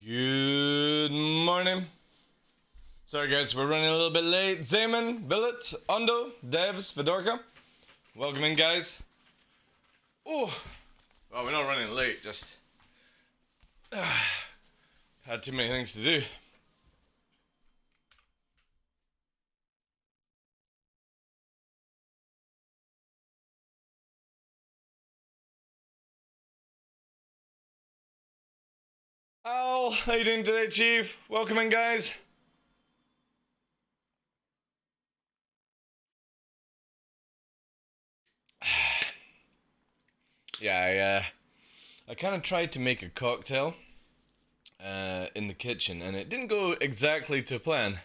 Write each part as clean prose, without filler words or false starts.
Good morning. Sorry guys, we're running a little bit late. Zayman, Billet, Undo, Devs, Fedorka. Welcome in guys. Oh, well, we're not running late, just had too many things to do. Al, how you doing today, Chief? Welcome in guys. Yeah, I kind of tried to make a cocktail in the kitchen, and it didn't go exactly to plan.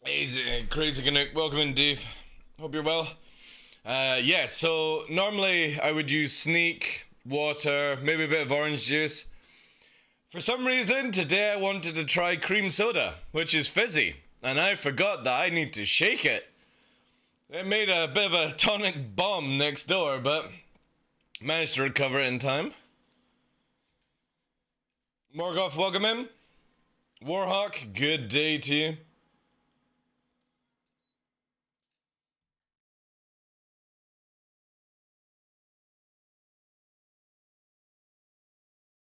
Easy, Crazy Canuck, welcome in, Dave. Hope you're well. Yeah, so normally I would use Sneak, water, maybe a bit of orange juice. For some reason, today I wanted to try cream soda, which is fizzy, and I forgot that I need to shake it. It made a bit of a tonic bomb next door, but managed to recover it in time. Morgoth, welcome in. Warhawk, good day to you.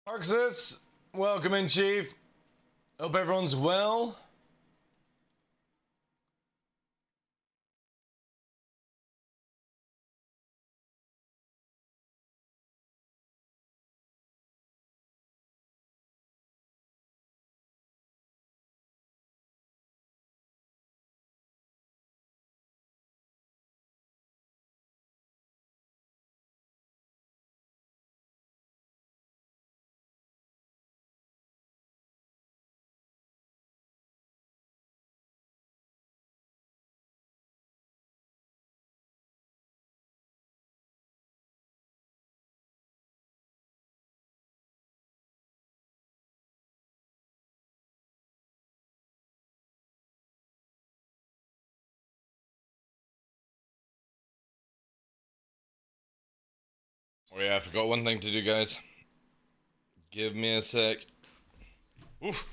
Arxis, welcome in, Chief. Hope everyone's well. Oh yeah, I forgot one thing to do, guys. Give me a sec. Oof.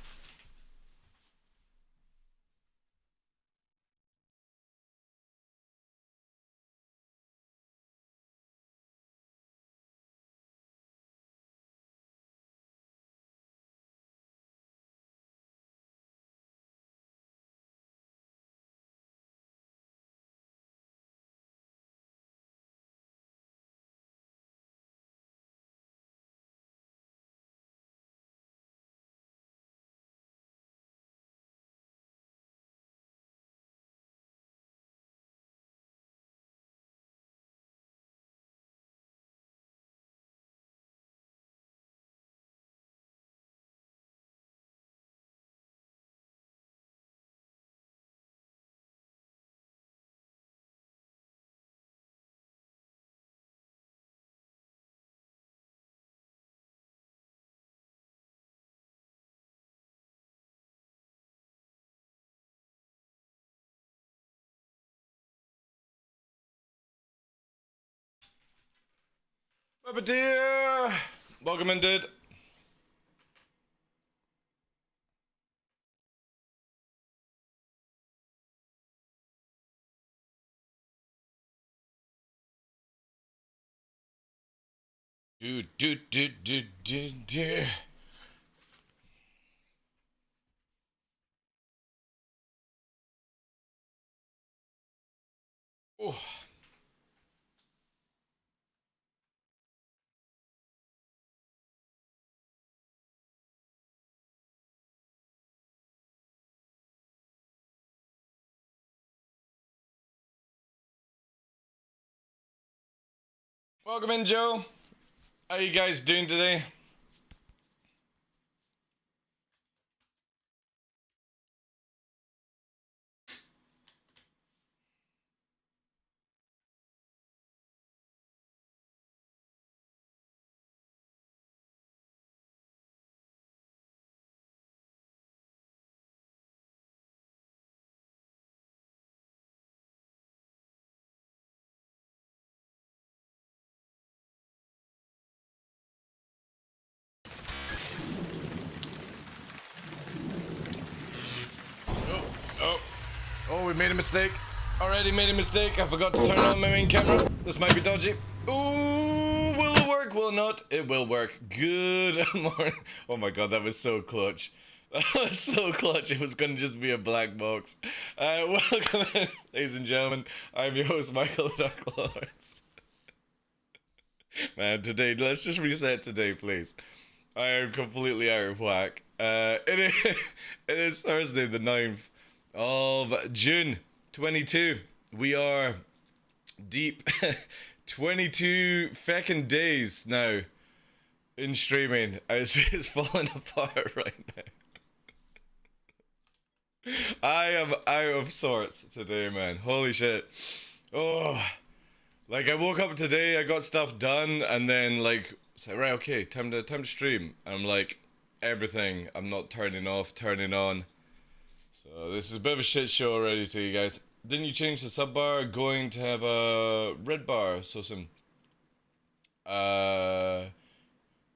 Puppeteer! Welcome in, dude. Do. Oh. Welcome in, Joe. How you guys doing today? Oh, we made a mistake. Already made a mistake. I forgot to turn on my main camera. This might be dodgy. Ooh, will it work? Will it not? It will work. Good morning. Oh my god, that was so clutch. That was so clutch. It was gonna just be a black box. Welcome in, ladies and gentlemen. I'm your host, Michael the Dark Lawrence. Man, today, let's just reset today, please. I am completely out of whack. It is Thursday, the 9th of June 22. We are deep 22 feckin' days now in streaming. It's falling apart right now. I am out of sorts today, man. Holy shit. Oh, like I woke up today, I got stuff done, and then like, it's like, right, okay, time to stream. And I'm like, everything, I'm not turning off, turning on. So this is a bit of a shit show already to you guys. Didn't you change the sub bar? Going to have a red bar, so some.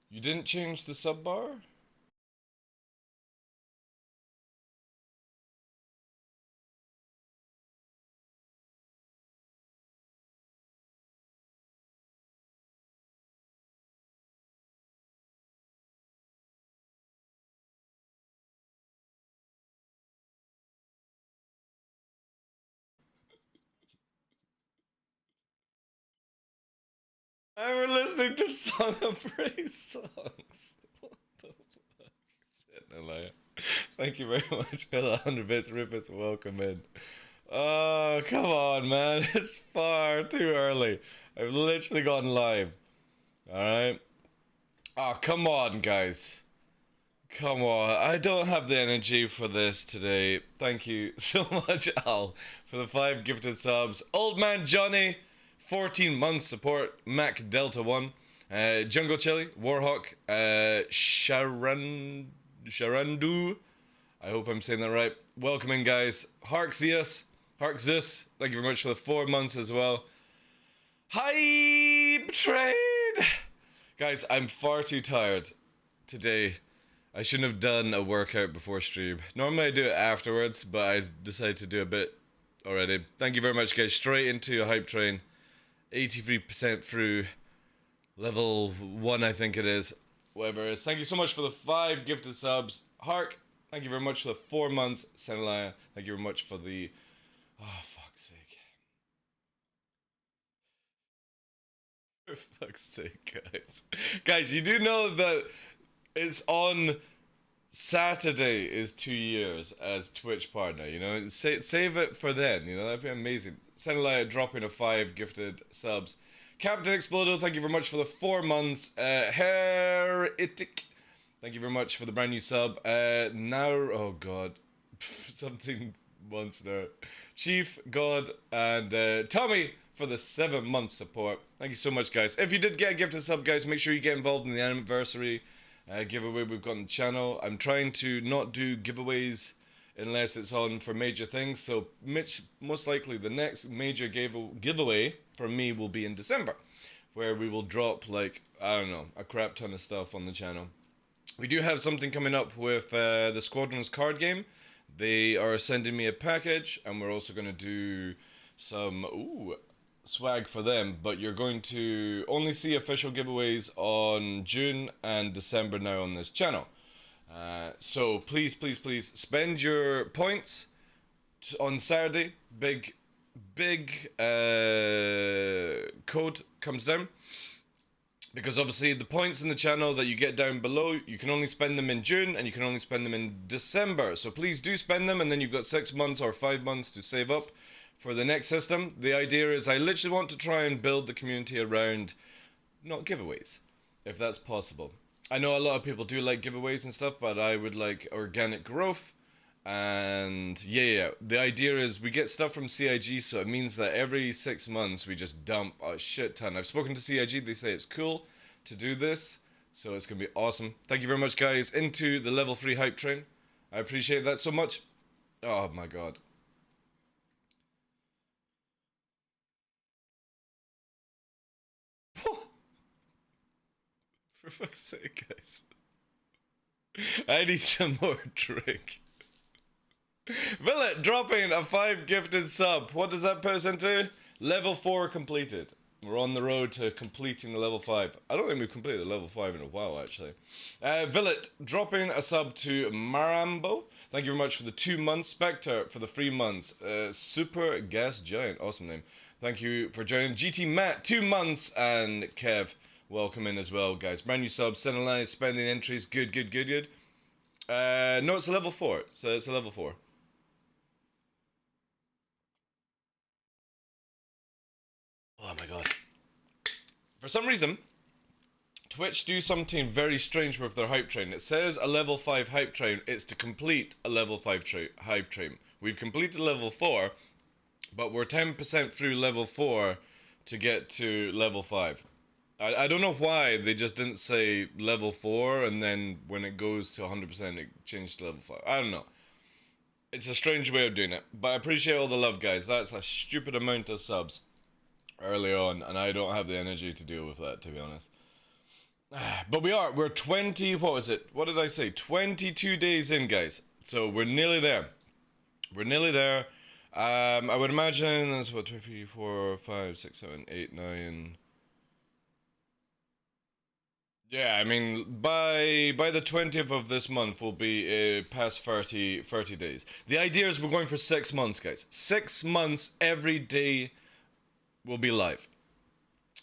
You didn't change the sub bar? I were listening to Song of Praise songs. What the fuck? Thank you very much for the 100 bits, Rufus. Welcome in. Oh, come on, man. It's far too early. I've literally gone live. Alright? Oh, come on, guys. Come on. I don't have the energy for this today. Thank you so much, Al, for the 5 gifted subs. Old Man Johnny, 14 months support. Mac Delta 1. Jungle Chili, Warhawk, Sharandu. I hope I'm saying that right. Welcome in, guys. Harkzeus, thank you very much for the 4 months as well. Hype Train! Guys, I'm far too tired today. I shouldn't have done a workout before stream. Normally I do it afterwards, but I decided to do a bit already. Thank you very much, guys. Straight into a hype train. 83% through. Level 1, I think it is. Whatever it is. Thank you so much for the 5 gifted subs. Hark, thank you very much for the 4 months. Senelaya, thank you very much for the... Oh, fuck's sake. For fuck's sake, guys. Guys, you do know that it's on Saturday is 2 years as Twitch partner, you know? Save it for then, you know? That'd be amazing. Senelaya dropping a 5 gifted subs. Captain Explodo, thank you very much for the 4 months. Heretic, thank you very much for the brand new sub. Now, oh god, something monster. Chief, God, and Tommy for the 7 month support. Thank you so much, guys. If you did get a gifted sub, guys, make sure you get involved in the anniversary giveaway we've got on the channel. I'm trying to not do giveaways unless it's on for major things, so most likely the next major giveaway from me will be in December, where we will drop, like, I don't know, a crap ton of stuff on the channel. We do have something coming up with the Squadrons card game. They are sending me a package, and we're also going to do some swag for them, but you're going to only see official giveaways on June and December now on this channel. So please spend your points on Saturday. Big code comes down, because obviously the points in the channel that you get down below, you can only spend them in June and you can only spend them in December. So please do spend them, and then you've got 6 months or 5 months to save up for the next system. The idea is I literally want to try and build the community around not giveaways, if that's possible. I know a lot of people do like giveaways and stuff, but I would like organic growth. And yeah, the idea is we get stuff from CIG, so it means that every 6 months we just dump a shit ton. I've spoken to CIG, they say it's cool to do this, so it's gonna be awesome. Thank you very much, guys. Into the level 3 hype train. I appreciate that so much. Oh my god. For fuck's sake, guys. I need some more drink. Villet dropping a 5 gifted sub. What does that put us into? Level 4 completed. We're on the road to completing the level 5. I don't think we've completed level 5 in a while, actually. Villet dropping a sub to Marambo. Thank you very much for the 2 months. Spectre for the 3 months. Super Gas Giant. Awesome name. Thank you for joining. GT Matt, 2 months. And Kev, welcome in as well, guys. Brand new subs. Sending lines, spending entries. Good. No, it's a level 4. So it's a level 4. Oh my god. For some reason, Twitch do something very strange with their hype train. It says a level 5 hype train. It's to complete a level 5 hype train. We've completed level 4, but we're 10% through level 4 to get to level 5. I don't know why they just didn't say level 4 and then when it goes to 100% it changed to level 5. I don't know. It's a strange way of doing it, but I appreciate all the love, guys. That's a stupid amount of subs early on, and I don't have the energy to deal with that, to be honest. But we're 20, what was it? What did I say? 22 days in, guys. So we're nearly there. We're nearly there. I would imagine that's what, 2, 3, 4, 5, 6, 7, 8, 9. Yeah, I mean, by the 20th of this month, we'll be past 30 days. The idea is we're going for 6 months, guys. 6 months every day will be live.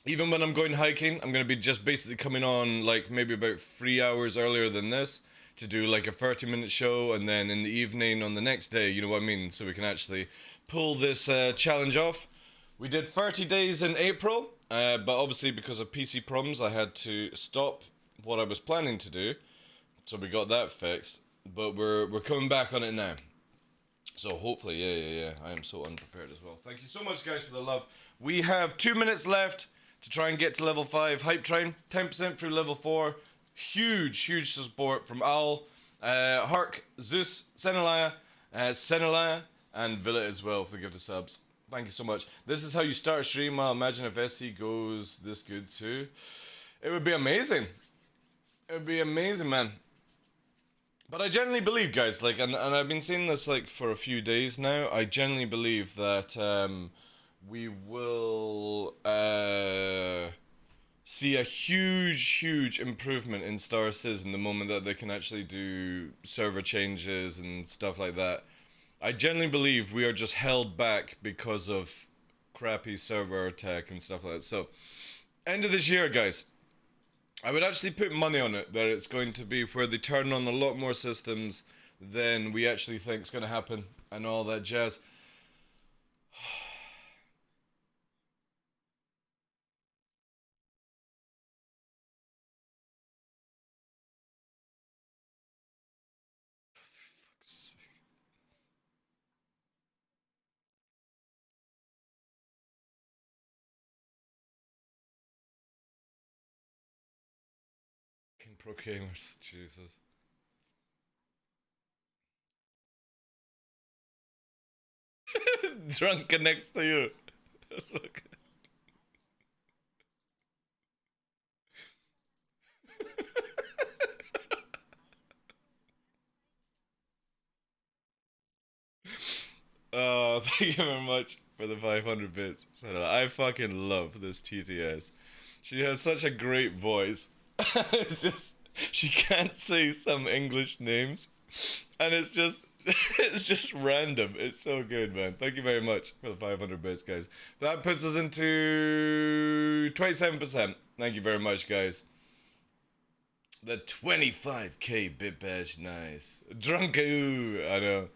Even when I'm going hiking, I'm going to be just basically coming on like maybe about 3 hours earlier than this to do like a 30-minute show, and then in the evening on the next day, you know what I mean, so we can actually pull this challenge off. We did 30 days in April, but obviously because of PC problems I had to stop what I was planning to do, so we got that fixed, but we're coming back on it now. So hopefully, yeah, I am so unprepared as well. Thank you so much, guys, for the love. We have 2 minutes left to try and get to level 5 hype train. 10% through level 4. Huge support from Al, Hark, Zeus, Senelaya, and Villa as well for the gift of subs. Thank you so much. This is how you start a stream. I'll imagine if SE goes this good too. It would be amazing. It would be amazing, man. But I genuinely believe, guys, like, and I've been saying this like for a few days now. I genuinely believe that we will see a huge improvement in Star Citizen the moment that they can actually do server changes and stuff like that. I genuinely believe we are just held back because of crappy server tech and stuff like that. So, end of this year, guys. I would actually put money on it that it's going to be where they turn on a lot more systems than we actually think is going to happen and all that jazz. Pro gamers, Jesus. Drunk next to you. That's okay. Oh, thank you very much for the 500 bits. I fucking love this TTS. She has such a great voice. It's just, she can't say some English names, and it's just random. It's so good, man. Thank you very much for the 500 bits, guys. That puts us into 27%. Thank you very much, guys. The 25k bit bash, nice. Drunku, I know.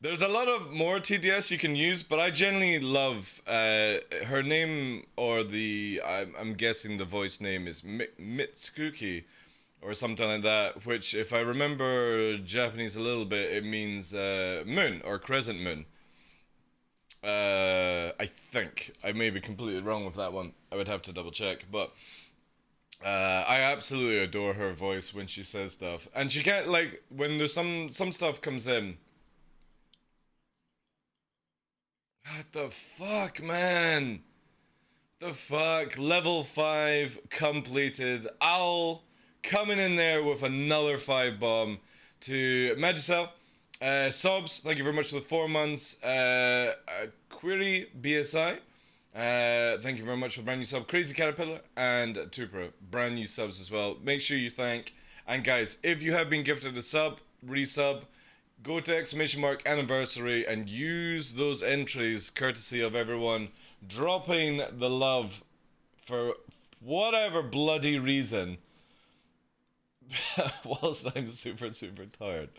There's a lot of more TDS you can use, but I generally love her name, or I'm guessing the voice name is Mitsuki or something like that, which if I remember Japanese a little bit, it means moon or crescent moon. I think. I may be completely wrong with that one. I would have to double check, but I absolutely adore her voice when she says stuff. And she can't, like, when there's some stuff comes in. What the fuck, man? The fuck? Level 5 completed. Owl coming in there with another 5 bomb to Magicel. Subs, thank you very much for the 4 months. Query BSI, thank you very much for brand new sub. Crazy Caterpillar and Tupra, brand new subs as well. Make sure you thank. And guys, if you have been gifted a sub, resub, go to ! anniversary and use those entries courtesy of everyone dropping the love for whatever bloody reason whilst I'm super tired.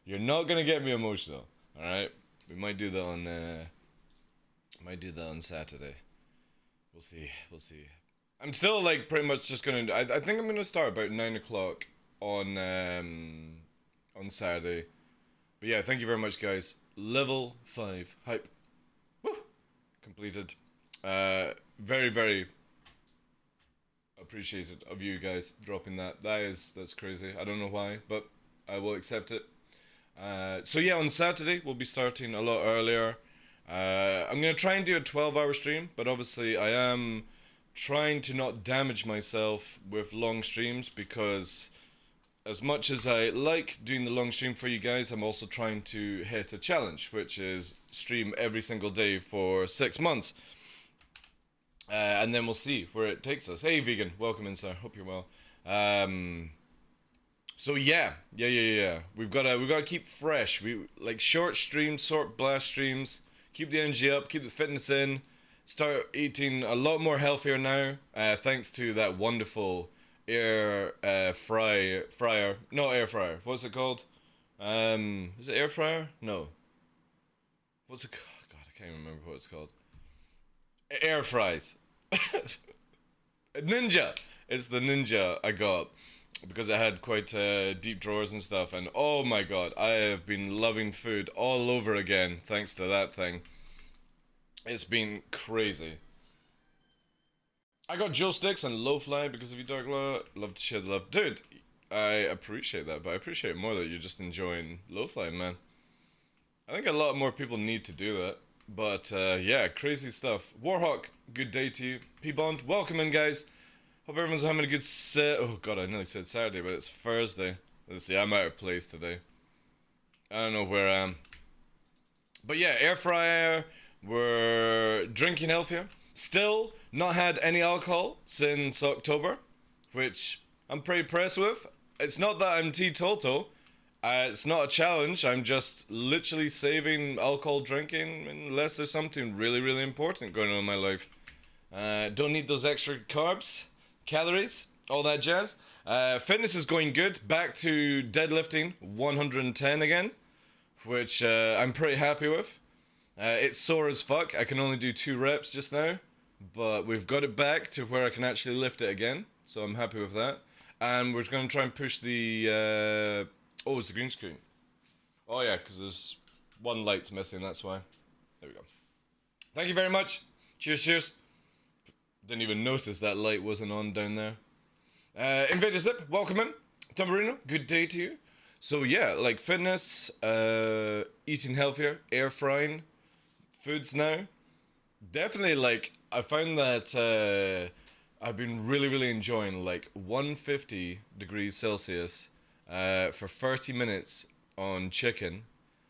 You're not gonna get me emotional, all right? We might do that on Saturday. We'll see. I'm still like pretty much just gonna. I think I'm gonna start about 9 o'clock on Saturday. But yeah, thank you very much, guys. Level 5 hype. Woo! Completed. Very appreciated of you guys dropping that. That's crazy. I don't know why, but I will accept it. So yeah, on Saturday we'll be starting a lot earlier. I'm gonna try and do a 12-hour stream, but obviously I am trying to not damage myself with long streams, because as much as I like doing the long stream for you guys, I'm also trying to hit a challenge, which is stream every single day for 6 months. And then we'll see where it takes us. Hey vegan, welcome in, sir. Hope you're well. So yeah. We've gotta keep fresh. We like short streams, short blast streams. Keep the energy up, keep the fitness in. Start eating a lot more healthier now. Thanks to that wonderful fryer. No, air fryer. What's it called? Is it air fryer? No. What's it called? God, I can't even remember what it's called. Air fries. Ninja. It's the Ninja I got because it had quite deep drawers and stuff, and oh my god, I have been loving food all over again thanks to that thing. It's been crazy. I got Joe Sticks and Low Fly because of you, TheDarkLaw. Love to share the love. Dude, I appreciate that, but I appreciate more that you're just enjoying Low Fly, man. I think a lot more people need to do that. But yeah, crazy stuff. Warhawk, good day to you. P-Bond, welcome in, guys. Hope everyone's having a good oh god, I nearly said Saturday, but it's Thursday. Let's see, I'm out of place today. I don't know where I am. But yeah, air fryer. We're drinking healthier. Still not had any alcohol since October, which I'm pretty impressed with. It's not that I'm teetotal. It's not a challenge. I'm just literally saving alcohol drinking unless there's something really important going on in my life. Don't need those extra carbs, calories, all that jazz. Fitness is going good. Back to deadlifting 110 again, which I'm pretty happy with. It's sore as fuck. I can only do 2 reps just now, but we've got it back to where I can actually lift it again, so I'm happy with that. And we're going to try and push the... oh, it's the green screen. Oh yeah, because there's one light's missing, that's why. There we go. Thank you very much. Cheers. Didn't even notice that light wasn't on down there. Invader Zip, welcome in. Tamburino, good day to you. So yeah, like fitness, eating healthier, air frying foods now. Definitely, like, I found that I've been really enjoying like 150 degrees Celsius for 30 minutes on chicken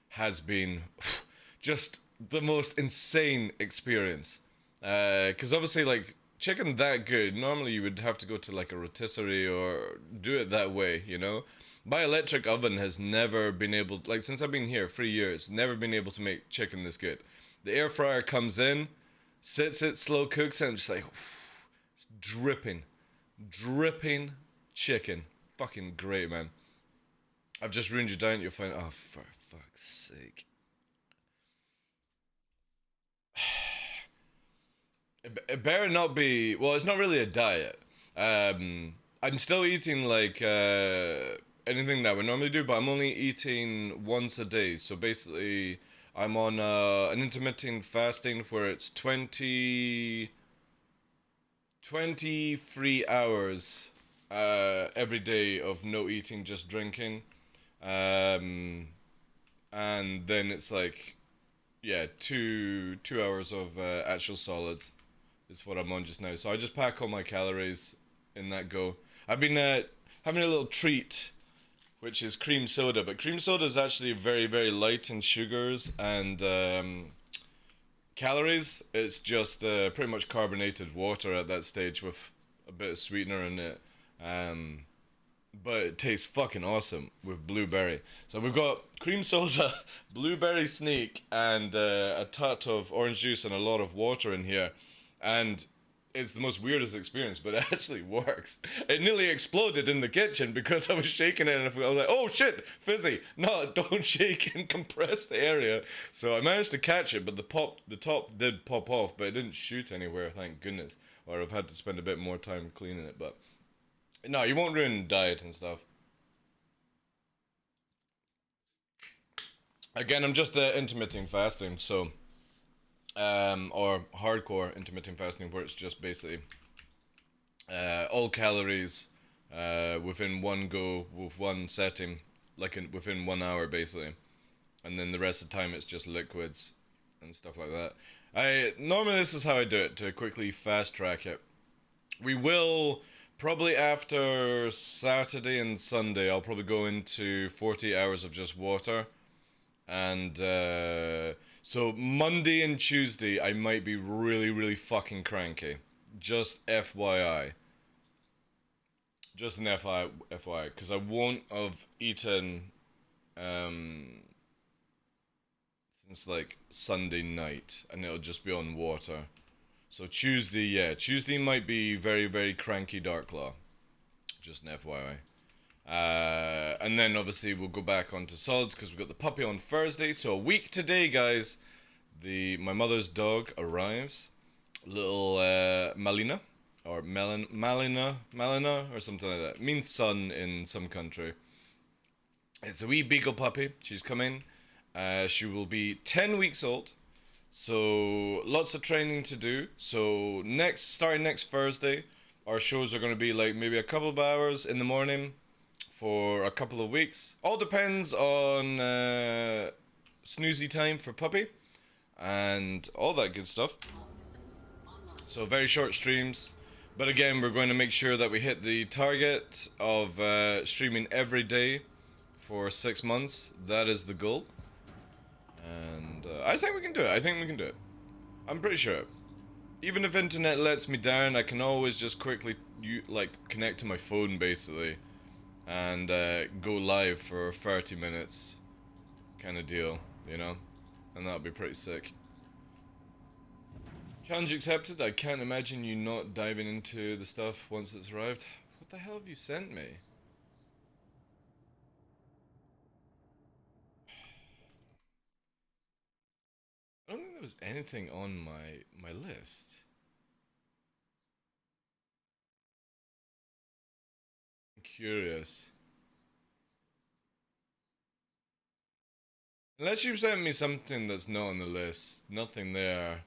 has been just the most insane experience. Because obviously, like, chicken that good, normally you would have to go to like a rotisserie or do it that way, you know? My electric oven has never been able, like, since I've been here 3 years, never been able to make chicken this good. The air fryer comes in, sits it, slow cooks it, and just like, it's dripping chicken. Fucking great, man. I've just ruined your diet. You'll find, oh, for fuck's sake. It better not be, well, it's not really a diet. I'm still eating like anything that we normally do, but I'm only eating once a day. So basically, I'm on an intermittent fasting where it's 23 hours every day of no eating, just drinking. And then it's like, yeah, two hours of actual solids is what I'm on just now. So I just pack all my calories in that go. I've been having a little treat which is cream soda. But cream soda is actually very, very light in sugars and calories. It's just pretty much carbonated water at that stage with a bit of sweetener in it. But it tastes fucking awesome with blueberry. So we've got cream soda, blueberry sneak, and a touch of orange juice and a lot of water in here. And it's the most weirdest experience, but it actually works. It nearly exploded in the kitchen because I was shaking it and I was like, oh shit, fizzy. No, don't shake and compress the area. So I managed to catch it, but the top did pop off, but it didn't shoot anywhere, thank goodness. Or I've had to spend a bit more time cleaning it, but no, you won't ruin diet and stuff. Again, I'm just intermittent fasting, so or hardcore intermittent fasting, where it's just basically all calories within one go with one setting, like within 1 hour basically, and then the rest of the time it's just liquids and stuff like that. I normally this is how I do it to quickly fast track it. We will probably after Saturday and Sunday. I'll probably go into 40 hours of just water, and so Monday and Tuesday I might be really, really fucking cranky. Just FYI. Just an FYI, because I won't have eaten since like Sunday night, and it'll just be on water. So Tuesday, yeah, Tuesday might be very, very cranky DarkLaw. Just an FYI. And then obviously we'll go back onto solids because we've got the puppy on Thursday. So a week today, guys, my mother's dog arrives. Little Malina, or Malina, or something like that. It means son in some country. It's a wee beagle puppy. She's coming. She will be 10 weeks old. So lots of training to do. So starting next Thursday, our shows are going to be like maybe a couple of hours in the morning for a couple of weeks. All depends on snoozy time for puppy and all that good stuff. So very short streams. But again, we're going to make sure that we hit the target of streaming every day for 6 months. That is the goal. And I think we can do it. I'm pretty sure. Even if internet lets me down, I can always just quickly connect to my phone basically, and go live for 30 minutes, kind of deal, you know, and that'll be pretty sick. Challenge accepted. I can't imagine you not diving into the stuff once it's arrived. What the hell have you sent me? I don't think there was anything on my list. I'm curious. Unless you sent me something that's not on the list, nothing there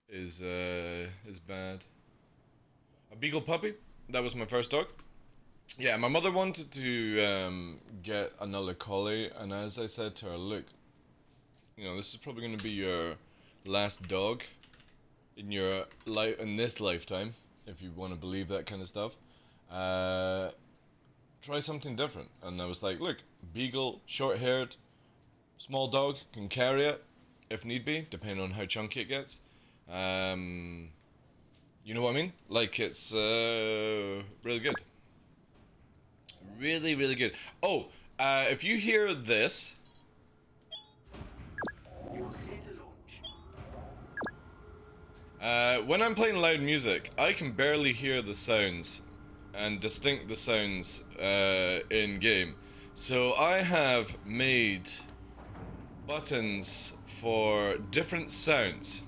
is bad. A beagle puppy. That was my first dog. Yeah, my mother wanted to get another collie, and as I said to her, look, you know, this is probably going to be your last dog in your life, in this lifetime, if you want to believe that kind of stuff. Try something different. And I was like, look, beagle, short-haired, small dog, can carry it if need be, depending on how chunky it gets. You know what I mean? Like, it's really good. Really, really good. Oh, if you hear this, when I'm playing loud music, I can barely hear the sounds and distinct the sounds in game. So I have made buttons for different sounds.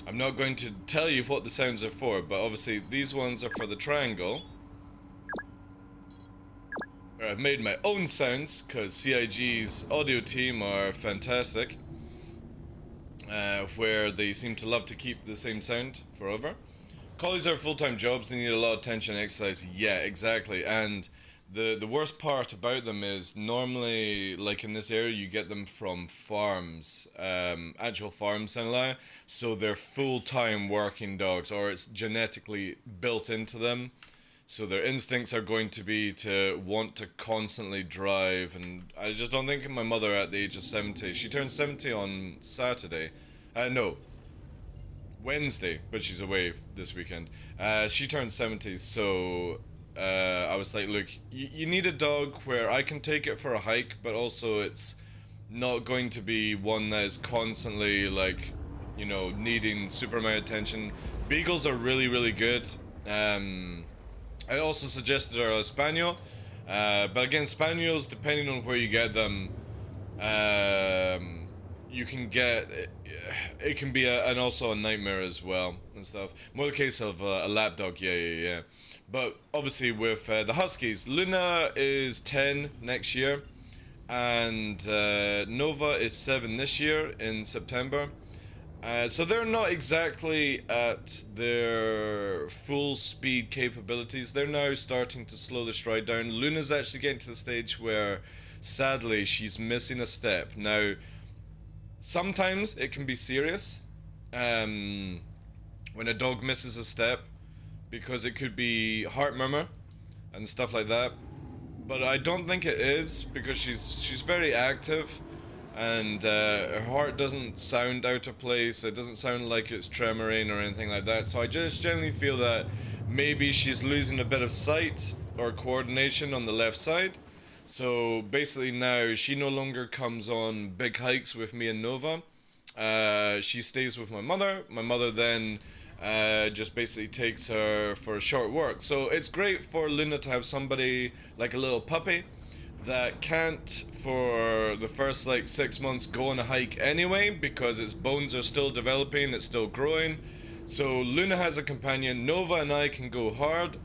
I'm not going to tell you what the sounds are for, but obviously these ones are for the triangle. I've made my own sounds because CIG's audio team are fantastic. Where they seem to love to keep the same sound forever. Collies are full-time jobs, they need a lot of attention and exercise. Yeah, exactly. And the worst part about them is normally, like in this area, you get them from farms, actual farms in Laos. So they're full-time working dogs, or it's genetically built into them. So their instincts are going to be to want to constantly drive, and I just don't think my mother at the age of 70, she turned 70 on Saturday, no, Wednesday, but she's away this weekend. She turned 70, so I was like, look, you need a dog where I can take it for a hike, but also it's not going to be one that is constantly like, you know, needing super amount of attention. Beagles are really, really good. I also suggested her a Spaniel, but again, Spaniels, depending on where you get them, you can get it can be and also a nightmare as well and stuff. More the case of a lapdog, yeah. But obviously with the Huskies, Luna is 10 next year, and Nova is 7 this year in September. So they're not exactly at their full speed capabilities. They're now starting to slow the stride down. Luna's actually getting to the stage where, sadly, she's missing a step. Now, sometimes it can be serious when a dog misses a step, because it could be heart murmur and stuff like that. But I don't think it is, because she's very active. And her heart doesn't sound out of place. It doesn't sound like it's tremoring or anything like that. So I just generally feel that maybe she's losing a bit of sight or coordination on the left side. So basically now she no longer comes on big hikes with me and Nova. She stays with my mother. My mother then just basically takes her for a short walk. So it's great for Luna to have somebody like a little puppy that can't, for the first like 6 months, go on a hike anyway, because its bones are still developing, it's still growing. So Luna has a companion. Nova and I can go hard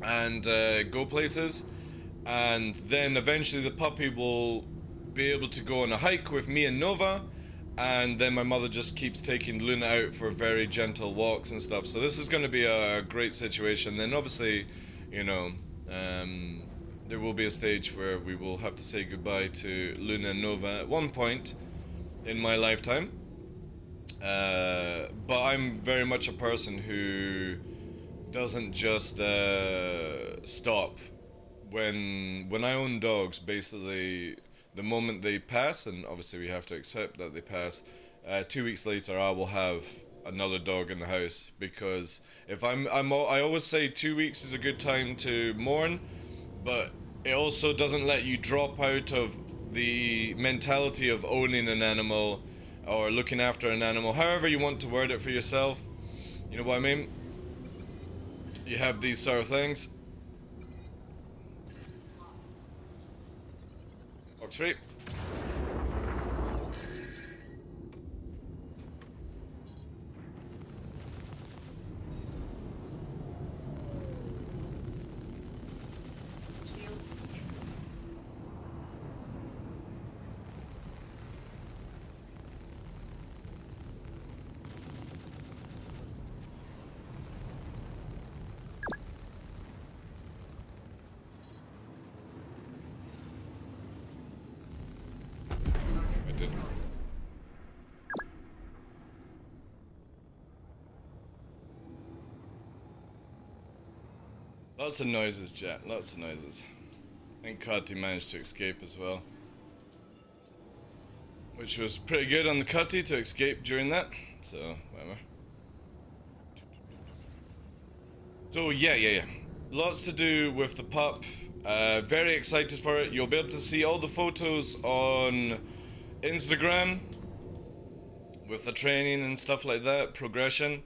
and go places, and then eventually the puppy will be able to go on a hike with me and Nova, and then my mother just keeps taking Luna out for very gentle walks and stuff. So this is going to be a great situation. Then obviously, you know, there will be a stage where we will have to say goodbye to Luna and Nova at one point in my lifetime. But I'm very much a person who doesn't just stop. When I own dogs, basically, the moment they pass, and obviously we have to accept that they pass, 2 weeks later I will have another dog in the house, because if I always say 2 weeks is a good time to mourn, but it also doesn't let you drop out of the mentality of owning an animal or looking after an animal, however you want to word it for yourself. You know what I mean? You have these sort of things. Box free. Lots of noises, chat. Lots of noises. I think Cutty managed to escape as well, which was pretty good on the Cutty to escape during that. So whatever. So yeah. Lots to do with the pup. Very excited for it. You'll be able to see all the photos on Instagram with the training and stuff like that, progression.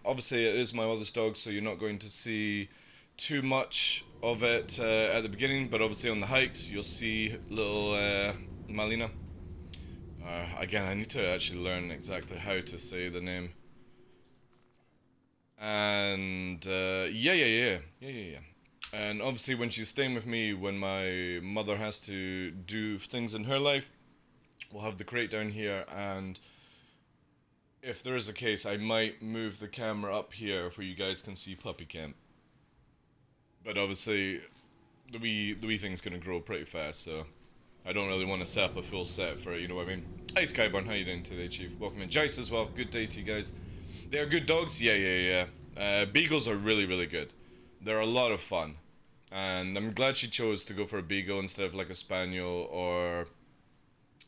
Obviously it is my mother's dog, so you're not going to see too much of it at the beginning, but obviously on the hikes you'll see little Malina. Again, I need to actually learn exactly how to say the name. And yeah. And obviously when she's staying with me, when my mother has to do things in her life, we'll have the crate down here, and if there is a case, I might move the camera up here where you guys can see puppy cam. But obviously, the wee thing's gonna grow pretty fast, so I don't really want to set up a full set for it, you know what I mean? Hey Skyborn, how you doing today, Chief? Welcome in. Jace as well, good day to you guys. They are good dogs? Yeah. Beagles are really, really good. They're a lot of fun. And I'm glad she chose to go for a Beagle instead of like a Spaniel or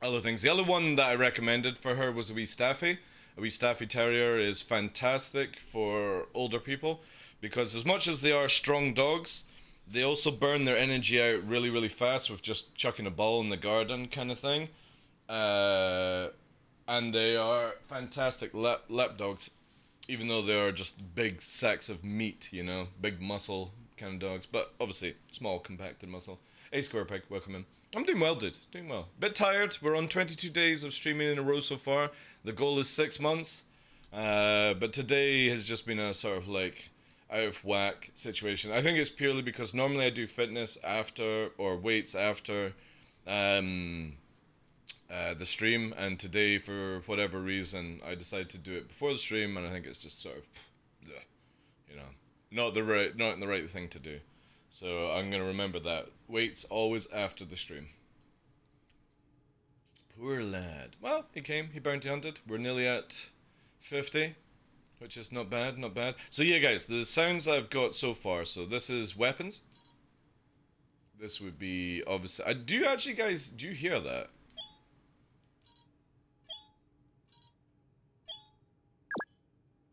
other things. The other one that I recommended for her was a wee Staffy. A wee Staffy Terrier is fantastic for older people because as much as they are strong dogs, they also burn their energy out really, really fast with just chucking a ball in the garden kind of thing. And they are fantastic lap dogs, even though they are just big sacks of meat, you know, big muscle kind of dogs. But obviously, small, compacted muscle. A Square Peg, welcome in. I'm doing well, dude. Doing well. Bit tired. We're on 22 days of streaming in a row so far. The goal is 6 months. But today has just been a sort of like out of whack situation. I think it's purely because normally I do fitness after or weights after the stream, and today for whatever reason I decided to do it before the stream, and I think it's just sort of, you know, not the right thing to do. So I'm gonna remember that. Weights always after the stream. Poor lad. Well, he came. He bounty hunted. We're nearly at 50, which is not bad, not bad. So yeah, guys, the sounds I've got so far. So this is weapons. This would be obviously. Do you actually, guys? Do you hear that?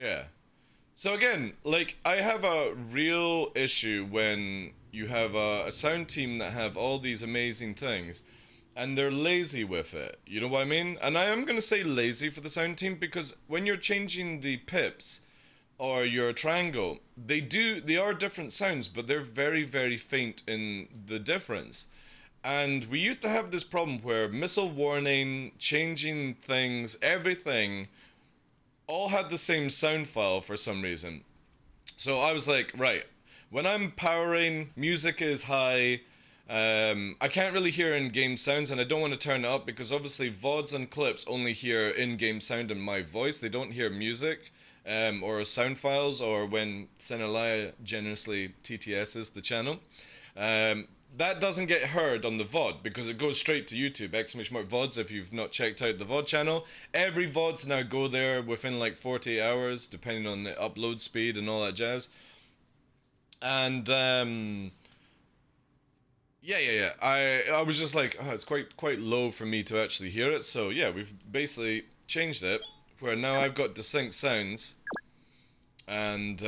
Yeah. So again, like, I have a real issue when you have a sound team that have all these amazing things, and they're lazy with it. You know what I mean? And I am gonna say lazy for the sound team because when you're changing the pips or your triangle, they are different sounds, but they're very, very faint in the difference. And we used to have this problem where missile warning, changing things, everything all had the same sound file for some reason. So I was like, right, when I'm powering, music is high, I can't really hear in-game sounds, and I don't want to turn it up because obviously VODs and clips only hear in-game sound and my voice. They don't hear music or sound files, or when Senalaya generously TTS's the channel. That doesn't get heard on the VOD because it goes straight to YouTube, !VODs, if you've not checked out the VOD channel. Every VODs now go there within like 48 hours, depending on the upload speed and all that jazz. And, yeah. I was just like, oh, it's quite low for me to actually hear it. So yeah, we've basically changed it, where now I've got distinct sounds. And,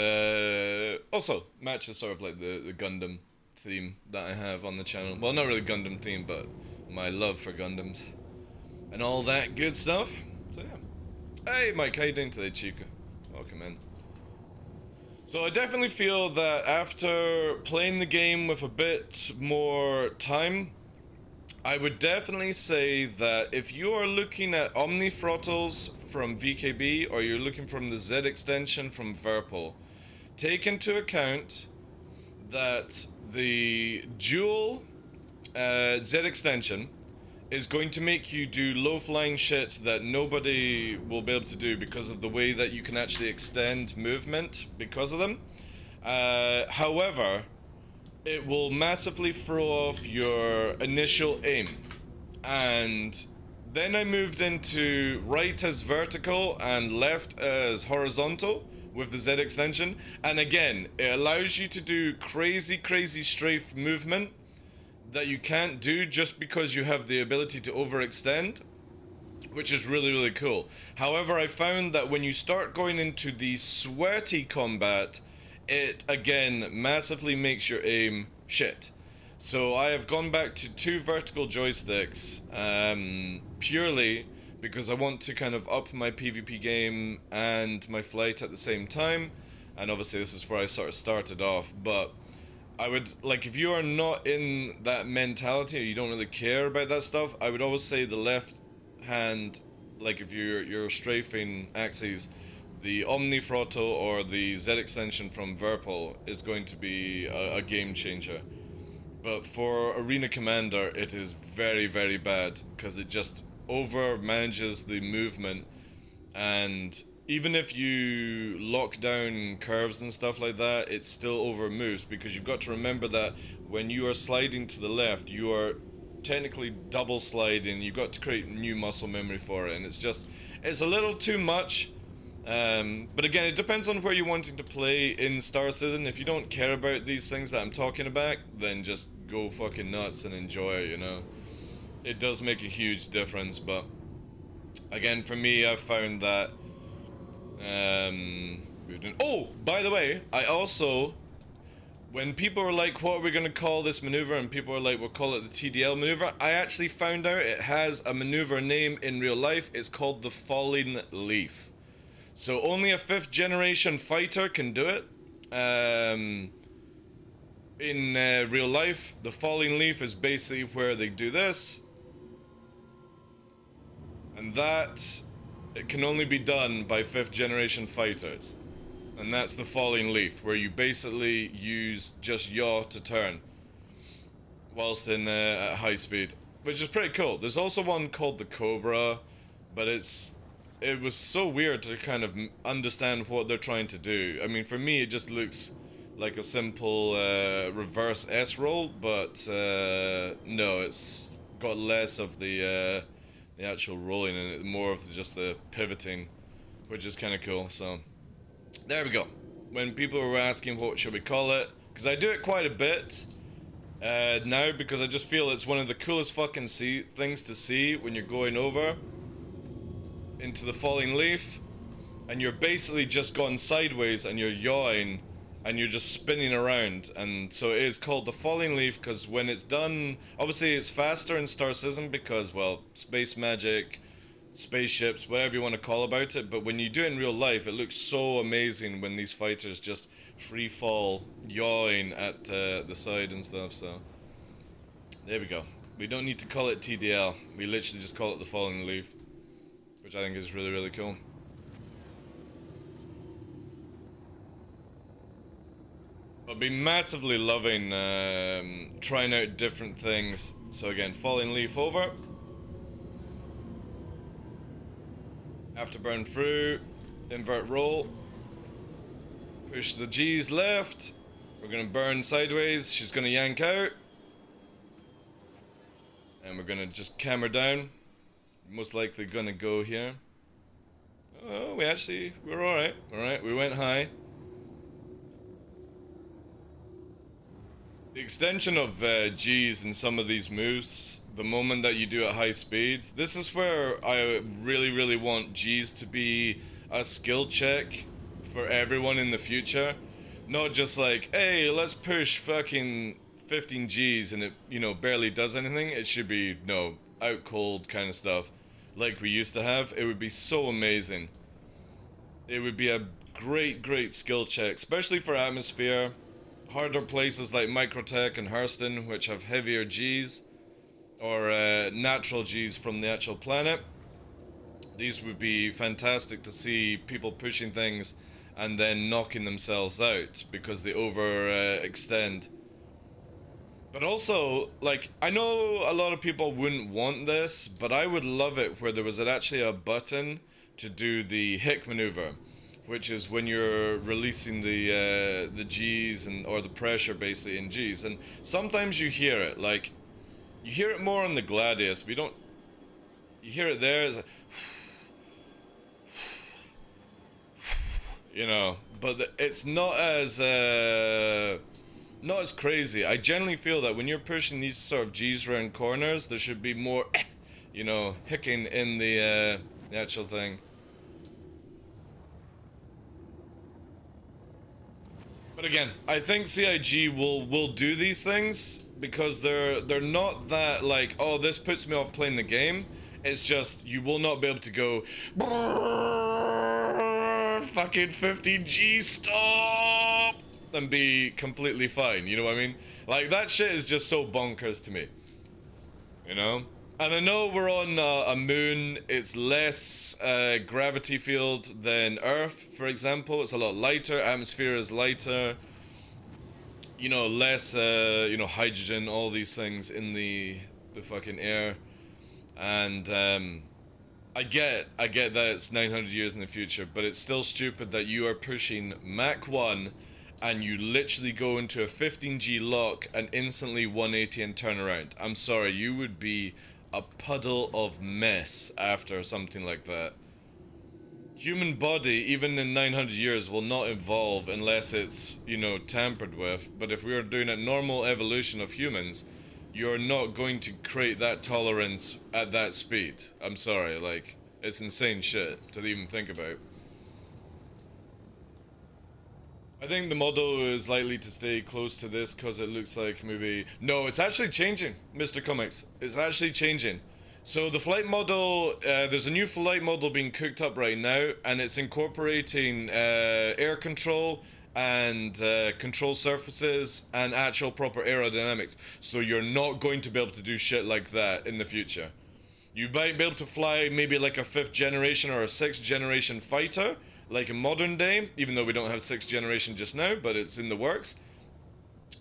also matches sort of like the Gundam theme that I have on the channel. Well, not really Gundam theme, but my love for Gundams and all that good stuff. So yeah. Hey Mike, how you doing today, Chica? Welcome in. So I definitely feel that after playing the game with a bit more time, I would definitely say that if you are looking at Omni throttles from VKB or you're looking from the Z extension from Virpil, take into account that the dual Z extension is going to make you do low-flying shit that nobody will be able to do because of the way that you can actually extend movement because of them. However, it will massively throw off your initial aim. And then I moved into right as vertical and left as horizontal with the Z extension, and again, it allows you to do crazy strafe movement that you can't do just because you have the ability to overextend, which is really cool. However, I found that when you start going into the sweaty combat, it again massively makes your aim shit. So I have gone back to 2 vertical joysticks, purely because I want to kind of up my PvP game and my flight at the same time. And obviously this is where I sort of started off, but I would, like, if you are not in that mentality or you don't really care about that stuff, I would always say the left hand, like if you're strafing axes, the Omni Throttle or the Z extension from Virpil is going to be a game changer. But for Arena Commander, it is very bad because it just over manages the movement, and even if you lock down curves and stuff like that, it still over moves because you've got to remember that when you are sliding to the left, you are technically double sliding. You've got to create new muscle memory for it, and it's a little too much. But again, it depends on where you're wanting to play in Star Citizen. If you don't care about these things that I'm talking about, then just go fucking nuts and enjoy it, you know? It does make a huge difference, but again, for me, I've found that oh, by the way, I also, when people are like, what are we going to call this maneuver, and people are like, we'll call it the TDL maneuver, I actually found out it has a maneuver name in real life. It's called the Falling Leaf. So only a 5th generation fighter can do it. In real life, the Falling Leaf is basically where they do this. And that, it can only be done by 5th generation fighters. And that's the Falling Leaf, where you basically use just yaw to turn whilst in at high speed, which is pretty cool. There's also one called the Cobra, but it was so weird to kind of understand what they're trying to do. I mean, for me, it just looks like a simple reverse S roll, but no, it's got less of the actual rolling and it, more of just the pivoting, which is kind of cool. So there we go. When people were asking what should we call it, because I do it quite a bit now, because I just feel it's one of the coolest fucking things to see when you're going over into the Falling Leaf, and you're basically just gone sideways and you're yawing and you're just spinning around. And so it is called the Falling Leaf because when it's done, obviously it's faster in Star Citizen because, well, space magic, spaceships, whatever you want to call about it, but when you do it in real life, it looks so amazing when these fighters just free fall, yawing at the side and stuff. So there we go. We don't need to call it TDL, we literally just call it the Falling Leaf, which I think is really, really cool. I'll be massively loving trying out different things. So again, Falling Leaf over. Afterburn through. Invert roll. Push the G's left. We're gonna burn sideways. She's gonna yank out. And we're gonna just cam her down. Most likely gonna go here. Oh, we're alright. Alright, we went high. The extension of G's in some of these moves, the moment that you do at high speeds, this is where I really, really want G's to be a skill check for everyone in the future. Not just like, hey, let's push fucking 15 G's and it, you know, barely does anything. It should be, no, out cold kind of stuff like we used to have. It would be so amazing. It would be a great, great skill check, especially for atmosphere. Harder places like Microtech and Hurston, which have heavier Gs, or natural Gs from the actual planet. These would be fantastic to see people pushing things and then knocking themselves out because they overextend. But also, like, I know a lot of people wouldn't want this, but I would love it where there was actually a button to do the hick maneuver, which is when you're releasing the G's and or the pressure basically in G's. And sometimes you hear it, like you hear it more on the Gladius, but you don't. You hear it there, it's like, you know, but it's not as crazy. I generally feel that when you're pushing these sort of G's around corners, there should be more, you know, hicking in the actual thing. But again, I think CIG will do these things because they're not that like, oh, this puts me off playing the game. It's just you will not be able to go fucking 15G stop and be completely fine. You know what I mean? Like that shit is just so bonkers to me. You know? And I know we're on a moon, it's less gravity field than Earth, for example. It's a lot lighter, atmosphere is lighter. You know, less, you know, hydrogen, all these things in the fucking air. And I get that it's 900 years in the future, but it's still stupid that you are pushing Mach 1 and you literally go into a 15G lock and instantly 180 and turn around. I'm sorry, you would be a puddle of mess after something like that. human body, even in 900 years, will not evolve unless it's, you know, tampered with. But if we are doing a normal evolution of humans, you're not going to create that tolerance at that speed. I'm sorry, like, it's insane shit to even think about. I think the model is likely to stay close to this because it looks like maybe... No, it's actually changing, Mr. Comics. It's actually changing. So the flight model, there's a new flight model being cooked up right now, and it's incorporating air control and control surfaces and actual proper aerodynamics. So you're not going to be able to do shit like that in the future. You might be able to fly maybe like a 5th generation or a 6th generation fighter, like in modern day, even though we don't have 6th generation just now, but it's in the works.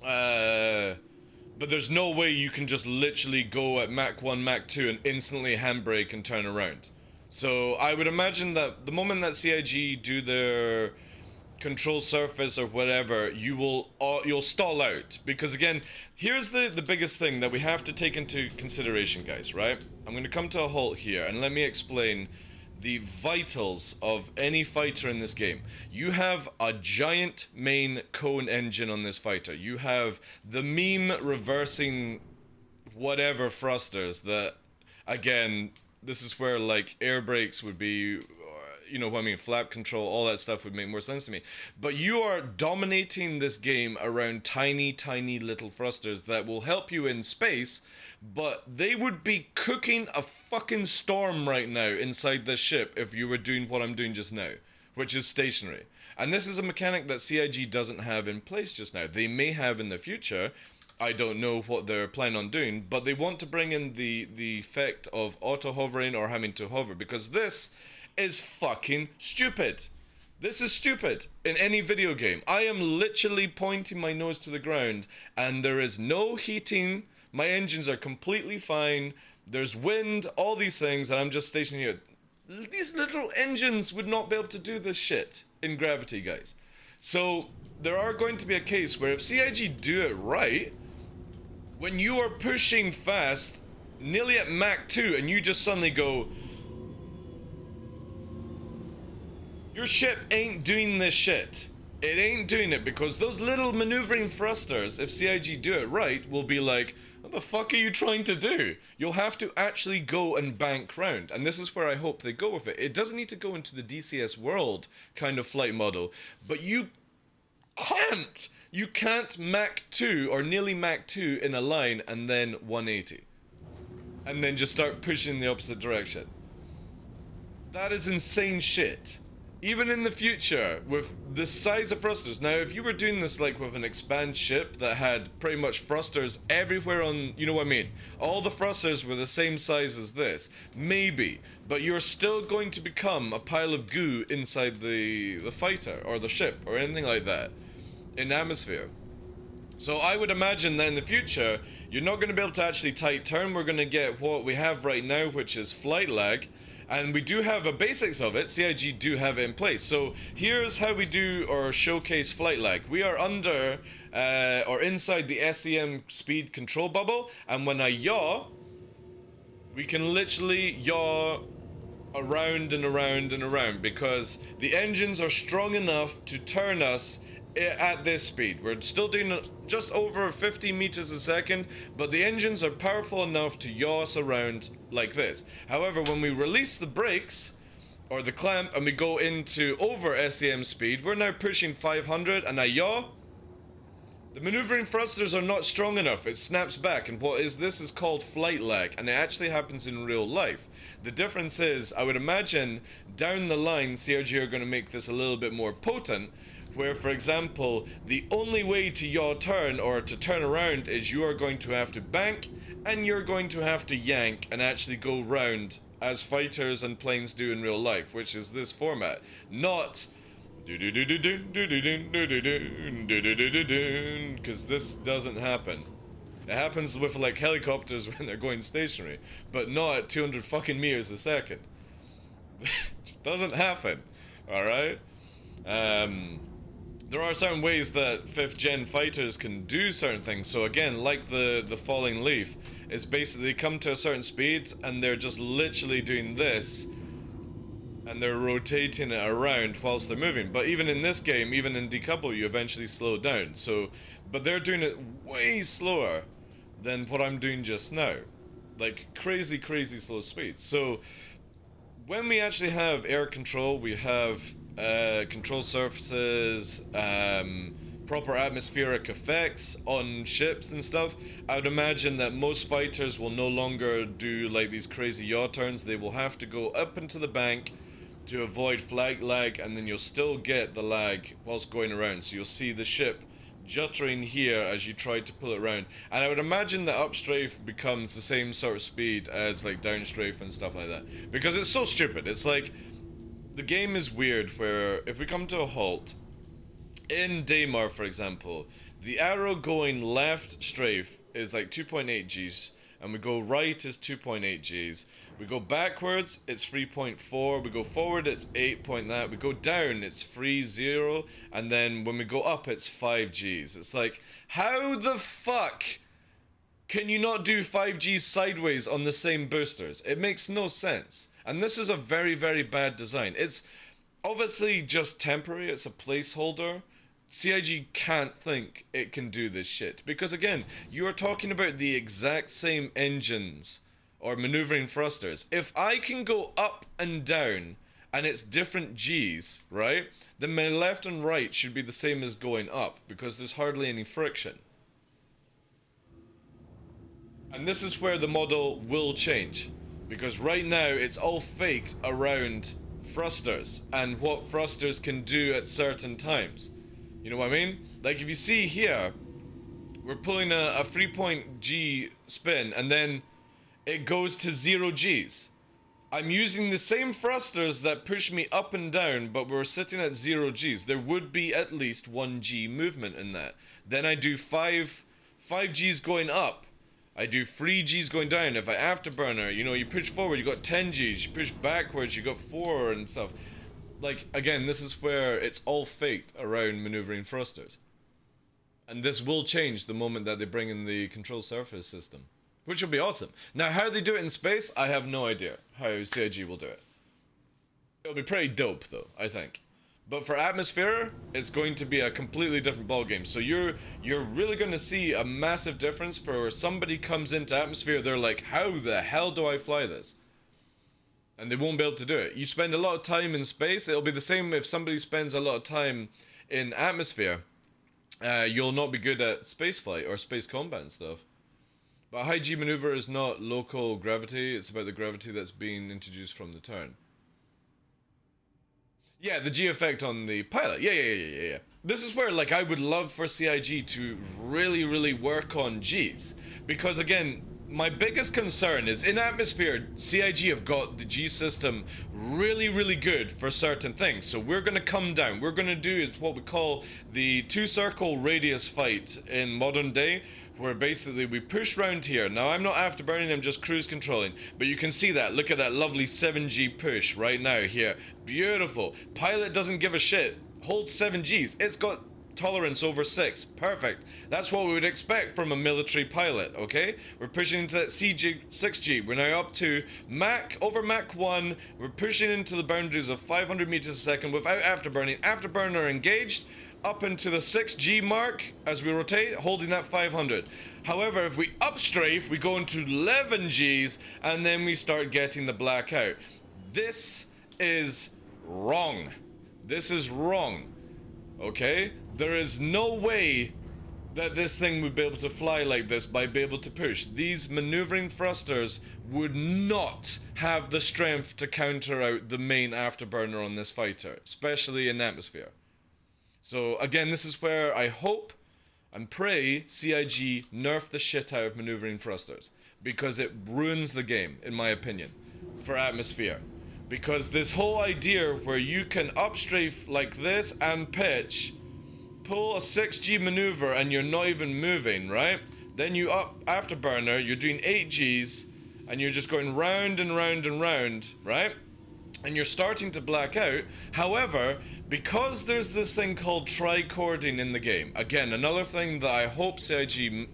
But there's no way you can just literally go at Mach 1, Mach 2 and instantly handbrake and turn around. So I would imagine that the moment that CIG do their control surface or whatever, you'll stall out. Because again, here's the biggest thing that we have to take into consideration, guys, right? I'm going to come to a halt here and let me explain the vitals of any fighter in this game. You have a giant main cone engine on this fighter. You have the meme reversing whatever thrusters that, again, this is where like air brakes would be, you know what I mean, flap control, all that stuff would make more sense to me. But you are dominating this game around tiny, tiny little thrusters that will help you in space, but they would be cooking a fucking storm right now inside this ship if you were doing what I'm doing just now, which is stationary. And this is a mechanic that CIG doesn't have in place just now. They may have in the future. I don't know what they're planning on doing, but they want to bring in the effect of auto-hovering or having to hover, because this is fucking stupid. This is stupid in any video game. I am literally pointing my nose to the ground and there is no heating. My engines are completely fine. There's wind, all these things, and I'm just stationed here. These little engines would not be able to do this shit in gravity, guys. So there are going to be a case where if CIG do it right, when you are pushing fast, nearly at Mach 2, and you just suddenly go, your ship ain't doing this shit. It ain't doing it, because those little maneuvering thrusters, if CIG do it right, will be like, what the fuck are you trying to do? You'll have to actually go and bank round. And this is where I hope they go with it. It doesn't need to go into the DCS world kind of flight model, but you can't Mach 2 or nearly Mach 2 in a line and then 180. And then just start pushing in the opposite direction. That is insane shit. Even in the future, with the size of thrusters. Now, if you were doing this like with an expand ship that had pretty much thrusters everywhere on, you know what I mean? All the thrusters were the same size as this. Maybe. But you're still going to become a pile of goo inside the fighter or the ship or anything like that in atmosphere. So I would imagine that in the future, you're not going to be able to actually tight turn. We're going to get what we have right now, which is flight lag. And we do have a basics of it. CIG do have it in place. So here's how we do or showcase flight lag. We are under or inside the SEM speed control bubble, and when I yaw, we can literally yaw around and around and around, because the engines are strong enough to turn us at this speed. We're still doing just over 50 meters a second, but the engines are powerful enough to yaw us around like this. However, when we release the brakes or the clamp and we go into over SEM speed, we're now pushing 500 and I yaw. The maneuvering thrusters are not strong enough. It snaps back, and this is called flight lag, and it actually happens in real life. The difference is, I would imagine down the line CRG are going to make this a little bit more potent, where, for example, the only way to yaw turn or to turn around is you are going to have to bank and you're going to have to yank and actually go round as fighters and planes do in real life, which is this format, not because this doesn't happen. It happens with like helicopters when they're going stationary, but not at 200 fucking meters a second. It doesn't happen, alright? There are certain ways that 5th gen fighters can do certain things. So again, like the falling leaf, is basically they come to a certain speed and they're just literally doing this. and they're rotating it around whilst they're moving. But even in this game, even in decouple, you eventually slow down. So, but they're doing it way slower than what I'm doing just now. Like crazy, crazy slow speeds. So when we actually have air control, we have control surfaces, proper atmospheric effects on ships and stuff, I would imagine that most fighters will no longer do like these crazy yaw turns. They will have to go up into the bank to avoid flag lag, and then you'll still get the lag whilst going around. So you'll see the ship juttering here as you try to pull it around. And I would imagine that upstrafe becomes the same sort of speed as like downstrafe and stuff like that. Because it's so stupid. It's like, the game is weird where if we come to a halt, in Daymar for example, the arrow going left strafe is like 2.8 Gs, and we go right is 2.8 Gs. We go backwards, it's 3.4. We go forward, it's 8 point that. We go down, it's 3.0. And then when we go up, it's 5 Gs. It's like, how the fuck can you not do 5 Gs sideways on the same boosters? It makes no sense. And this is a very, very bad design. It's obviously just temporary. It's a placeholder. CIG can't think it can do this shit. Because again, you are talking about the exact same engines or maneuvering thrusters. If I can go up and down and it's different Gs, right? Then my left and right should be the same as going up, because there's hardly any friction. And this is where the model will change. Because right now it's all faked around thrusters and what thrusters can do at certain times. You know what I mean? Like if you see here, we're pulling a 3-point G spin and then it goes to 0 Gs. I'm using the same thrusters that push me up and down, but we're sitting at 0 Gs. There would be at least 1 G movement in that. Then I do 5 Gs going up. I do 3 Gs going down. If I afterburner, you know, you push forward, you got 10 Gs. You push backwards, you got 4 and stuff. Like, again, this is where it's all faked around maneuvering thrusters. And this will change the moment that they bring in the control surface system, which will be awesome. Now, how they do it in space, I have no idea how CIG will do it. It'll be pretty dope, though, I think. But for atmosphere, it's going to be a completely different ballgame. So you're really going to see a massive difference for where somebody comes into atmosphere, they're like, how the hell do I fly this? And they won't be able to do it. You spend a lot of time in space, it'll be the same if somebody spends a lot of time in atmosphere. You'll not be good at spaceflight or space combat and stuff. But high G maneuver is not local gravity, it's about the gravity that's being introduced from the turn. Yeah, the G effect on the pilot. Yeah. This is where, like, I would love for CIG to really, really work on Gs. Because, again, my biggest concern is in atmosphere, CIG have got the G system really, really good for certain things. So we're going to come down. We're going to do what we call the 2-circle radius fight in modern day, where basically we push round here. Now I'm not afterburning, I'm just cruise controlling. But you can see that. Look at that lovely 7G push right now here. Beautiful. Pilot doesn't give a shit. Hold 7Gs. It's got tolerance over 6. Perfect. That's what we would expect from a military pilot, okay? We're pushing into that 6G. We're now up to over Mach 1. We're pushing into the boundaries of 500 meters a second without afterburning. Afterburner engaged. Up into the 6G mark as we rotate, holding that 500. However, if we upstrafe, we go into 11 Gs, and then we start getting the blackout. This is wrong. This is wrong. Okay? There is no way that this thing would be able to fly like this by being able to push. These maneuvering thrusters would not have the strength to counter out the main afterburner on this fighter, especially in atmosphere. So again, this is where I hope and pray CIG nerf the shit out of maneuvering thrusters, because it ruins the game, in my opinion, for atmosphere. Because this whole idea where you can upstrafe like this and pitch, pull a 6G maneuver and you're not even moving, right? Then you up afterburner, you're doing 8 Gs and you're just going round and round and round, right? And you're starting to black out. However, because there's this thing called tricording in the game, again, another thing that I hope CIG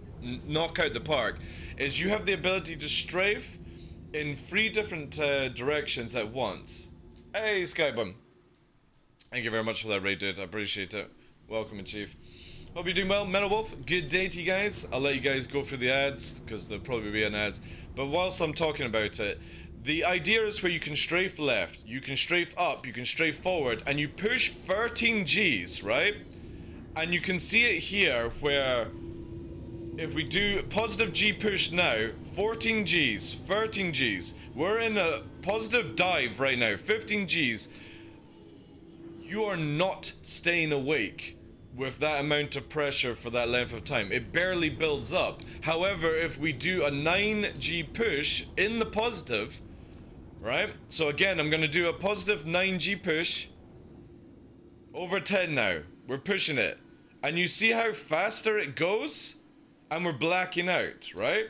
knock out the park, is you have the ability to strafe in 3 different directions at once. Hey, Skybum. Thank you very much for that raid, dude. I appreciate it. Welcome, Chief. Hope you're doing well. Metal Wolf, good day to you guys. I'll let you guys go through the ads, because there'll probably be an ads. But whilst I'm talking about it, the idea is where you can strafe left, you can strafe up, you can strafe forward, and you push 13 Gs, right? And you can see it here where if we do positive G push now, 14 Gs, 13 Gs, we're in a positive dive right now, 15 Gs. You are not staying awake with that amount of pressure for that length of time. It barely builds up. However, if we do a 9G push in the positive, right? So again, I'm gonna do a positive 9G push over 10 now. We're pushing it. And you see how faster it goes? And we're blacking out, right?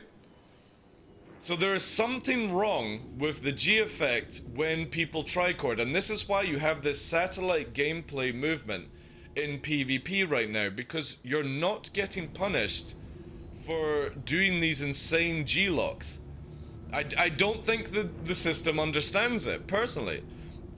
So there is something wrong with the G effect when people tricord, and this is why you have this satellite gameplay movement in PvP right now, because you're not getting punished for doing these insane G-locks. I don't think the system understands it, personally.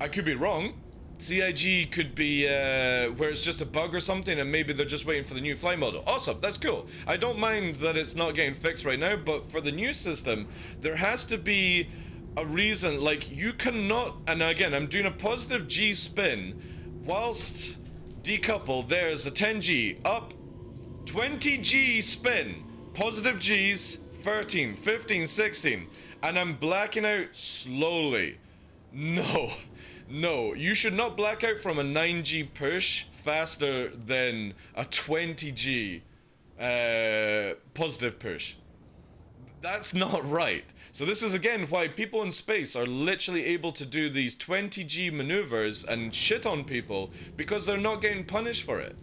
I could be wrong. CIG could be where it's just a bug or something, and maybe they're just waiting for the new flight model. Awesome, that's cool. I don't mind that it's not getting fixed right now, but for the new system, there has to be a reason. Like, you cannot, and again, I'm doing a positive G spin, whilst decouple, there's a 10G, up, 20G spin, positive Gs, 13, 15, 16, and I'm blacking out slowly. No, you should not black out from a 9G push faster than a 20G positive push. That's not right. So this is again why people in space are literally able to do these 20G maneuvers and shit on people, because they're not getting punished for it.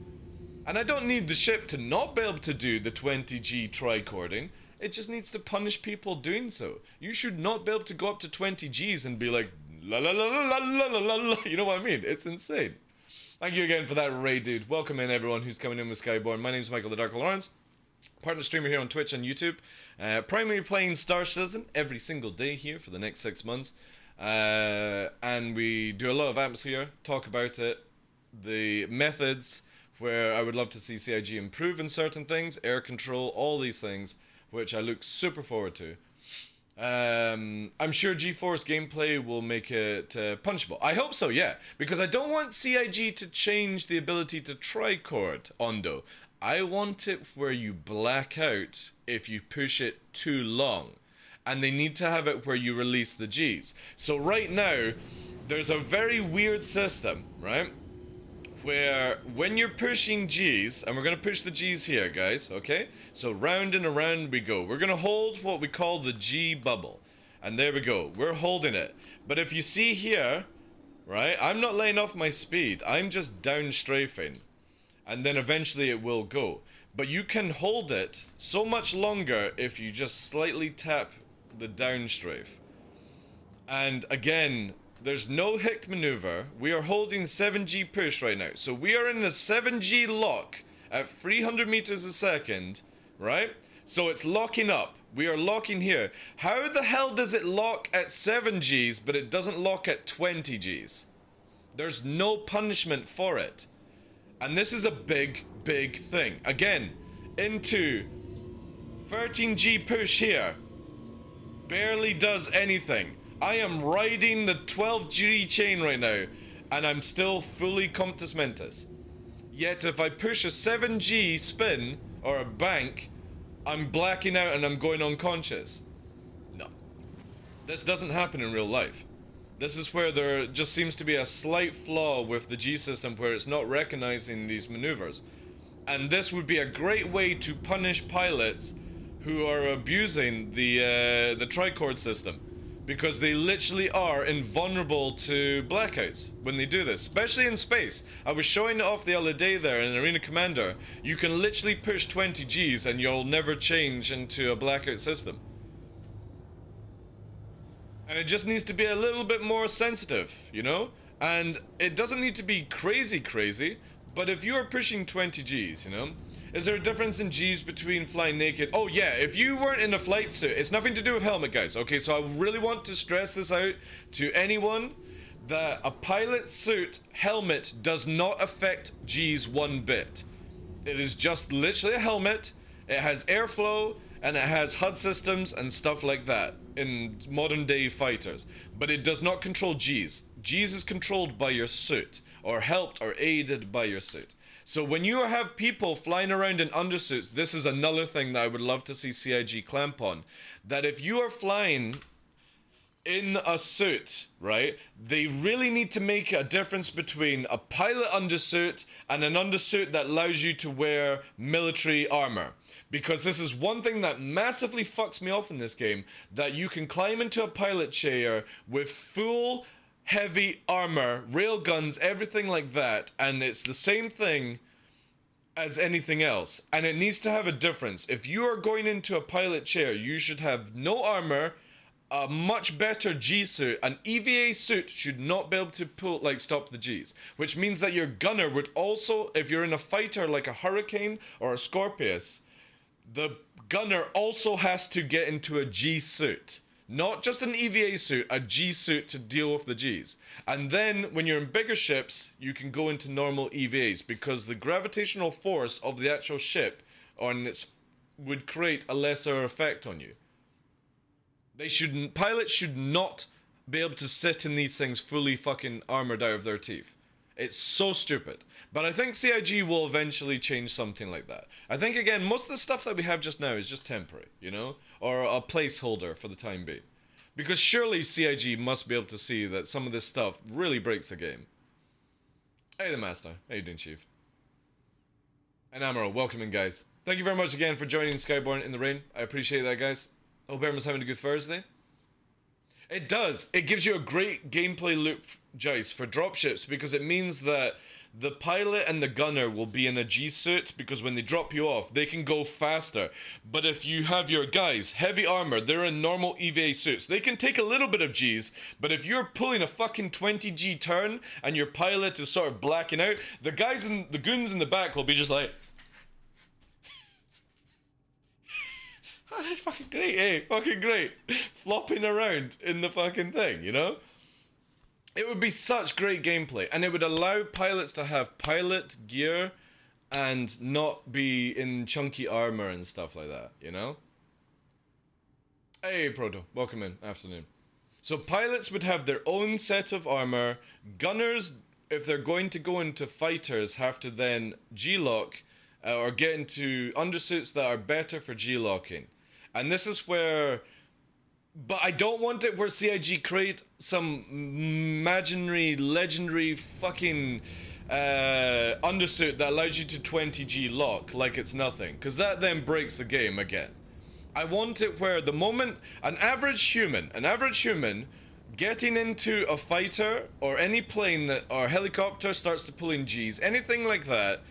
And I don't need the ship to not be able to do the 20G tricording. It just needs to punish people doing so. You should not be able to go up to 20 Gs and be like, la la la la la la la la. You know what I mean? It's insane. Thank you again for that raid, dude. Welcome in everyone who's coming in with Skyborn. My name's Michael TheDarkLaw, partner streamer here on Twitch and YouTube. Primarily playing Star Citizen every single day here for the next 6 months. And we do a lot of atmosphere, talk about it, the methods where I would love to see CIG improve in certain things, air control, all these things, which I look super forward to. I'm sure GeForce gameplay will make it punchable. I hope so, yeah, because I don't want CIG to change the ability to tricord Ondo. I want it where you black out if you push it too long, and they need to have it where you release the Gs. So right now, there's a very weird system, right? Where when you're pushing Gs, and we're going to push the Gs here, guys, okay? So round and around we go. We're going to hold what we call the G bubble. And there we go. We're holding it. But if you see here, right, I'm not laying off my speed. I'm just down strafing. And then eventually it will go. But you can hold it so much longer if you just slightly tap the down strafe. And again, there's no hick maneuver. We are holding 7G push right now. So we are in a 7G lock at 300 meters a second, right? So it's locking up. We are locking here. How the hell does it lock at 7Gs, but it doesn't lock at 20Gs? There's no punishment for it. And this is a big, big thing. Again, into 13G push here. Barely does anything. I am riding the 12G chain right now, and I'm still fully Comptus Mentis. Yet if I push a 7G spin, or a bank, I'm blacking out and I'm going unconscious. No. This doesn't happen in real life. This is where there just seems to be a slight flaw with the G system where it's not recognizing these maneuvers. And this would be a great way to punish pilots who are abusing the tricord system. Because they literally are invulnerable to blackouts when they do this, especially in space. I was showing it off the other day there in Arena Commander. You can literally push 20 Gs and you'll never change into a blackout system. And it just needs to be a little bit more sensitive, you know? And it doesn't need to be crazy, but if you are pushing 20 Gs, you know? Is there a difference in Gs between flying naked? Oh yeah, if you weren't in a flight suit, it's nothing to do with helmet, guys. Okay, so I really want to stress this out to anyone that a pilot suit helmet does not affect G's one bit. It is just literally a helmet. It has airflow and it has HUD systems and stuff like that in modern day fighters. But it does not control G's. G's is controlled by your suit, or helped or aided by your suit. So when you have people flying around in undersuits, this is another thing that I would love to see CIG clamp on. That if you are flying in a suit, right, they really need to make a difference between a pilot undersuit and an undersuit that allows you to wear military armor. Because this is one thing that massively fucks me off in this game, that you can climb into a pilot chair with full heavy armor, railguns, everything like that, and it's the same thing as anything else. And it needs to have a difference. If you are going into a pilot chair, you should have no armor, a much better G suit. An EVA suit should not be able to pull, like, stop the Gs. Which means that your gunner would also, if you're in a fighter like a Hurricane or a Scorpius, the gunner also has to get into a G suit. Not just an EVA suit, a G suit to deal with the Gs. And then, when you're in bigger ships, you can go into normal EVAs, because the gravitational force of the actual ship on its would create a lesser effect on you. Pilots should not be able to sit in these things fully fucking armored out of their teeth. It's so stupid. But I think CIG will eventually change something like that. I think, again, most of the stuff that we have just now is just temporary, you know? Or a placeholder for the time being. Because surely CIG must be able to see that some of this stuff really breaks the game. Hey, the Master. How you doing, Chief? And Amaro, welcome in, guys. Thank you very much again for joining Skyborn in the rain. I appreciate that, guys. Hope everyone's having a good Thursday. It does. It gives you a great gameplay loop, Jice, for dropships, because it means that the pilot and the gunner will be in a G suit, because when they drop you off, they can go faster. But if you have your guys, heavy armor, they're in normal EVA suits. They can take a little bit of Gs, but if you're pulling a fucking 20G turn and your pilot is sort of blacking out, the guys in the goons in the back will be just like, oh, that's fucking great, eh? Fucking great. Flopping around in the fucking thing, you know? It would be such great gameplay, and it would allow pilots to have pilot gear and not be in chunky armor and stuff like that, you know? Hey, Proto. Welcome in. Afternoon. So pilots would have their own set of armor. Gunners, if they're going to go into fighters, have to then G-lock or get into undersuits that are better for G-locking. And this is where... But I don't want it where CIG create some imaginary, legendary fucking undersuit that allows you to 20G lock like it's nothing. Because that then breaks the game again. I want it where the moment an average human getting into a fighter or any plane that or helicopter starts to pull in Gs, anything like that,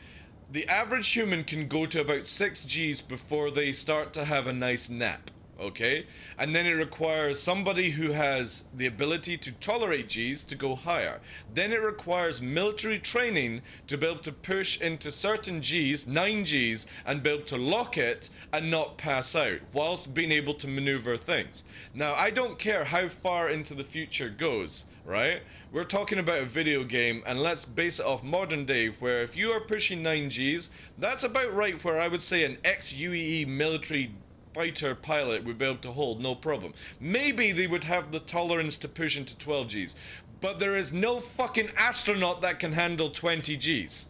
the average human can go to about 6 Gs before they start to have a nice nap. Okay? And then it requires somebody who has the ability to tolerate Gs to go higher. Then it requires military training to be able to push into certain Gs, 9 Gs, and be able to lock it and not pass out, whilst being able to maneuver things. Now, I don't care how far into the future goes, right? We're talking about a video game, and let's base it off modern day, where if you are pushing 9 Gs, that's about right where I would say an ex-UEE military fighter pilot would be able to hold, no problem. Maybe they would have the tolerance to push into 12 Gs, but there is no fucking astronaut that can handle 20 Gs.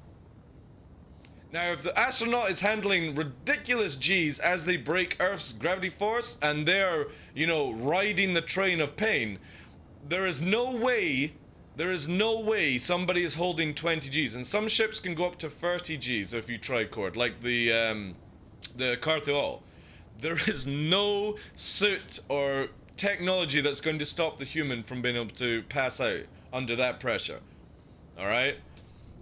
Now, if the astronaut is handling ridiculous Gs as they break Earth's gravity force and they're, you know, riding the train of pain, there is no way somebody is holding 20 Gs. And some ships can go up to 30 Gs if you tricord, like the Cartheol. There is no suit or technology that's going to stop the human from being able to pass out under that pressure. Alright?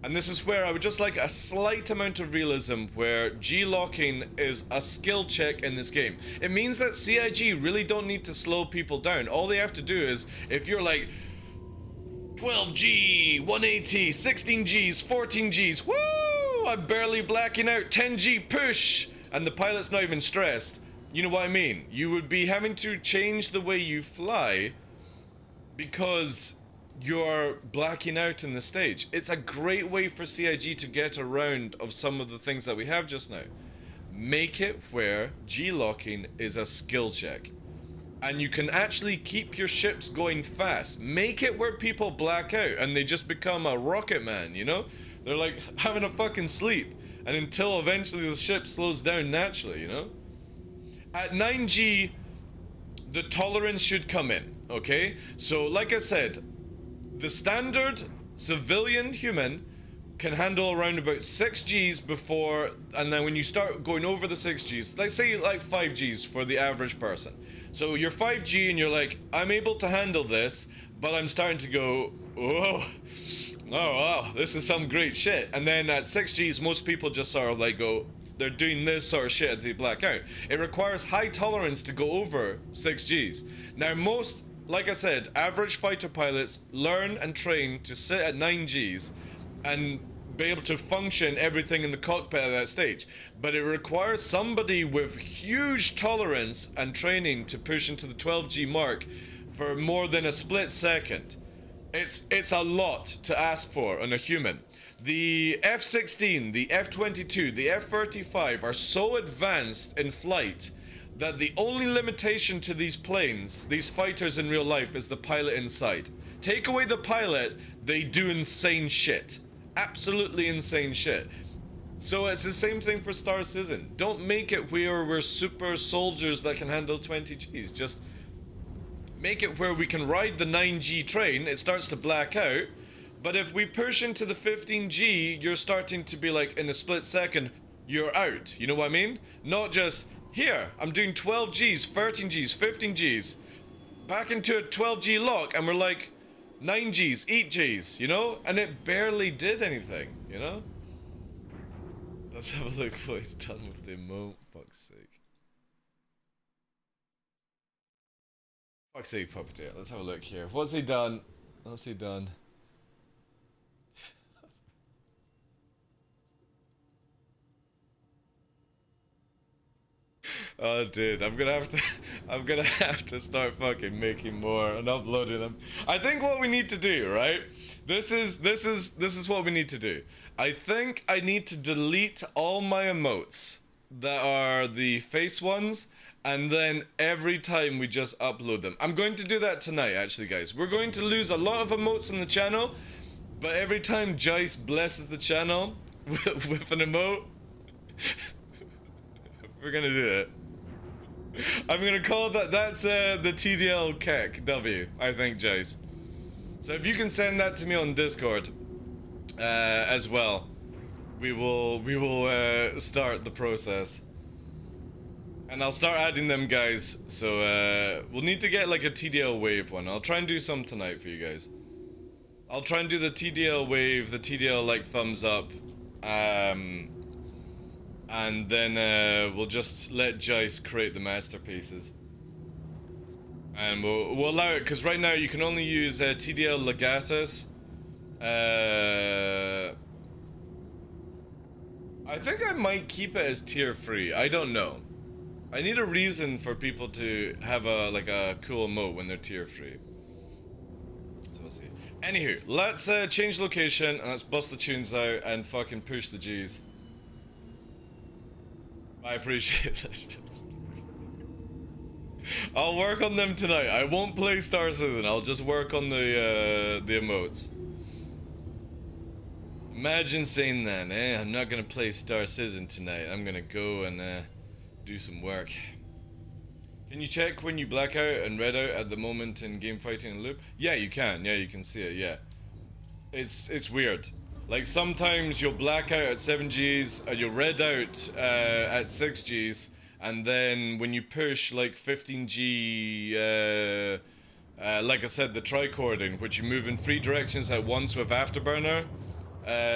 And this is where I would just like a slight amount of realism where G-locking is a skill check in this game. It means that CIG really don't need to slow people down. All they have to do is, if you're like 12G, 180, 16 Gs, 14 Gs, woo! I'm barely blacking out, 10G push! And the pilot's not even stressed. You know what I mean? You would be having to change the way you fly because you're blacking out in the stage. It's a great way for CIG to get around of some of the things that we have just now. Make it where G-locking is a skill check. And you can actually keep your ships going fast. Make it where people black out and they just become a rocket man, you know? They're like having a fucking sleep. And until eventually the ship slows down naturally, you know? At 9G, the tolerance should come in, okay? So, like I said, the standard civilian human can handle around about 6Gs before, and then when you start going over the 6Gs, let's say like 5Gs for the average person. So you're 5G and you're like, I'm able to handle this, but I'm starting to go, whoa, oh wow, this is some great shit. And then at 6Gs, most people just sort of like go, they're doing this sort of shit as they black out. It requires high tolerance to go over 6Gs. Now most, like I said, average fighter pilots learn and train to sit at 9Gs and be able to function everything in the cockpit at that stage. But it requires somebody with huge tolerance and training to push into the 12G mark for more than a split second. It's a lot to ask for on a human. The F-16, the F-22, the F-35 are so advanced in flight that the only limitation to these planes, these fighters in real life, is the pilot inside. Take away the pilot, they do insane shit. Absolutely insane shit. So it's the same thing for Star Citizen. Don't make it where we're super soldiers that can handle 20 Gs. Just make it where we can ride the 9G train, it starts to black out. But if we push into the 15G, you're starting to be like, in a split second, you're out. You know what I mean? Not just, here, I'm doing 12 Gs, 13 Gs, 15 Gs. Back into a 12G lock, and we're like, 9 Gs, 8 Gs, you know? And it barely did anything, you know? Let's have a look what he's done with the emote. Fuck's sake. Fuck's sake, Puppeteer. Let's have a look here. What's he done? What's he done? Oh dude, I'm gonna have to start fucking making more and uploading them. I think what we need to do, right? This is what we need to do. I think I need to delete all my emotes that are the face ones, and then every time we just upload them. I'm going to do that tonight, actually, guys. We're going to lose a lot of emotes on the channel, but every time Joyce blesses the channel with an emote, we're gonna do it. I'm gonna call that's the TDL KEK W, I think, Jace. So if you can send that to me on Discord, as well, we will start the process. And I'll start adding them, guys, so we'll need to get like a TDL wave one. I'll try and do some tonight for you guys. I'll try and do the TDL wave, the TDL like thumbs up, and then we'll just let Jice create the masterpieces. And we'll allow it, because right now you can only use TDL Legatus. I think I might keep it as tier 3. I don't know. I need a reason for people to have a cool emote when they're tier 3. So we'll see. Anywho, let's change location and let's bust the tunes out and fucking push the G's. I appreciate that. I'll work on them tonight. I won't play Star Citizen. I'll just work on the emotes. Imagine saying that, eh? I'm not gonna play Star Citizen tonight. I'm gonna go and do some work. Can you check when you black out and red out at the moment in game fighting and loop? Yeah, you can. Yeah, you can see it. Yeah. It's weird. Like sometimes you'll black out at 7Gs and you'll red out at 6Gs, and then when you push like 15G, like I said, the tricording, which you move in 3 directions at once with afterburner,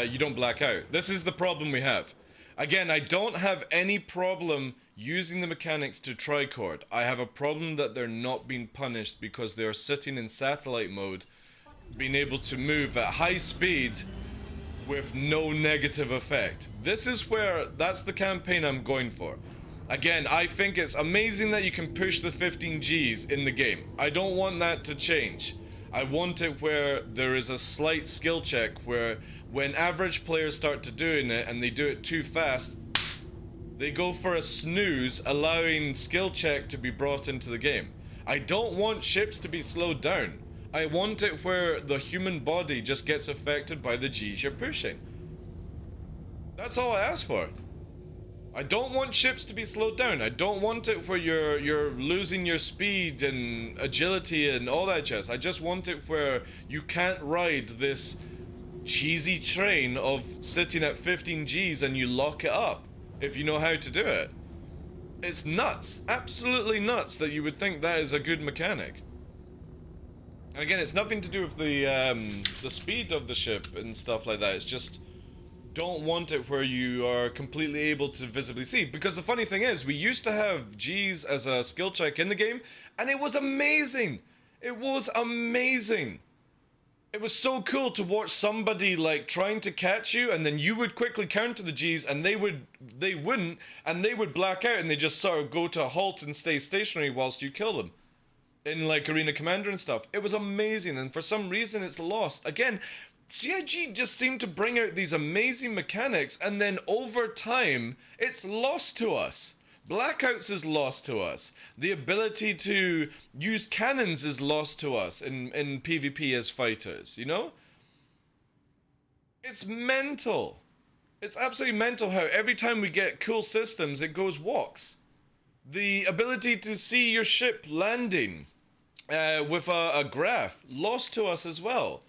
you don't black out. This is the problem we have. Again, I don't have any problem using the mechanics to tricord. I have a problem that they're not being punished because they are sitting in satellite mode, being able to move at high speed with no negative effect. This is where, that's the campaign I'm going for. Again, I think it's amazing that you can push the 15 Gs in the game. I don't want that to change. I want it where there is a slight skill check where when average players start to doing it and they do it too fast, they go for a snooze, allowing skill check to be brought into the game. I don't want ships to be slowed down. I want it where the human body just gets affected by the G's you're pushing. That's all I ask for. I don't want ships to be slowed down. I don't want it where you're losing your speed and agility and all that jazz. I just want it where you can't ride this cheesy train of sitting at 15 Gs and you lock it up if you know how to do it. It's nuts, absolutely nuts that you would think that is a good mechanic. And again, it's nothing to do with the speed of the ship and stuff like that. It's just don't want it where you are completely able to visibly see. Because the funny thing is, we used to have G's as a skill check in the game, and it was amazing. It was amazing. It was so cool to watch somebody like trying to catch you, and then you would quickly counter the G's, and they wouldn't, and they would black out, and they just sort of go to a halt and stay stationary whilst you kill them. In like Arena Commander and stuff. It was amazing, and for some reason it's lost. Again, CIG just seemed to bring out these amazing mechanics, and then over time, it's lost to us. Blackouts is lost to us. The ability to use cannons is lost to us in PvP as fighters, you know? It's mental. It's absolutely mental how every time we get cool systems, it goes walks. The ability to see your ship landing with a graph, lost to us as well.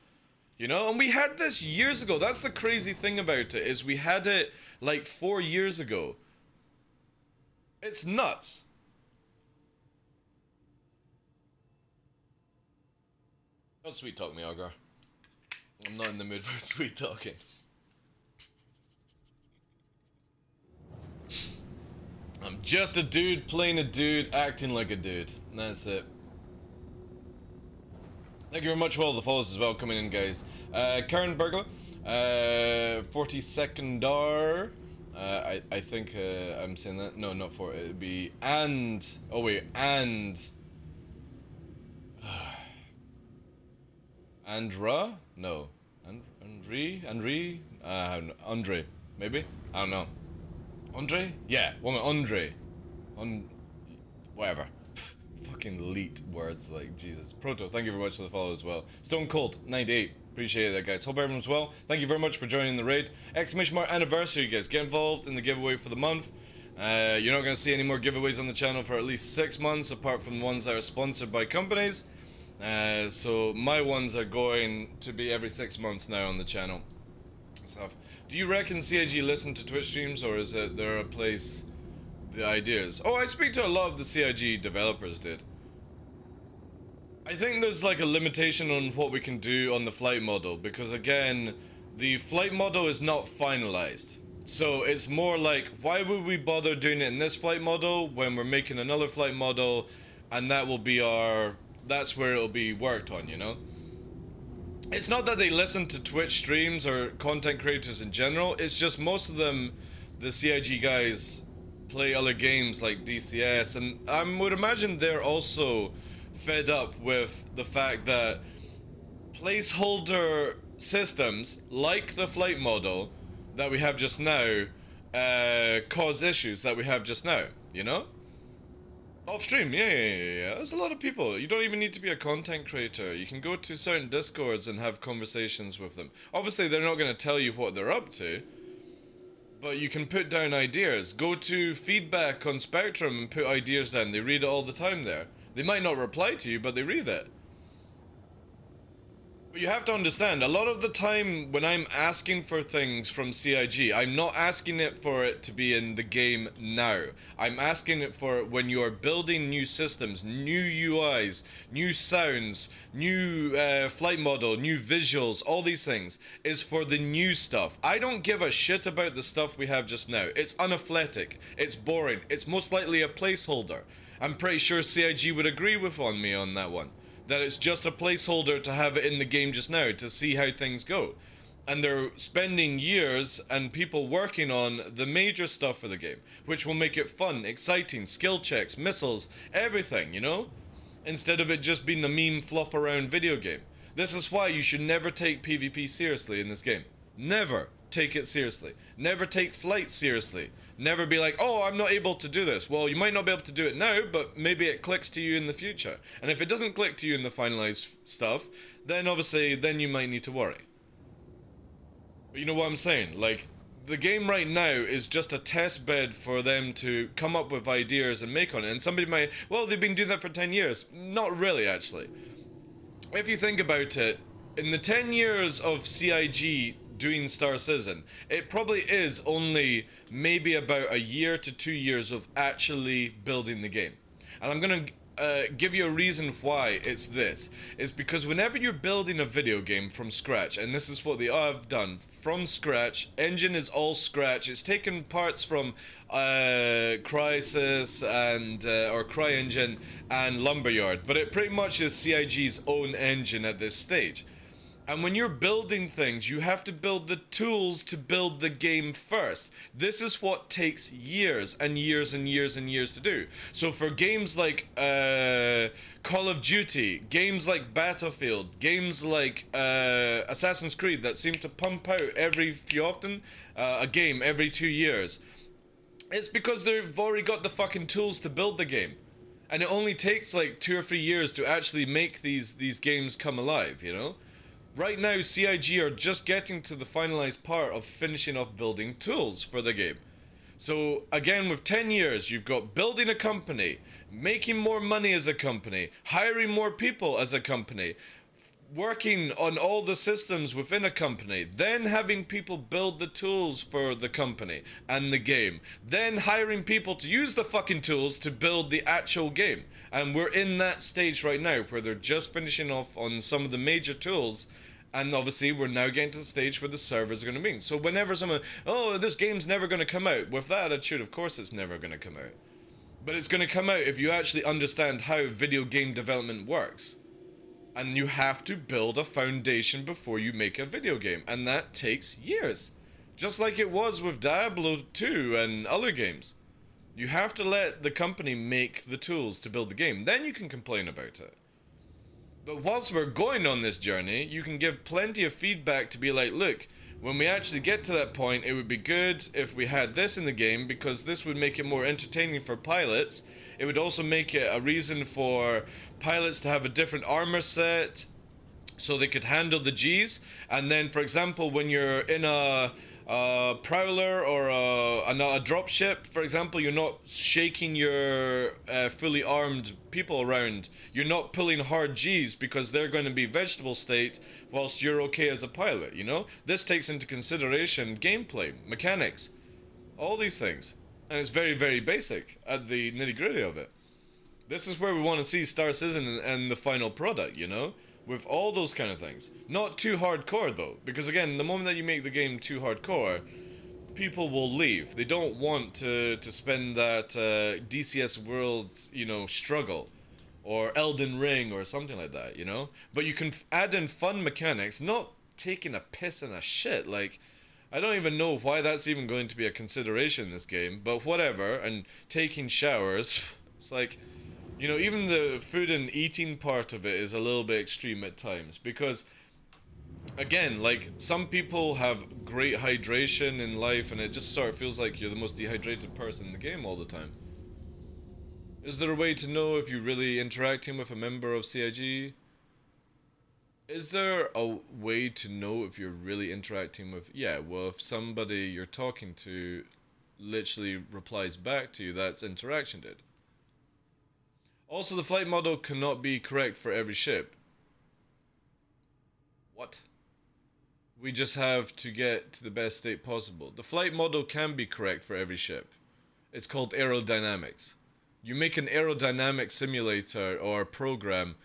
You know, and we had this years ago. That's the crazy thing about it, is we had it like 4 years ago. It's nuts. Don't sweet talk me, Argar. I'm not in the mood for sweet talking. I'm just a dude playing a dude, acting like a dude. And that's it. Thank you very much for all the follows as well coming in, guys. Karen Burglar, 42nd dar. I think I'm saying that. No, not for it. It'd be and. Oh wait, and. Andra? No. Andre? Andre? Maybe? I don't know. Andre? Yeah, woman, Andre. Whatever. Fucking elite words, like, Jesus. Proto, thank you very much for the follow as well. Stone Cold, 98. Appreciate that, guys. Hope everyone's well. Thank you very much for joining the raid. Exclamation mark anniversary, guys. Get involved in the giveaway for the month. You're not going to see any more giveaways on the channel for at least 6 months, apart from the ones that are sponsored by companies. So my ones are going to be every 6 months now on the channel. So, do you reckon CIG listen to Twitch streams, or is it there a place the ideas? Oh, I speak to a lot of the CIG developers did. I think there's like a limitation on what we can do on the flight model, because again, the flight model is not finalized. So it's more like, why would we bother doing it in this flight model when we're making another flight model, and that will be that's where it'll be worked on, you know? It's not that they listen to Twitch streams or content creators in general, it's just most of them, the CIG guys, play other games like DCS, and I would imagine they're also fed up with the fact that placeholder systems like the flight model that we have just now cause issues that we have just now, you know? Off stream, yeah. There's a lot of people. You don't even need to be a content creator. You can go to certain discords and have conversations with them. Obviously, they're not going to tell you what they're up to, but you can put down ideas. Go to feedback on Spectrum and put ideas down. They read it all the time there. They might not reply to you, but they read it. But you have to understand, a lot of the time when I'm asking for things from CIG, I'm not asking it for it to be in the game now. I'm asking it for it when you are building new systems, new UIs, new sounds, new flight model, new visuals, all these things, is for the new stuff. I don't give a shit about the stuff we have just now. It's unathletic, it's boring, it's most likely a placeholder. I'm pretty sure CIG would agree with me on that one. That it's just a placeholder to have it in the game just now, to see how things go. And they're spending years and people working on the major stuff for the game, which will make it fun, exciting, skill checks, missiles, everything, you know? Instead of it just being the meme flop around video game. This is why you should never take PvP seriously in this game. Never take it seriously. Never take flight seriously. Never be like, oh, I'm not able to do this. Well, you might not be able to do it now, but maybe it clicks to you in the future. And if it doesn't click to you in the finalized stuff, then obviously, then you might need to worry. But you know what I'm saying? Like, the game right now is just a test bed for them to come up with ideas and make on it. And somebody might, well, they've been doing that for 10 years. Not really, actually. If you think about it, in the 10 years of CIG doing Star Citizen, it probably is only maybe about a year to 2 years of actually building the game. And I'm gonna give you a reason why it's this. It's because whenever you're building a video game from scratch, and this is what they have done, from scratch, engine is all scratch, it's taken parts from Crysis and, or CryEngine and Lumberyard, but it pretty much is CIG's own engine at this stage. And when you're building things, you have to build the tools to build the game first. This is what takes years and years and years and years to do. So for games like Call of Duty, games like Battlefield, games like Assassin's Creed that seem to pump out every few often, a game every 2 years, it's because they've already got the fucking tools to build the game. And it only takes like 2 or 3 years to actually make these games come alive, you know? Right now, CIG are just getting to the finalized part of finishing off building tools for the game. So, again, with 10 years, you've got building a company, making more money as a company, hiring more people as a company, working on all the systems within a company, then having people build the tools for the company and the game, then hiring people to use the fucking tools to build the actual game. And we're in that stage right now where they're just finishing off on some of the major tools, and obviously we're now getting to the stage where the servers are going to be. So whenever someone, oh, this game's never going to come out, with that attitude, of course it's never going to come out. But it's going to come out if you actually understand how video game development works. And you have to build a foundation before you make a video game, and that takes years. Just like it was with Diablo 2 and other games. You have to let the company make the tools to build the game, then you can complain about it. But whilst we're going on this journey, you can give plenty of feedback to be like, look, when we actually get to that point, it would be good if we had this in the game, because this would make it more entertaining for pilots. It would also make it a reason for pilots to have a different armor set, so they could handle the G's. And then, for example, when you're in a prowler or a dropship, for example, you're not shaking your fully armed people around. You're not pulling hard G's because they're going to be vegetable state whilst you're okay as a pilot, you know? This takes into consideration gameplay, mechanics, all these things. And it's very, very basic at the nitty-gritty of it. This is where we want to see Star Citizen and the final product, you know? With all those kind of things. Not too hardcore though, because again, the moment that you make the game too hardcore, people will leave. They don't want to spend that DCS world, you know, struggle, or Elden Ring or something like that, you know. But you can add in fun mechanics, not taking a piss and a shit. Like, I don't even know why that's even going to be a consideration in this game, but whatever. And taking showers, it's like, you know, even the food and eating part of it is a little bit extreme at times, because again, like, some people have great hydration in life and it just sort of feels like you're the most dehydrated person in the game all the time. Is there a way to know if you're really interacting with a member of CIG? Is there a way to know if you're really interacting with... Yeah, well, if somebody you're talking to literally replies back to you, that's interaction did. Also, the flight model cannot be correct for every ship. What? We just have to get to the best state possible. The flight model can be correct for every ship. It's called aerodynamics. You make an aerodynamic simulator or program,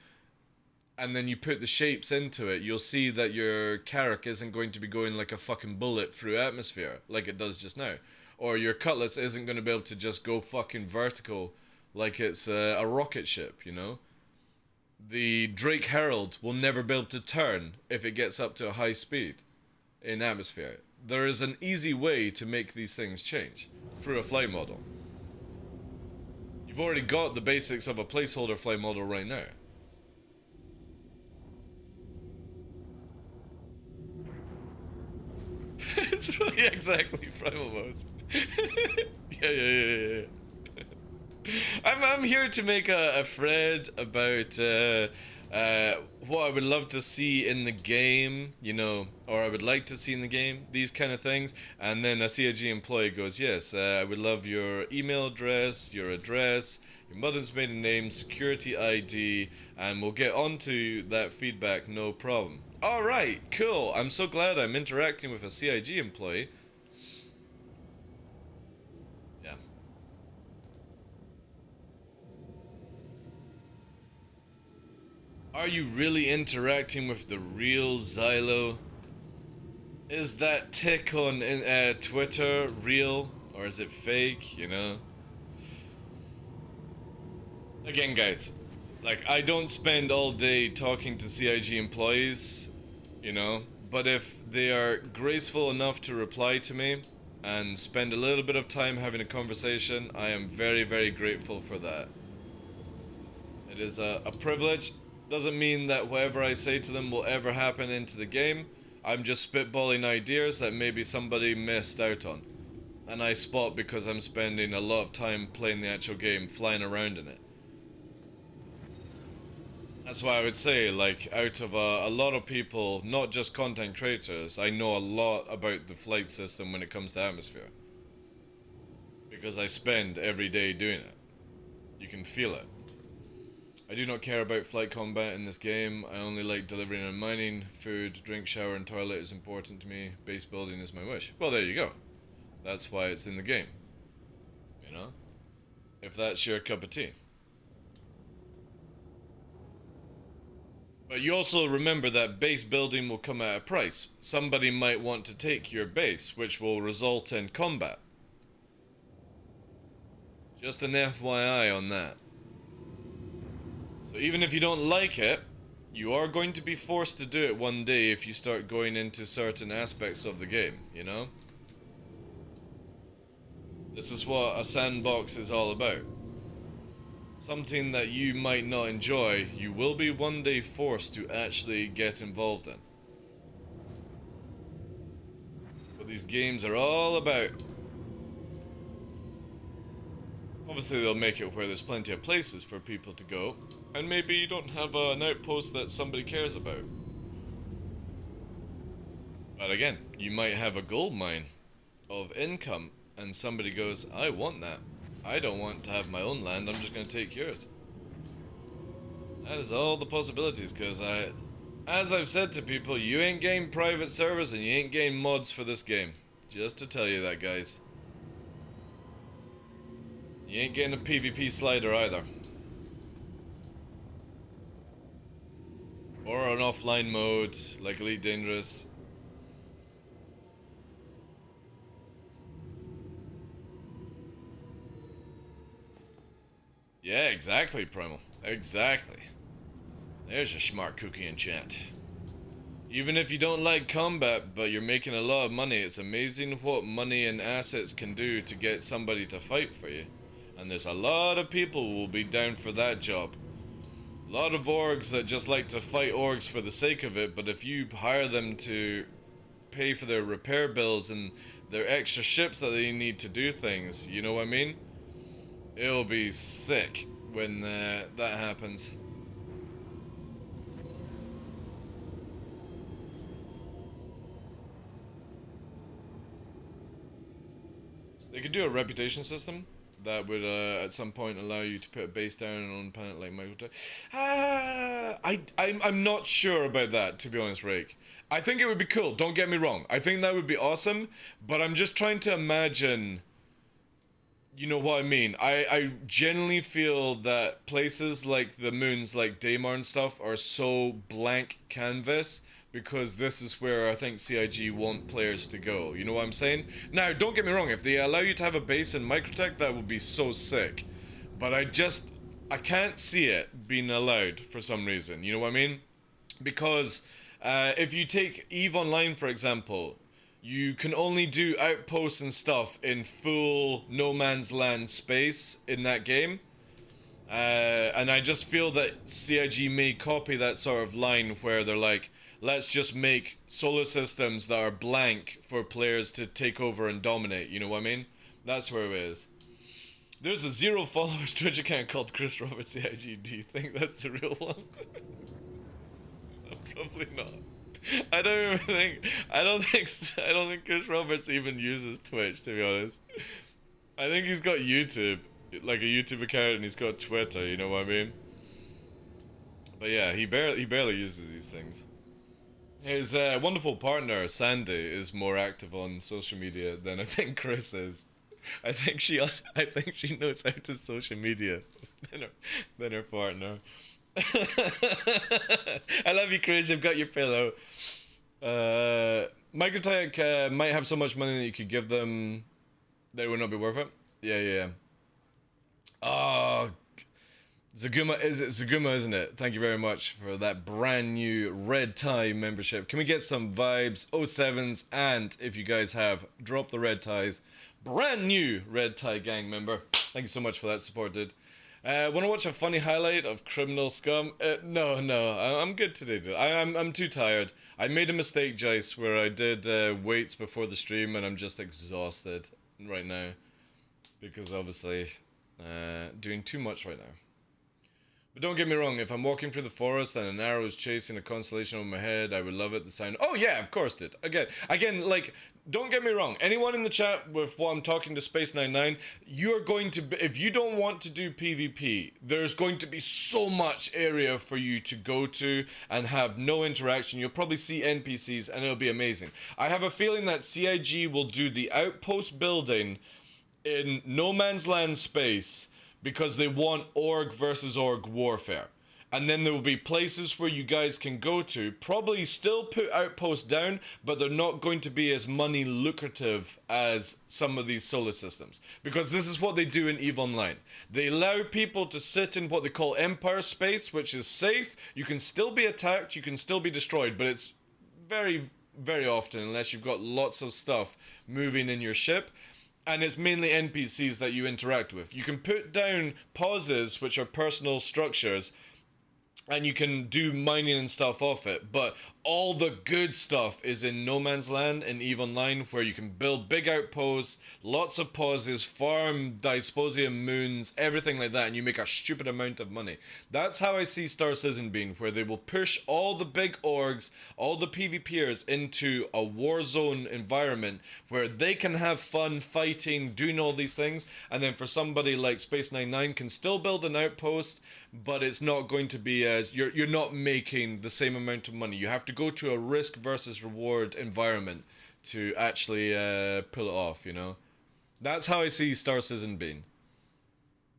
and then you put the shapes into it, you'll see that your Carrack isn't going to be going like a fucking bullet through atmosphere, like it does just now. Or your Cutlass isn't going to be able to just go fucking vertical like it's a rocket ship, you know? The Drake Herald will never be able to turn if it gets up to a high speed in atmosphere. There is an easy way to make these things change through a flight model. You've already got the basics of a placeholder flight model right now. That's right, yeah, exactly. Primal modes. Yeah. I'm here to make a thread about what I would love to see in the game, you know, or I would like to see in the game, these kind of things. And then a CIG employee goes, yes, I would love your email address, your mother's maiden name, security ID, and we'll get onto that feedback, no problem. Alright, cool. I'm so glad I'm interacting with a CIG employee. Yeah. Are you really interacting with the real Xylo? Is that tick on Twitter real, or is it fake, you know? Again, guys, like, I don't spend all day talking to CIG employees, you know, but if they are graceful enough to reply to me and spend a little bit of time having a conversation, I am very, very grateful for that. It is a privilege. Doesn't mean that whatever I say to them will ever happen into the game. I'm just spitballing ideas that maybe somebody missed out on. And I spot because I'm spending a lot of time playing the actual game, flying around in it. That's why I would say, like, out of a lot of people, not just content creators, I know a lot about the flight system when it comes to atmosphere. Because I spend every day doing it. You can feel it. I do not care about flight combat in this game. I only like delivering and mining. Food, drink, shower, and toilet is important to me. Base building is my wish. Well, there you go. That's why it's in the game. You know? If that's your cup of tea. But you also remember that base building will come at a price. Somebody might want to take your base, which will result in combat. Just an FYI on that. So even if you don't like it, you are going to be forced to do it one day if you start going into certain aspects of the game, you know? This is what a sandbox is all about. Something that you might not enjoy, you will be one day forced to actually get involved in. What these games are all about. Obviously they'll make it where there's plenty of places for people to go, and maybe you don't have an outpost that somebody cares about. But again, you might have a gold mine of income, and somebody goes, I want that. I don't want to have my own land, I'm just going to take yours. That is all the possibilities, because as I've said to people, you ain't getting private servers and you ain't getting mods for this game. Just to tell you that, guys. You ain't getting a PvP slider either. Or an offline mode, like Elite Dangerous. Yeah, exactly, Primal. Exactly. There's a smart cookie in chat. Even if you don't like combat, but you're making a lot of money, it's amazing what money and assets can do to get somebody to fight for you. And there's a lot of people who will be down for that job. A lot of orgs that just like to fight orgs for the sake of it, but if you hire them to pay for their repair bills and their extra ships that they need to do things, you know what I mean? It'll be sick when that happens. They could do a reputation system that would at some point allow you to put a base down on a planet like Michael. I'm not sure about that, to be honest, Rake. I think it would be cool, don't get me wrong. I think that would be awesome, but I'm just trying to imagine, you know what I mean? I generally feel that places like the moons, like Daymar and stuff, are so blank canvas because this is where I think CIG want players to go. You know what I'm saying? Now, don't get me wrong, if they allow you to have a base in Microtech, that would be so sick. But I can't see it being allowed for some reason. You know what I mean? Because if you take EVE Online, for example, you can only do outposts and stuff in full no man's land space in that game. And I just feel that CIG may copy that sort of line where they're like, let's just make solar systems that are blank for players to take over and dominate. You know what I mean? That's where it is. There's a 0 followers Twitch account called Chris Roberts CIG. Do you think that's the real one? Probably not. I don't think Chris Roberts even uses Twitch, to be honest. I think he's got YouTube, like a YouTube account, and he's got Twitter. You know what I mean? But yeah, he barely uses these things. His wonderful partner Sandy is more active on social media than I think Chris is. I think she knows how to social media than her partner. I love you, Chris. You've got your pillow. Microtech might have so much money that you could give them that it would not be worth it. Yeah. Oh, Zaguma, Zaguma, isn't it? Thank you very much for that brand new red tie membership. Can we get some vibes, 07s, and if you guys have, drop the red ties. Brand new red tie gang member. Thank you so much for that support, dude. Want to watch a funny highlight of Criminal Scum? No, I'm good today, dude. I'm too tired. I made a mistake, Jace, where I did weights before the stream, and I'm just exhausted right now. Because obviously, doing too much right now. But don't get me wrong, if I'm walking through the forest and an arrow is chasing a constellation over my head, I would love it, the sound. Oh yeah, of course, dude. Again, like, don't get me wrong. Anyone in the chat with what I'm talking to Space99, you're going to, if you don't want to do PvP, there's going to be so much area for you to go to and have no interaction. You'll probably see NPCs and it'll be amazing. I have a feeling that CIG will do the outpost building in no man's land space because they want org versus org warfare. And then there will be places where you guys can go to, probably still put outposts down, but they're not going to be as money lucrative as some of these solar systems. Because this is what they do in EVE Online. They allow people to sit in what they call Empire space, which is safe. You can still be attacked, you can still be destroyed, but it's very, very often, unless you've got lots of stuff moving in your ship. And it's mainly NPCs that you interact with. You can put down pauses, which are personal structures, and you can do mining and stuff off it, but all the good stuff is in No Man's Land and EVE Online, where you can build big outposts, lots of pauses, farm dysposium moons, everything like that, and you make a stupid amount of money. That's how I see Star Citizen being, where they will push all the big orgs, all the PvPers into a war zone environment where they can have fun fighting, doing all these things, and then for somebody like Space99 can still build an outpost, but it's not going to be as, you're not making the same amount of money. You have to go to a risk versus reward environment to actually pull it off, you know? That's how I see Star Citizen being.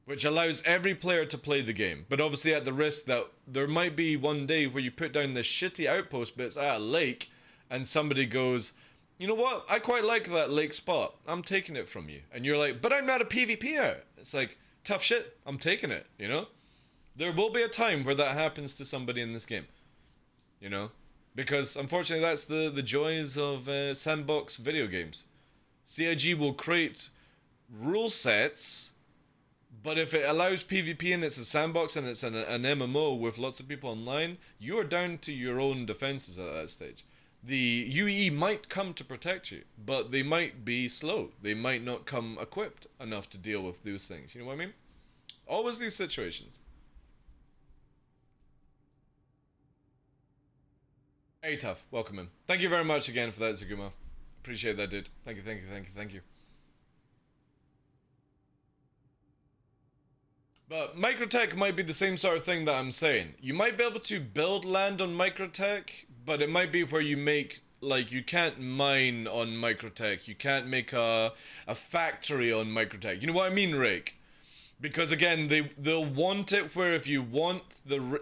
Which allows every player to play the game, but obviously at the risk that there might be one day where you put down this shitty outpost, but it's at a lake, and somebody goes, you know what, I quite like that lake spot, I'm taking it from you. And you're like, but I'm not a PvPer. It's like, tough shit, I'm taking it, you know? There will be a time where that happens to somebody in this game, you know? Because, unfortunately, that's the joys of sandbox video games. CIG will create rule sets, but if it allows PvP and it's a sandbox and it's an MMO with lots of people online, you are down to your own defenses at that stage. The UEE might come to protect you, but they might be slow. They might not come equipped enough to deal with those things. You know what I mean? Always these situations. Hey Tough, welcome in. Thank you very much again for that, Zaguma. Appreciate that, dude. Thank you. But Microtech might be the same sort of thing that I'm saying. You might be able to build land on Microtech, but it might be where you make, like, you can't mine on Microtech. You can't make a factory on Microtech. You know what I mean, Rake? Because again, they'll want it where if you want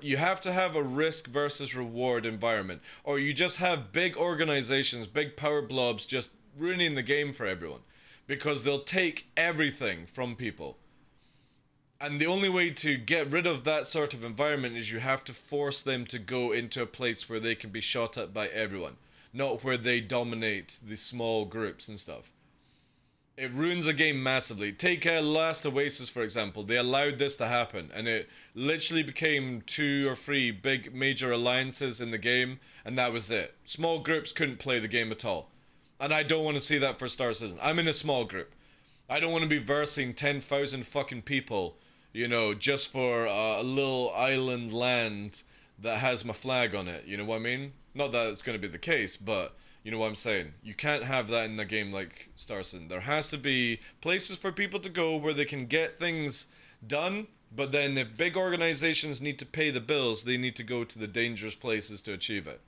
you have to have a risk versus reward environment, or you just have big organizations, big power blobs just ruining the game for everyone, because they'll take everything from people. And the only way to get rid of that sort of environment is you have to force them to go into a place where they can be shot at by everyone, not where they dominate the small groups and stuff. It ruins a game massively. Take Last Oasis, for example. They allowed this to happen, and it literally became 2 or 3 big major alliances in the game, and that was it. Small groups couldn't play the game at all. And I don't want to see that for Star Citizen. I'm in a small group. I don't want to be versing 10,000 fucking people, you know, just for a little island land that has my flag on it. You know what I mean? Not that it's going to be the case, but you know what I'm saying? You can't have that in a game like Star Citizen. There has to be places for people to go where they can get things done, but then if big organizations need to pay the bills, they need to go to the dangerous places to achieve it.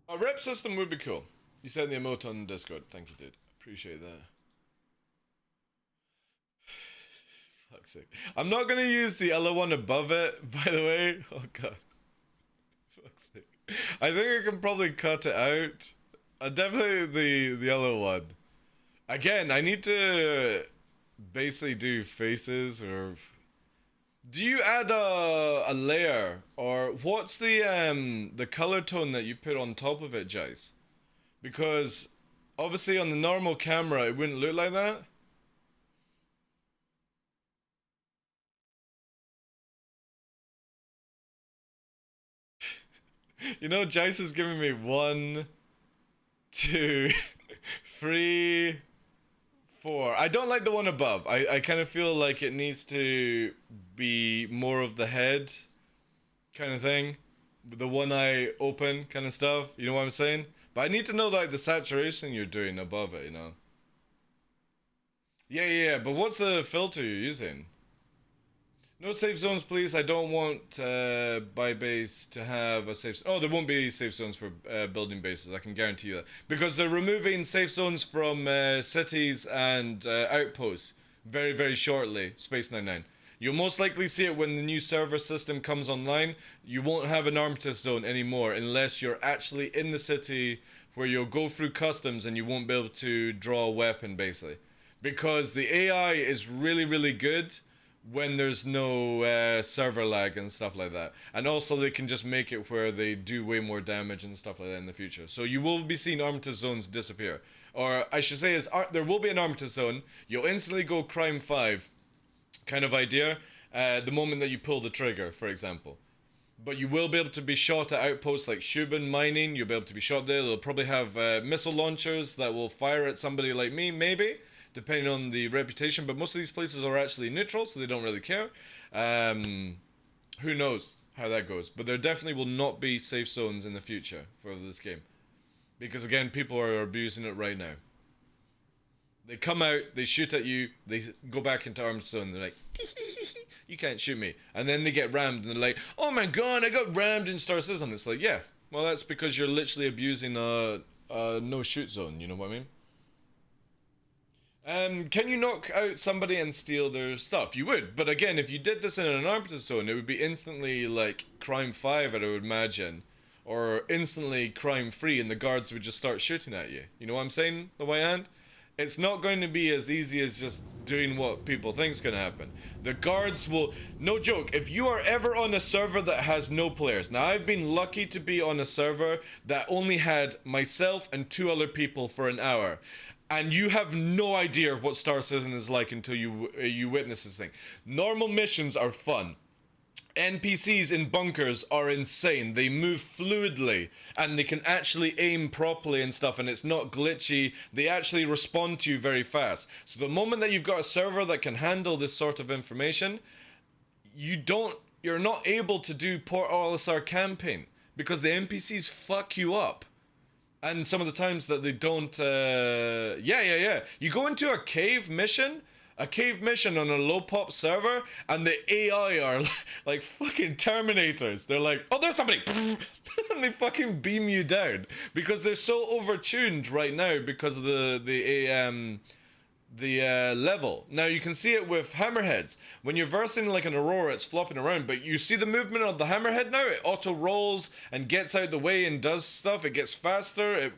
A rep system would be cool. You said the emote on Discord. Thank you, dude. Appreciate that. Fuck's sake. I'm not gonna use the yellow one above it, by the way. Oh god. Fuck's sake. I think I can probably cut it out. Definitely the yellow one. Again, I need to basically do faces or... Do you add a layer, or what's the color tone that you put on top of it, Jace? Because obviously on the normal camera it wouldn't look like that. You know, Jace is giving me 1, 2, 3, 4. I don't like the one above. I kind of feel like it needs to be more of the head kind of thing. The one eye open kind of stuff. You know what I'm saying? But I need to know like the saturation you're doing above it, you know? Yeah. But what's the filter you're using? No safe zones, please. I don't want by base to have a safe... Oh, there won't be safe zones for building bases. I can guarantee you that. Because they're removing safe zones from cities and outposts very, very shortly. Space 99. You'll most likely see it when the new server system comes online. You won't have an armistice zone anymore unless you're actually in the city where you'll go through customs and you won't be able to draw a weapon, basically. Because the AI is really, really good when there's no server lag and stuff like that. And also they can just make it where they do way more damage and stuff like that in the future. So you will be seeing armistice zones disappear. Or I should say there will be an armistice zone. You'll instantly go crime 5 kind of idea the moment that you pull the trigger, for example. But you will be able to be shot at outposts like Shubin mining. You'll be able to be shot there. They'll probably have missile launchers that will fire at somebody like me, maybe, depending on the reputation. But most of these places are actually neutral, so they don't really care. Who knows how that goes. But there definitely will not be safe zones in the future for this game. Because again, people are abusing it right now. They come out, they shoot at you, they go back into armed zone, they're like, you can't shoot me. And then they get rammed and they're like, oh my god, I got rammed in Star Citizen. It's like, yeah, well that's because you're literally abusing a no shoot zone, you know what I mean? Can you knock out somebody and steal their stuff? You would, but again, if you did this in an armed zone, it would be instantly like crime 5, I would imagine. Or instantly crime 3 and the guards would just start shooting at you. You know what I'm saying, the way hand? It's not going to be as easy as just doing what people think is going to happen. The guards will... No joke, if you are ever on a server that has no players... Now, I've been lucky to be on a server that only had myself and 2 other people for an hour. And you have no idea what Star Citizen is like until you witness this thing. Normal missions are fun. NPCs in bunkers are insane. They move fluidly and they can actually aim properly and stuff, and it's not glitchy. They actually respond to you very fast. So the moment that you've got a server that can handle this sort of information, you're not able to do Port Olisar campaign because the NPCs fuck you up. And some of the times that they don't yeah. You go into a cave mission on a low pop server, and the AI are like fucking Terminators. They're like, oh, there's somebody, and they fucking beam you down because they're so overtuned right now because of the level. Now you can see it with hammerheads. When you're versing like an Aurora, it's flopping around, but you see the movement of the hammerhead now. It auto rolls and gets out the way and does stuff. It gets faster.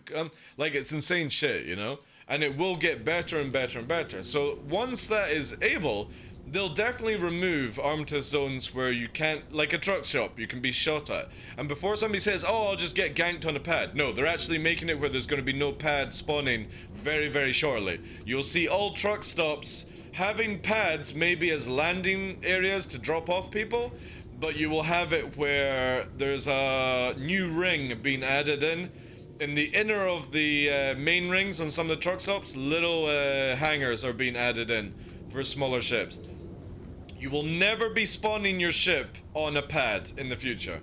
Like it's insane shit, you know. And it will get better and better and better. So once that is able, they'll definitely remove arm test zones where you can't, like a truck shop, you can be shot at. And before somebody says, oh, I'll just get ganked on a pad. No, they're actually making it where there's going to be no pad spawning very, very shortly. You'll see all truck stops having pads maybe as landing areas to drop off people, but you will have it where there's a new ring being added in. In the inner of the main rings on some of the truck stops, little hangars are being added in for smaller ships. You will never be spawning your ship on a pad in the future.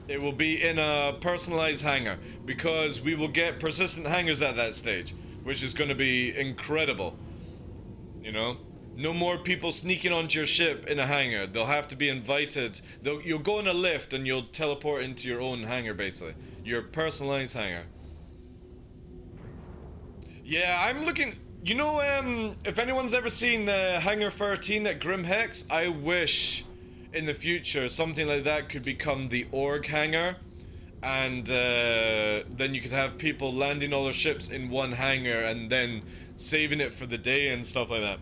It will be in a personalized hangar, because we will get persistent hangars at that stage, which is going to be incredible. You know? No more people sneaking onto your ship in a hangar. They'll have to be invited. You'll go in a lift and you'll teleport into your own hangar, basically. Your personalized hangar. Yeah, I'm looking... You know, if anyone's ever seen Hangar 13 at Grim Hex, I wish in the future something like that could become the org hangar, and then you could have people landing all their ships in one hangar and then saving it for the day and stuff like that.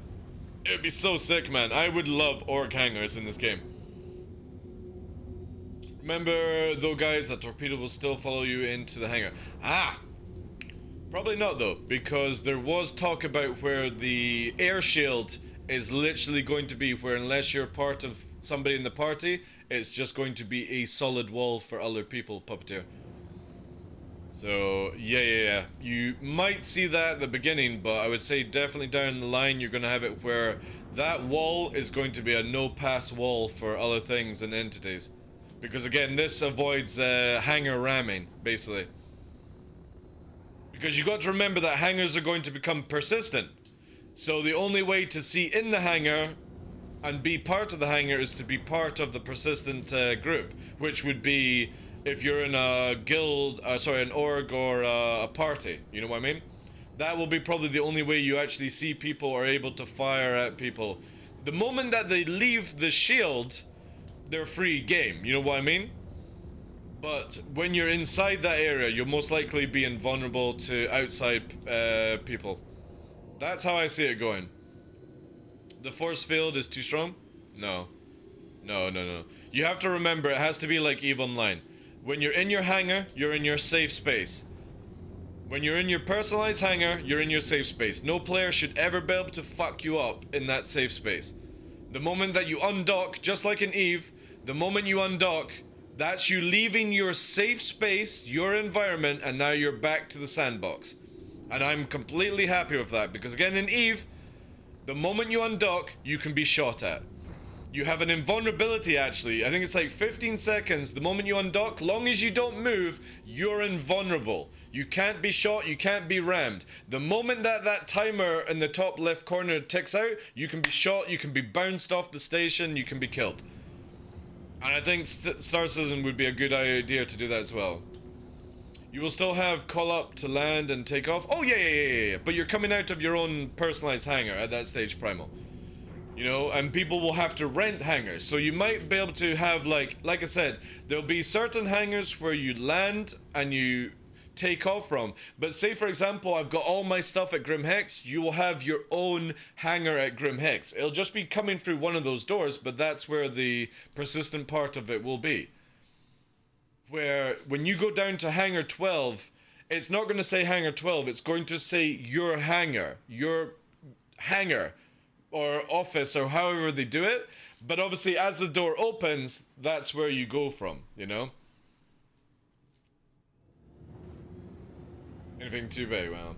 It'd be so sick, man. I would love org hangars in this game. Remember, though, guys, that torpedo will still follow you into the hangar. Ah! Probably not, though, because there was talk about where the air shield is literally going to be, where unless you're part of somebody in the party, it's just going to be a solid wall for other people, Puppeteer. So, yeah. You might see that at the beginning, but I would say definitely down the line you're going to have it where that wall is going to be a no-pass wall for other things and entities. Because, again, this avoids hangar ramming, basically. Because you got to remember that hangars are going to become persistent. So the only way to see in the hangar and be part of the hangar is to be part of the persistent group, which would be if you're in a guild, an org or a party, you know what I mean? That will be probably the only way you actually see people or are able to fire at people. The moment that they leave the shield, they're free game, you know what I mean? But when you're inside that area, you'll most likely be invulnerable to outside people. That's how I see it going. The force field is too strong? No. No. You have to remember, it has to be like EVE Online. When you're in your hangar, you're in your safe space. When you're in your personalized hangar, you're in your safe space. No player should ever be able to fuck you up in that safe space. The moment that you undock, just like in EVE, the moment you undock, that's you leaving your safe space, your environment, and now you're back to the sandbox. And I'm completely happy with that, because again in EVE, the moment you undock, you can be shot at. You have an invulnerability actually, I think it's like 15 seconds, the moment you undock, long as you don't move, you're invulnerable. You can't be shot, you can't be rammed. The moment that that timer in the top left corner ticks out, you can be shot, you can be bounced off the station, you can be killed. And I think Star Citizen would be a good idea to do that as well. You will still have call up to land and take off. Oh yeah. But you're coming out of your own personalized hangar at that stage, Primal. You know, and people will have to rent hangars. So you might be able to have like I said, there'll be certain hangars where you land and you take off from. But say for example, I've got all my stuff at Grim Hex, you will have your own hangar at Grim Hex. It'll just be coming through one of those doors, but that's where the persistent part of it will be. Where when you go down to hangar 12, it's not going to say hangar 12, it's going to say your hangar, or office, or however they do it. But obviously as the door opens, that's where you go from, you know? Anything too big, well.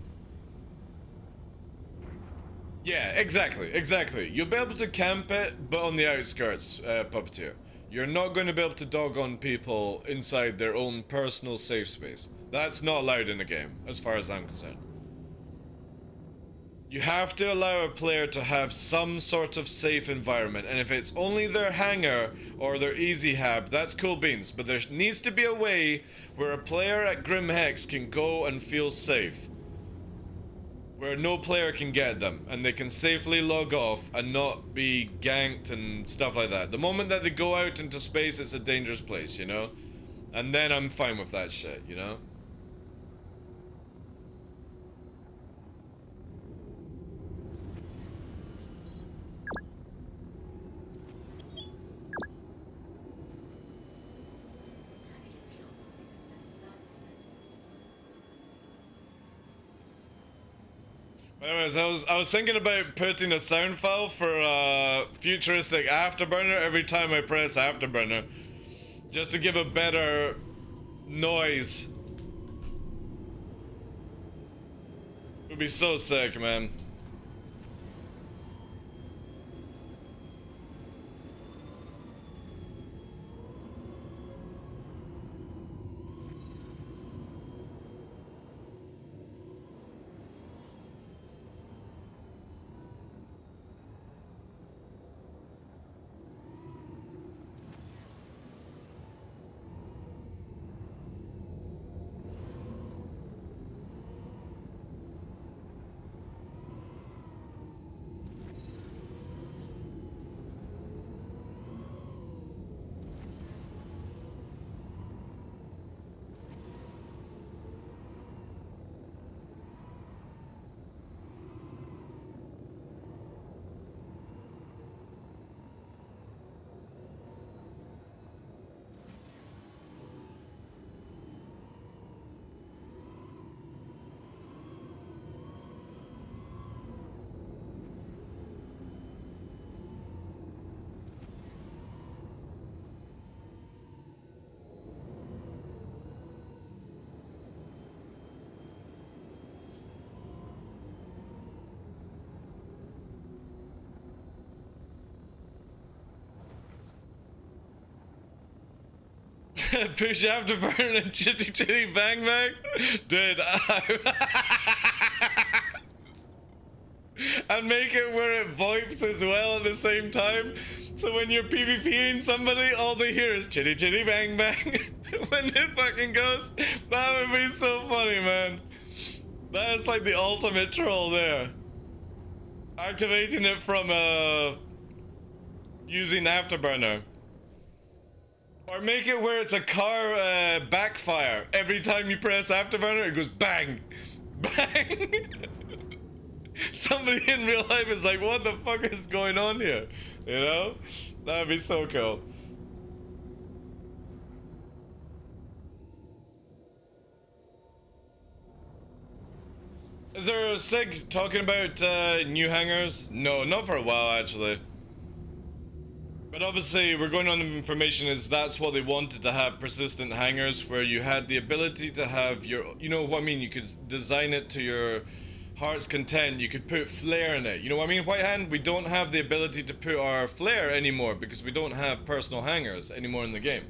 Yeah, exactly. You'll be able to camp it, but on the outskirts, Puppeteer. You're not going to be able to dog on people inside their own personal safe space. That's not allowed in the game, as far as I'm concerned. You have to allow a player to have some sort of safe environment, and if it's only their hangar or their easy hab, that's cool beans, but there needs to be a way where a player at Grim Hex can go and feel safe. Where no player can get them, and they can safely log off and not be ganked and stuff like that. The moment that they go out into space, it's a dangerous place, you know? And then I'm fine with that shit, you know? Anyways, I was thinking about putting a sound file for futuristic afterburner every time I press afterburner, just to give a better noise. It would be so sick, man. Push afterburner and chitty chitty bang bang? Dude, and make it where it VoIPs as well at the same time. So when you're PvPing somebody, all they hear is chitty chitty bang bang when it fucking goes. That would be so funny, man. That is like the ultimate troll there. Activating it from using afterburner. Or make it where it's a car backfire. Every time you press afterburner, it goes bang, bang. Somebody in real life is like, what the fuck is going on here? You know? That'd be so cool. Is there a SIG talking about new hangers? No, not for a while actually. But obviously, we're going on the information is that's what they wanted to have, persistent hangers, where you had the ability to have your, you know what I mean, you could design it to your heart's content, you could put flare in it, you know what I mean? White Hand, we don't have the ability to put our flare anymore, because we don't have personal hangers anymore in the game.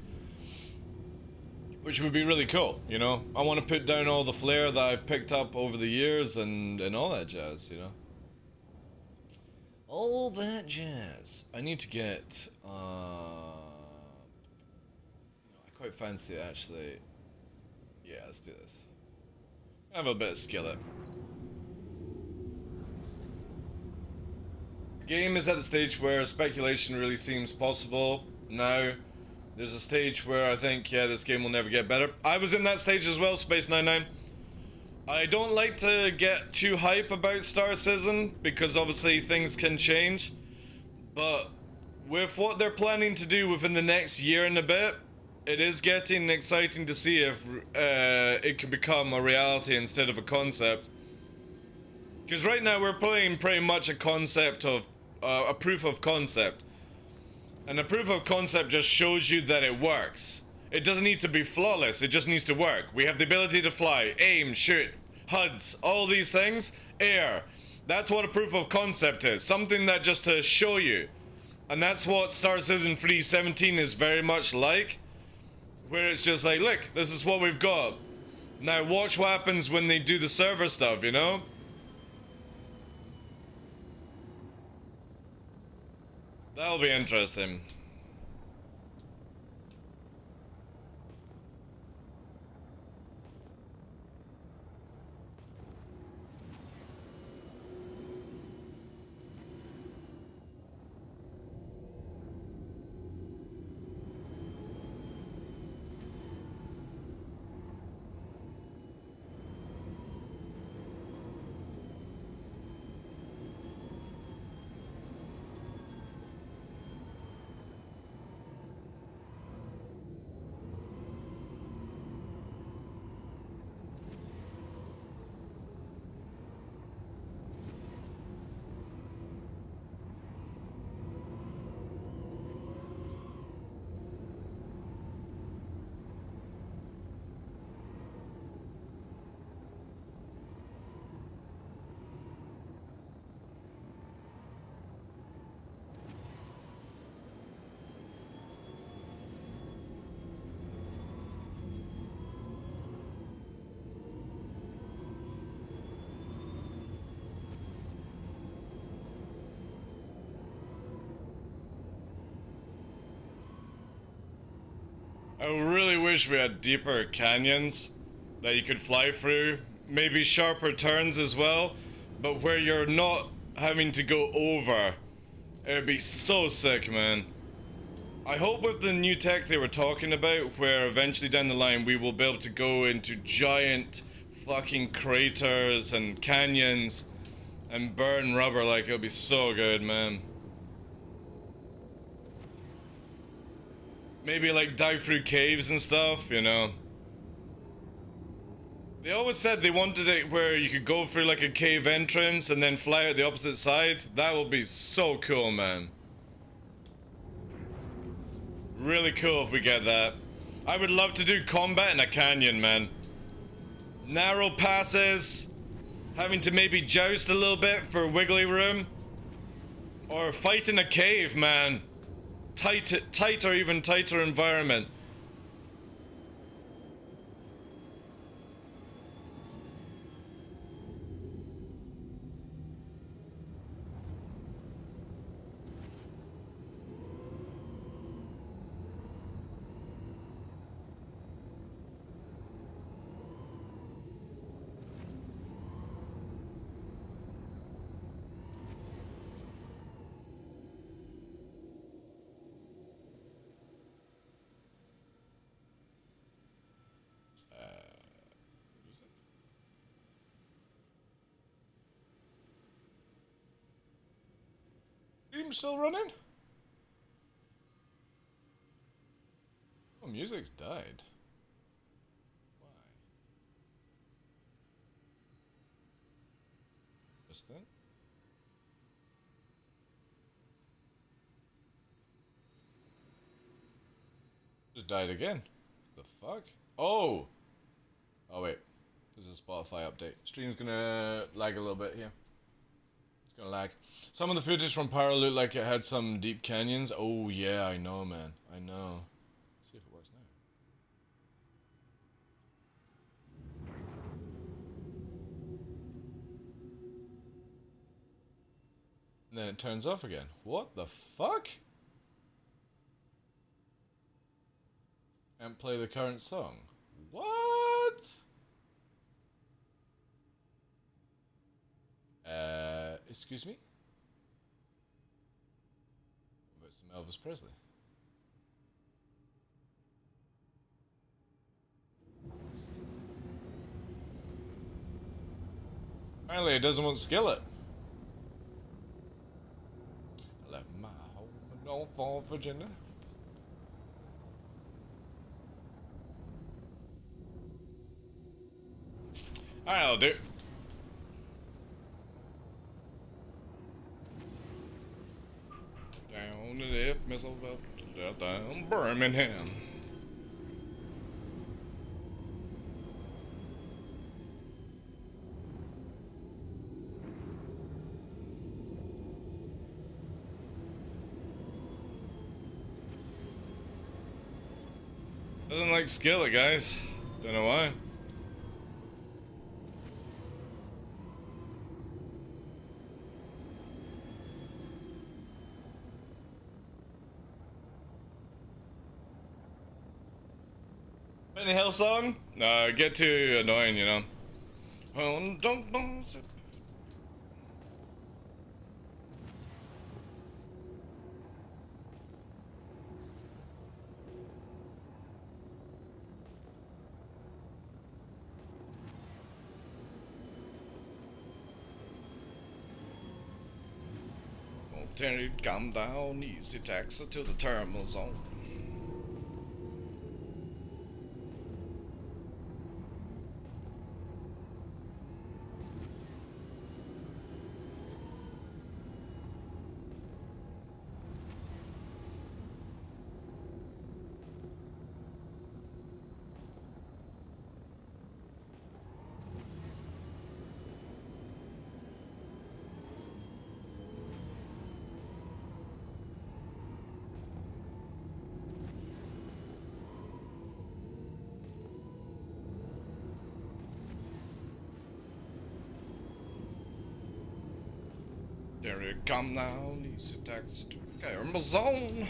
Which would be really cool, you know? I want to put down all the flare that I've picked up over the years and all that jazz, you know? All that jazz. I need to get, I quite fancy it, actually. Yeah, let's do this. Have a bit of skillet. Game is at the stage where speculation really seems possible now. There's a stage where I think, yeah, this game will never get better. I was in that stage as well, Space99. I don't like to get too hype about Star Citizen because obviously things can change, but with what they're planning to do within the next year and a bit, it is getting exciting to see if it can become a reality instead of a concept. Because right now we're playing pretty much a concept of a proof of concept, and a proof of concept just shows you that it works. It doesn't need to be flawless, it just needs to work. We have the ability to fly, aim, shoot, HUDs, all these things, air. That's what a proof of concept is. Something that just to show you. And that's what Star Citizen 3.17 is very much like. Where it's just like, look, this is what we've got. Now watch what happens when they do the server stuff, you know? That'll be interesting. I really wish we had deeper canyons that you could fly through. Maybe sharper turns as well, but where you're not having to go over. It would be so sick, man. I hope with the new tech they were talking about, where eventually down the line we will be able to go into giant fucking craters and canyons and burn rubber, like it'll be so good, man. Maybe like dive through caves and stuff, you know. They always said they wanted it where you could go through like a cave entrance and then fly out the opposite side. That would be so cool, man. Really cool if we get that. I would love to do combat in a canyon, man. Narrow passes, having to maybe joust a little bit for wiggly room, or fight in a cave, man. Tight or even tighter environment. Stream still running? Oh, music's died. Why? This thing? Just died again. The fuck? Oh! Oh wait. This is a Spotify update. Stream's gonna lag a little bit here. It's gonna lag. Some of the footage from Pyro looked like it had some deep canyons. Oh yeah, I know, man. I know. See if it works now. And then it turns off again. What the fuck? Can't play the current song. What? Excuse me? What about some Elvis Presley? Apparently it doesn't want Skillet. I left my home in Norfolk, Virginia. Alright, I'll do. Down to the F missile belt, down Birmingham. Doesn't like Skillet, guys. Don't know why. Benny Hill song? Get too annoying, you know. Oh, don't know. Terry, calm down, easy taxi to the terminal zone. There it come now, easy taxi to Caramel Zone.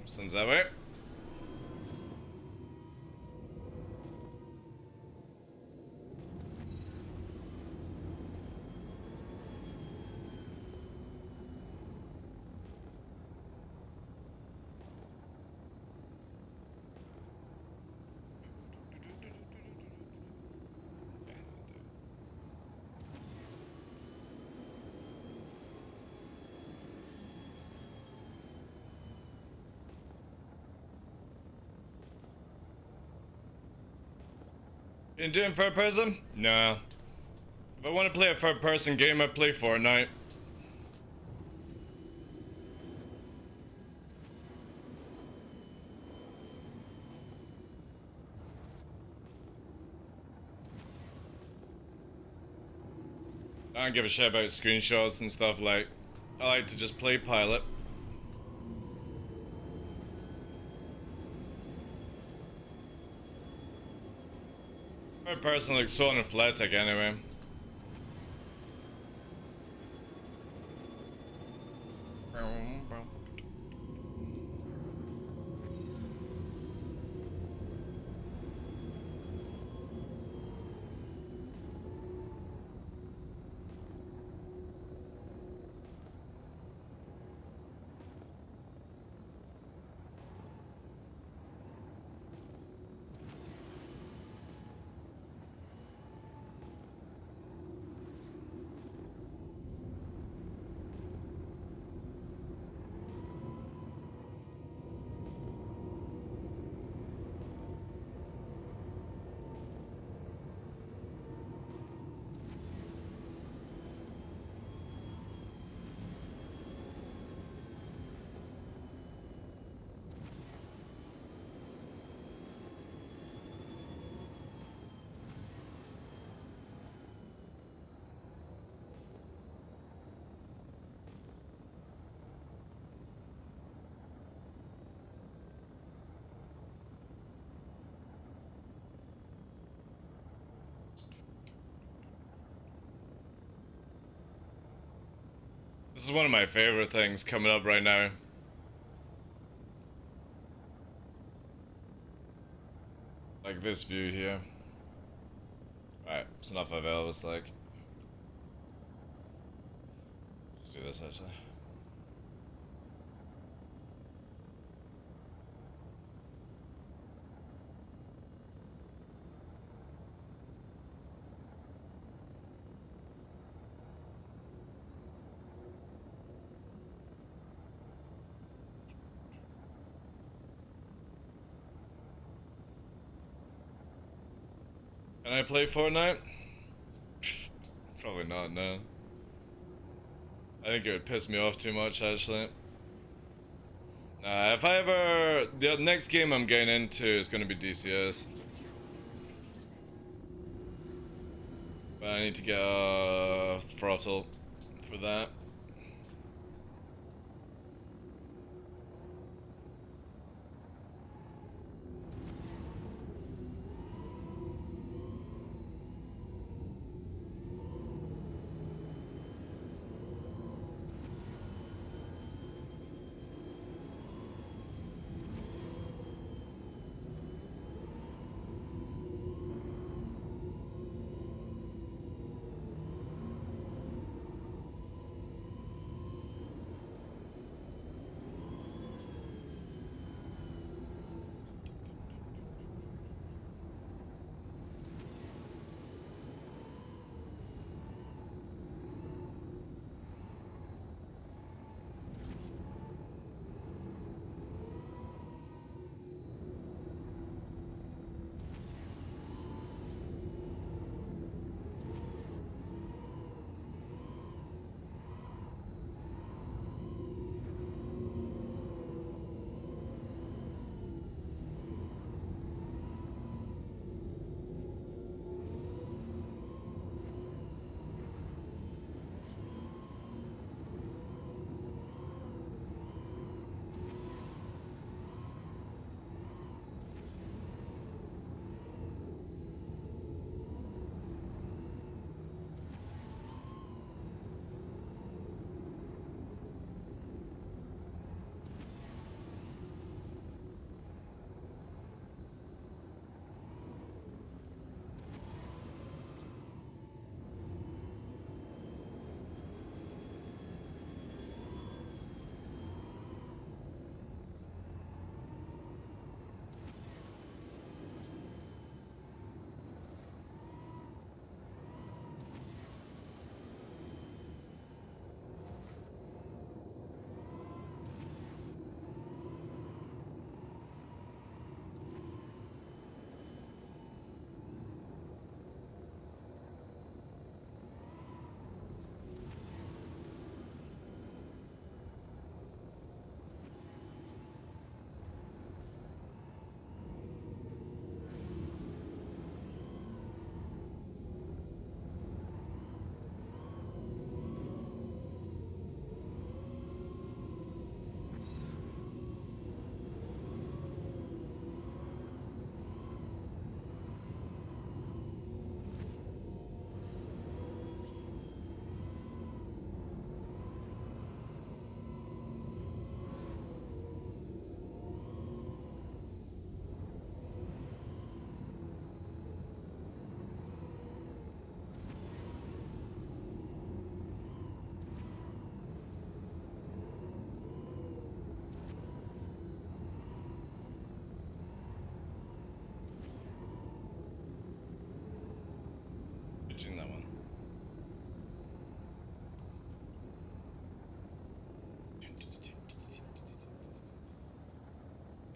Sun's that way. Been doing third person? Nah. If I want to play a third person game, I play Fortnite. I don't give a shit about screenshots and stuff. Like, I like to just play pilot. Third person looks so unathletic anyway. This is one of my favorite things coming up right now. Like this view here. Alright, it's enough of Elvis, like. Let's do this actually. Can I play Fortnite? Probably not, no. I think it would piss me off too much, actually. If I ever... The next game I'm getting into is going to be DCS. But I need to get a throttle for that.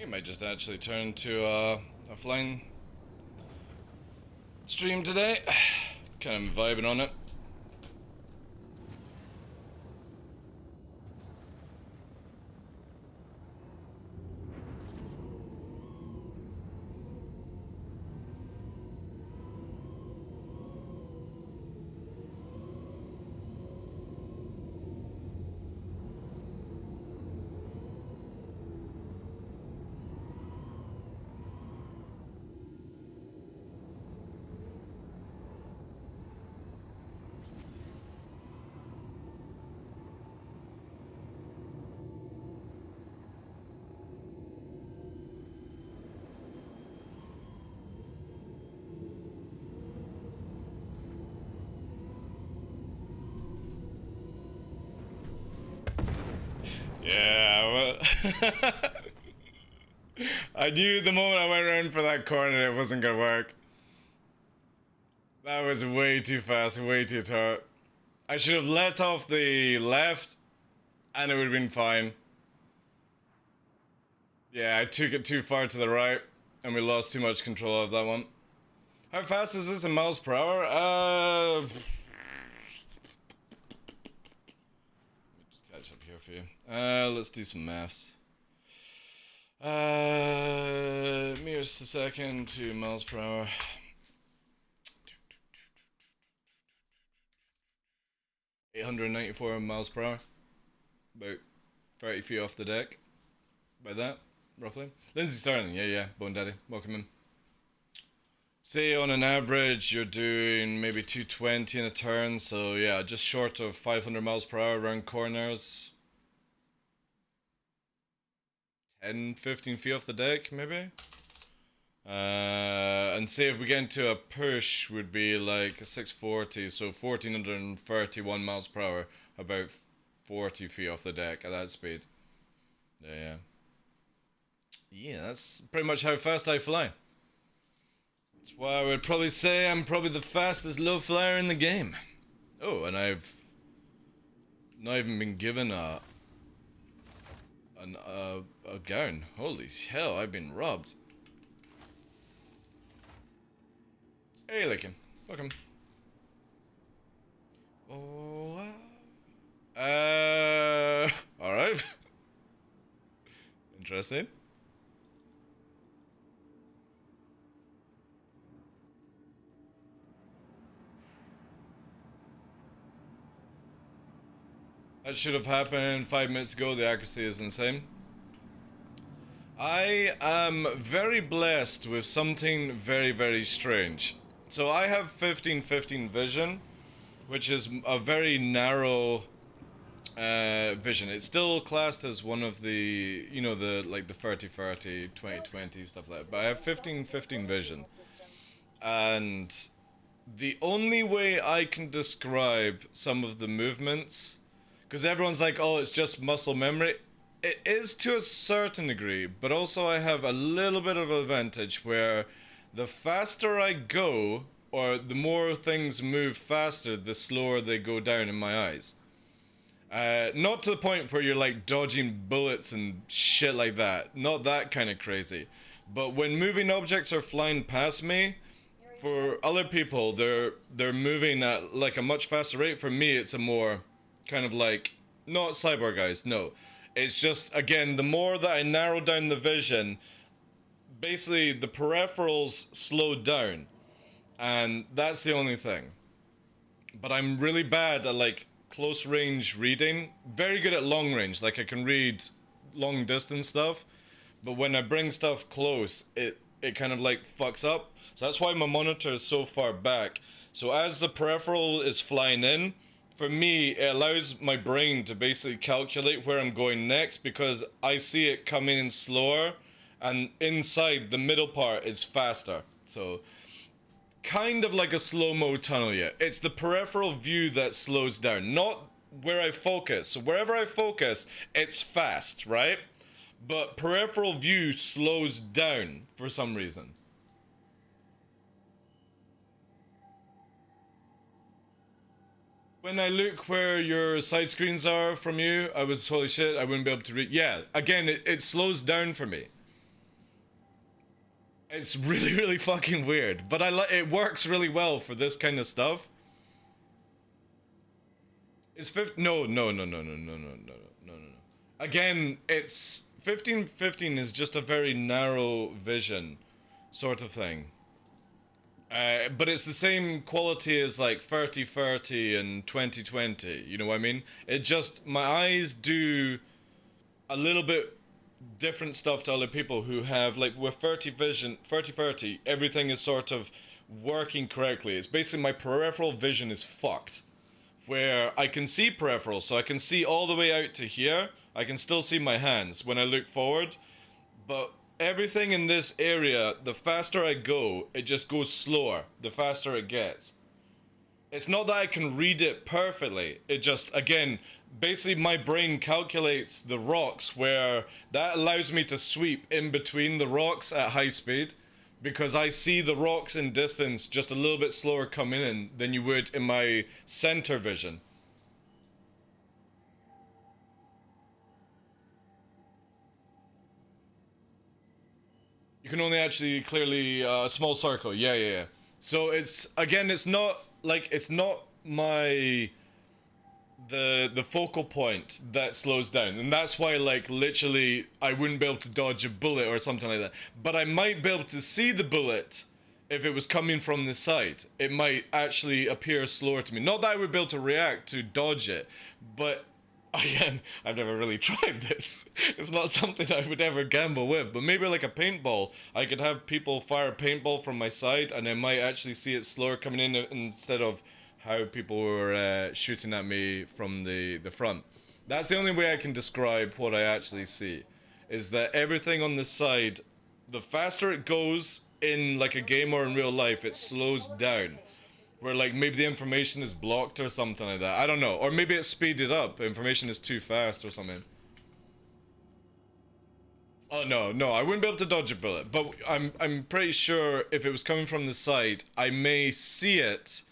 I might just actually turn to a flying stream today. Kind of vibing on it. Yeah, well, I knew the moment I went around for that corner it wasn't gonna work. That was way too fast, way too tart. I should have let off the left and it would have been fine. Yeah, I took it too far to the right and we lost too much control of that one. How fast is this in miles per hour? Catch up here for you. Let's do some maths. Meters per second to miles per hour. 894 miles per hour. About 30 feet off the deck. By that, roughly. Lindsay Sterling, yeah, Bone Daddy, welcome in. Say on an average you're doing maybe 220 in a turn, so yeah, just short of 500 miles per hour around corners. 10, 15 feet off the deck, maybe? And say if we get into a push, would be like 640, so 1431 miles per hour, about 40 feet off the deck at that speed. Yeah. Yeah, that's pretty much how fast I fly. That's why I would probably say I'm probably the fastest low flyer in the game. Oh, and I've not even been given a gown. Holy hell, I've been robbed. Hey, Lickin. Welcome. Oh, alright. Interesting. That should have happened 5 minutes ago. The accuracy is insane. I am very blessed with something very, very strange. So I have 15-15 vision, which is a very narrow vision. It's still classed as one of the, you know, the like the 30-30, 20-20 stuff like that. But I have 15-15 vision. And the only way I can describe some of the movements, because everyone's like, oh, it's just muscle memory. It is to a certain degree, but also I have a little bit of an advantage where the faster I go, or the more things move faster, the slower they go down in my eyes. Not to the point where you're like dodging bullets and shit like that. Not that kind of crazy. But when moving objects are flying past me, for other people, they're moving at like a much faster rate. For me, it's a more kind of like, not cyborg guys, no. It's just, again, the more that I narrow down the vision, basically the peripherals slow down. And that's the only thing. But I'm really bad at like close range reading. Very good at long range, like I can read long distance stuff. But when I bring stuff close, it kind of like fucks up. So that's why my monitor is so far back. So as the peripheral is flying in, for me, it allows my brain to basically calculate where I'm going next, because I see it coming in slower, and inside the middle part is faster. So kind of like a slow-mo tunnel, yeah. It's the peripheral view that slows down, not where I focus. So wherever I focus, it's fast, right? But peripheral view slows down for some reason. When I look where your side screens are from you, I was, holy shit, I wouldn't be able to read. Yeah, again, it slows down for me. It's really, really fucking weird, but it works really well for this kind of stuff. It's 50. No, no, no, no, no, no, no, no, no, no, no. Again, it's 1515 is just a very narrow vision, sort of thing. But it's the same quality as like 3030 and 2020. You know what I mean? It just my eyes do a little bit different stuff to other people who have like with 3030 everything is sort of working correctly. It's basically my peripheral vision is fucked where I can see peripheral, so I can see all the way out to here. I can still see my hands when I look forward, but everything in this area, the faster I go, it just goes slower the faster it gets. It's not that I can read it perfectly. It just, again, basically my brain calculates the rocks where that allows me to sweep in between the rocks at high speed because I see the rocks in distance just a little bit slower coming in than you would in my center vision. You can only actually clearly a small circle. Yeah, yeah, yeah. So it's again, it's not like it's not my the focal point that slows down, and that's why like literally I wouldn't be able to dodge a bullet or something like that, but I might be able to see the bullet if it was coming from the side. It might actually appear slower to me, not that I would be able to react to dodge it, but again, I've never really tried this. It's not something I would ever gamble with, but maybe like a paintball, I could have people fire a paintball from my side and I might actually see it slower coming in instead of how people were shooting at me from the front. That's the only way I can describe what I actually see, is that everything on the side, the faster it goes in like a game or in real life, it slows down. Where like maybe the information is blocked or something like that. I don't know. Or maybe it's speeded up. Information is too fast or something. Oh no, no, I wouldn't be able to dodge a bullet, but I'm pretty sure if it was coming from the side, I may see it.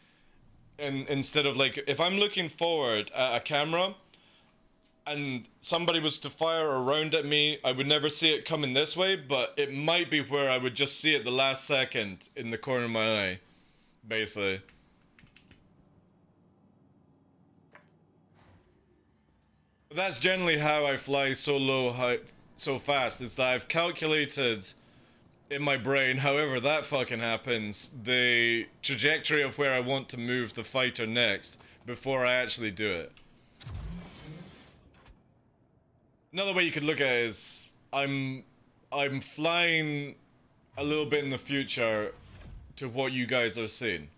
And instead of like, if I'm looking forward at a camera and somebody was to fire a round at me, I would never see it coming this way, but it might be where I would just see it the last second in the corner of my eye, basically. But that's generally how I fly so low, so fast, is that I've calculated in my brain, however that fucking happens, the trajectory of where I want to move the fighter next before I actually do it. Another way you could look at it is I'm flying a little bit in the future to what you guys are seeing.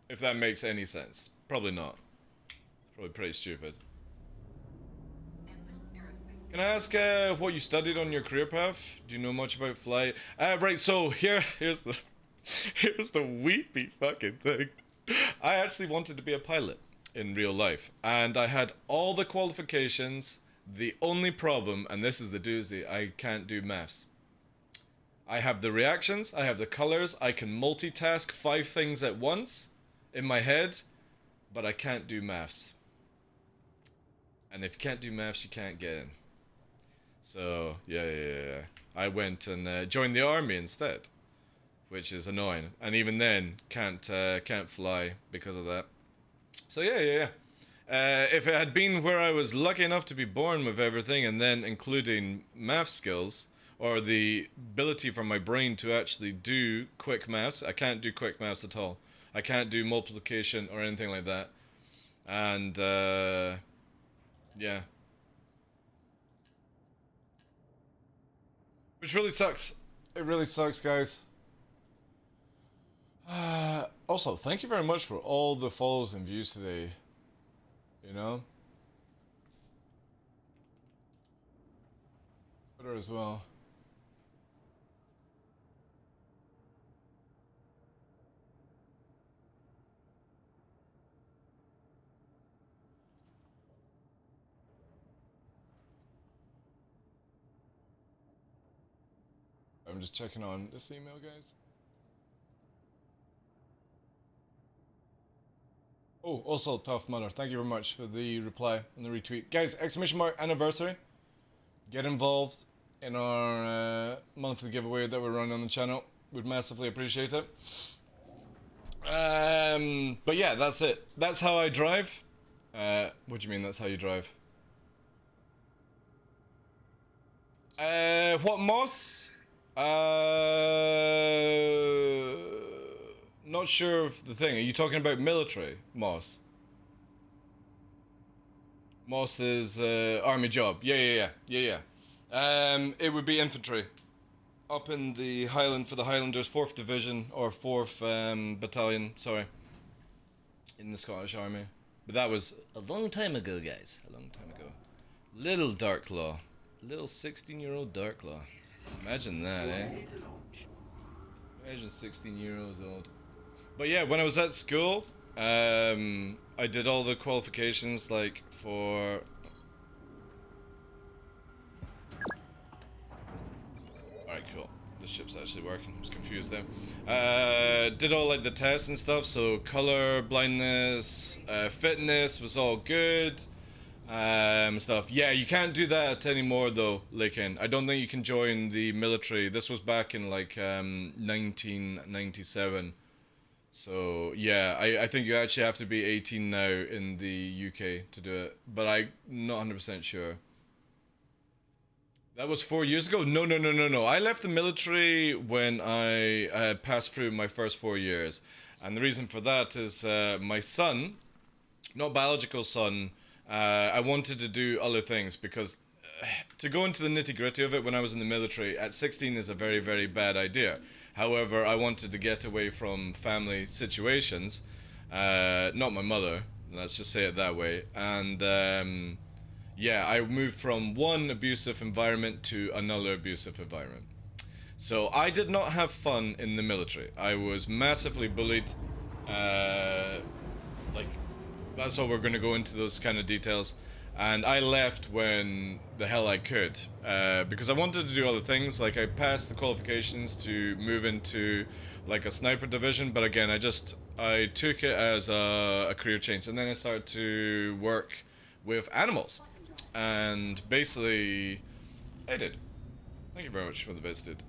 If that makes any sense. Probably not. Probably pretty stupid. Can I ask what you studied on your career path? Do you know much about flight? Right, so here's the here's the weepy fucking thing. I actually wanted to be a pilot in real life, and I had all the qualifications. The only problem, and this is the doozy, I can't do maths. I have the reactions, I have the colors, I can multitask 5 things at once in my head, but I can't do maths. And if you can't do maths, you can't get in. So, yeah. I went and joined the army instead, which is annoying. And even then, can't fly because of that. So, yeah. If it had been where I was lucky enough to be born with everything, and then including math skills, or the ability for my brain to actually do quick maths, I can't do quick maths at all. I can't do multiplication or anything like that. And, yeah. Which really sucks. It really sucks, guys. Also, thank you very much for all the follows and views today. You know? Twitter as well. I'm just checking on this email, guys. Oh, also, Tough Mother, thank you very much for the reply and the retweet. Guys, exclamation mark anniversary. Get involved in our monthly giveaway that we're running on the channel. Would massively appreciate it. But yeah, that's it. That's how I drive. What do you mean that's how you drive? What moss? Not sure of the thing. Are you talking about military moss? Moss is army job. Yeah. It would be infantry. Up in the Highland for the Highlanders, 4th Division or 4th Battalion. Sorry, in the Scottish Army. But that was a long time ago, guys. A long time ago. Little Darklaw. Little 16-year-old Darklaw. Imagine that, eh? Imagine 16 years old. But yeah, when I was at school, I did all the qualifications, like, for... Alright, cool. The ship's actually working. I was confused there. Did all, like, the tests and stuff, so color, blindness, fitness was all good. Stuff. Yeah, you can't do that anymore though, Lakin. I don't think you can join the military. This was back in like 1997. So yeah, I think you actually have to be 18 now in the UK to do it. But I'm not 100% sure. That was 4 years ago? No. I left the military when I passed through my first 4 years. And the reason for that is my son, not biological son, I wanted to do other things because to go into the nitty-gritty of it when I was in the military at 16 is a very, very bad idea. However, I wanted to get away from family situations, not my mother, let's just say it that way. And yeah, I moved from one abusive environment to another abusive environment. So I did not have fun in the military. I was massively bullied, like, that's all we're going to go into those kind of details. And I left when the hell I could, because I wanted to do other things. Like I passed the qualifications to move into like a sniper division, but again, I took it as a career change, and then I started to work with animals, and basically, I did. Thank you very much for the bits, dude.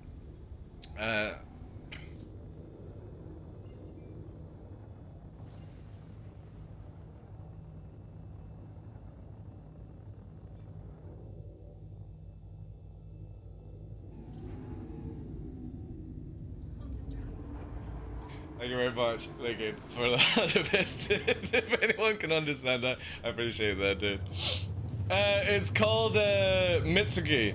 Thank you very much, Lincoln, for the best. If anyone can understand that, I appreciate that, dude. It's called Mitsuki.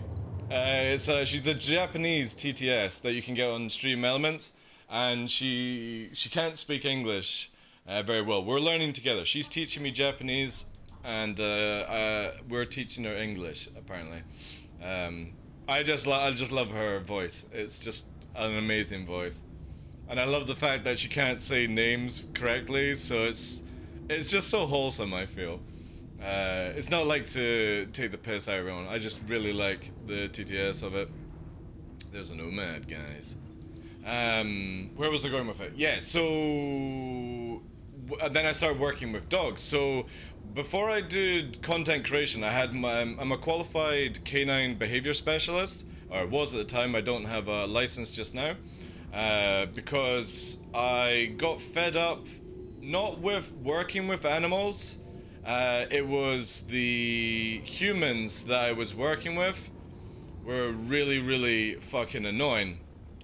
She's a Japanese TTS that you can get on Stream Elements, and she can't speak English very well. We're learning together. She's teaching me Japanese, and we're teaching her English apparently. I just love her voice. It's just an amazing voice. And I love the fact that she can't say names correctly, so it's just so wholesome, I feel. It's not like to take the piss out of everyone. I just really like the TTS of it. There's a nomad, guys. Where was I going with it? Yeah, so... then I started working with dogs. So before I did content creation, I'm a qualified canine behavior specialist, or was at the time. I don't have a license just now. Because I got fed up, not with working with animals, it was the humans that I was working with were really, really fucking annoying,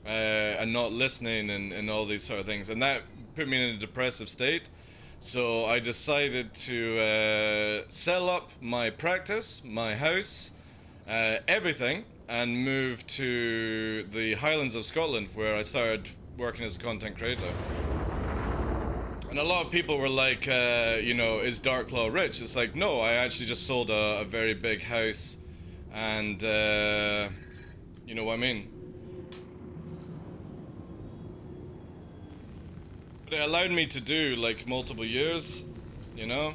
and not listening and all these sort of things, and that put me in a depressive state. So I decided to sell up my practice, my house, everything, and moved to the Highlands of Scotland, where I started working as a content creator. And a lot of people were like, you know, is DarkLaw rich? It's like, no, I actually just sold a very big house, and you know what I mean? But it allowed me to do like multiple years, you know?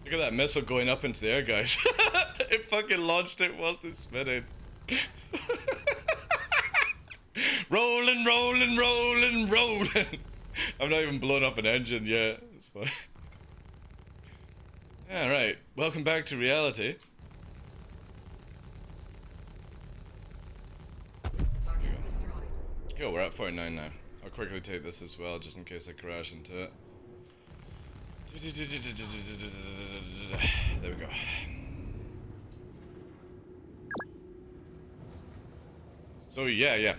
Look at that missile going up into the air, guys. It fucking launched it whilst it's spinning. Rolling, rolling, rolling, rolling. I've not even blown up an engine yet. It's fine. Alright, welcome back to reality. Yo, we're at 49 now. I'll quickly take this as well, just in case I crash into it. There we go. So yeah,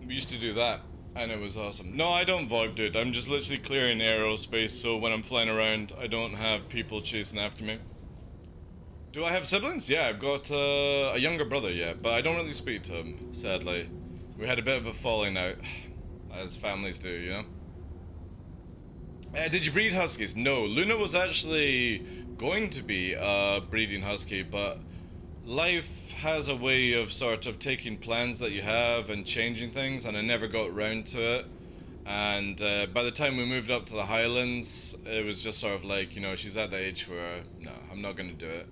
we used to do that, and it was awesome. No, I don't VOD, dude. I'm just literally clearing aerospace, so when I'm flying around, I don't have people chasing after me. Do I have siblings? Yeah, I've got a younger brother, yeah, but I don't really speak to him, sadly. We had a bit of a falling out, as families do, you know? Did you breed huskies? No, Luna was actually going to be a breeding husky, but life has a way of sort of taking plans that you have and changing things, and I never got around to it. And by the time we moved up to the Highlands, it was just sort of like, you know, she's at the age where, no, I'm not going to do it.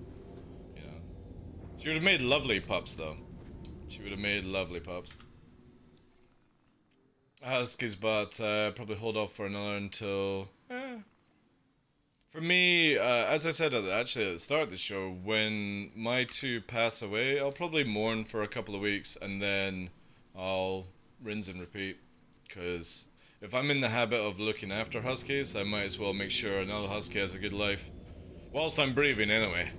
You know, she would have made lovely pups, though. She would have made lovely pups. Huskies, but probably hold off for another until... For me, as I said actually at the start of the show, when my two pass away, I'll probably mourn for a couple of weeks, and then I'll rinse and repeat. Because if I'm in the habit of looking after huskies, I might as well make sure another husky has a good life. Whilst I'm breathing, anyway.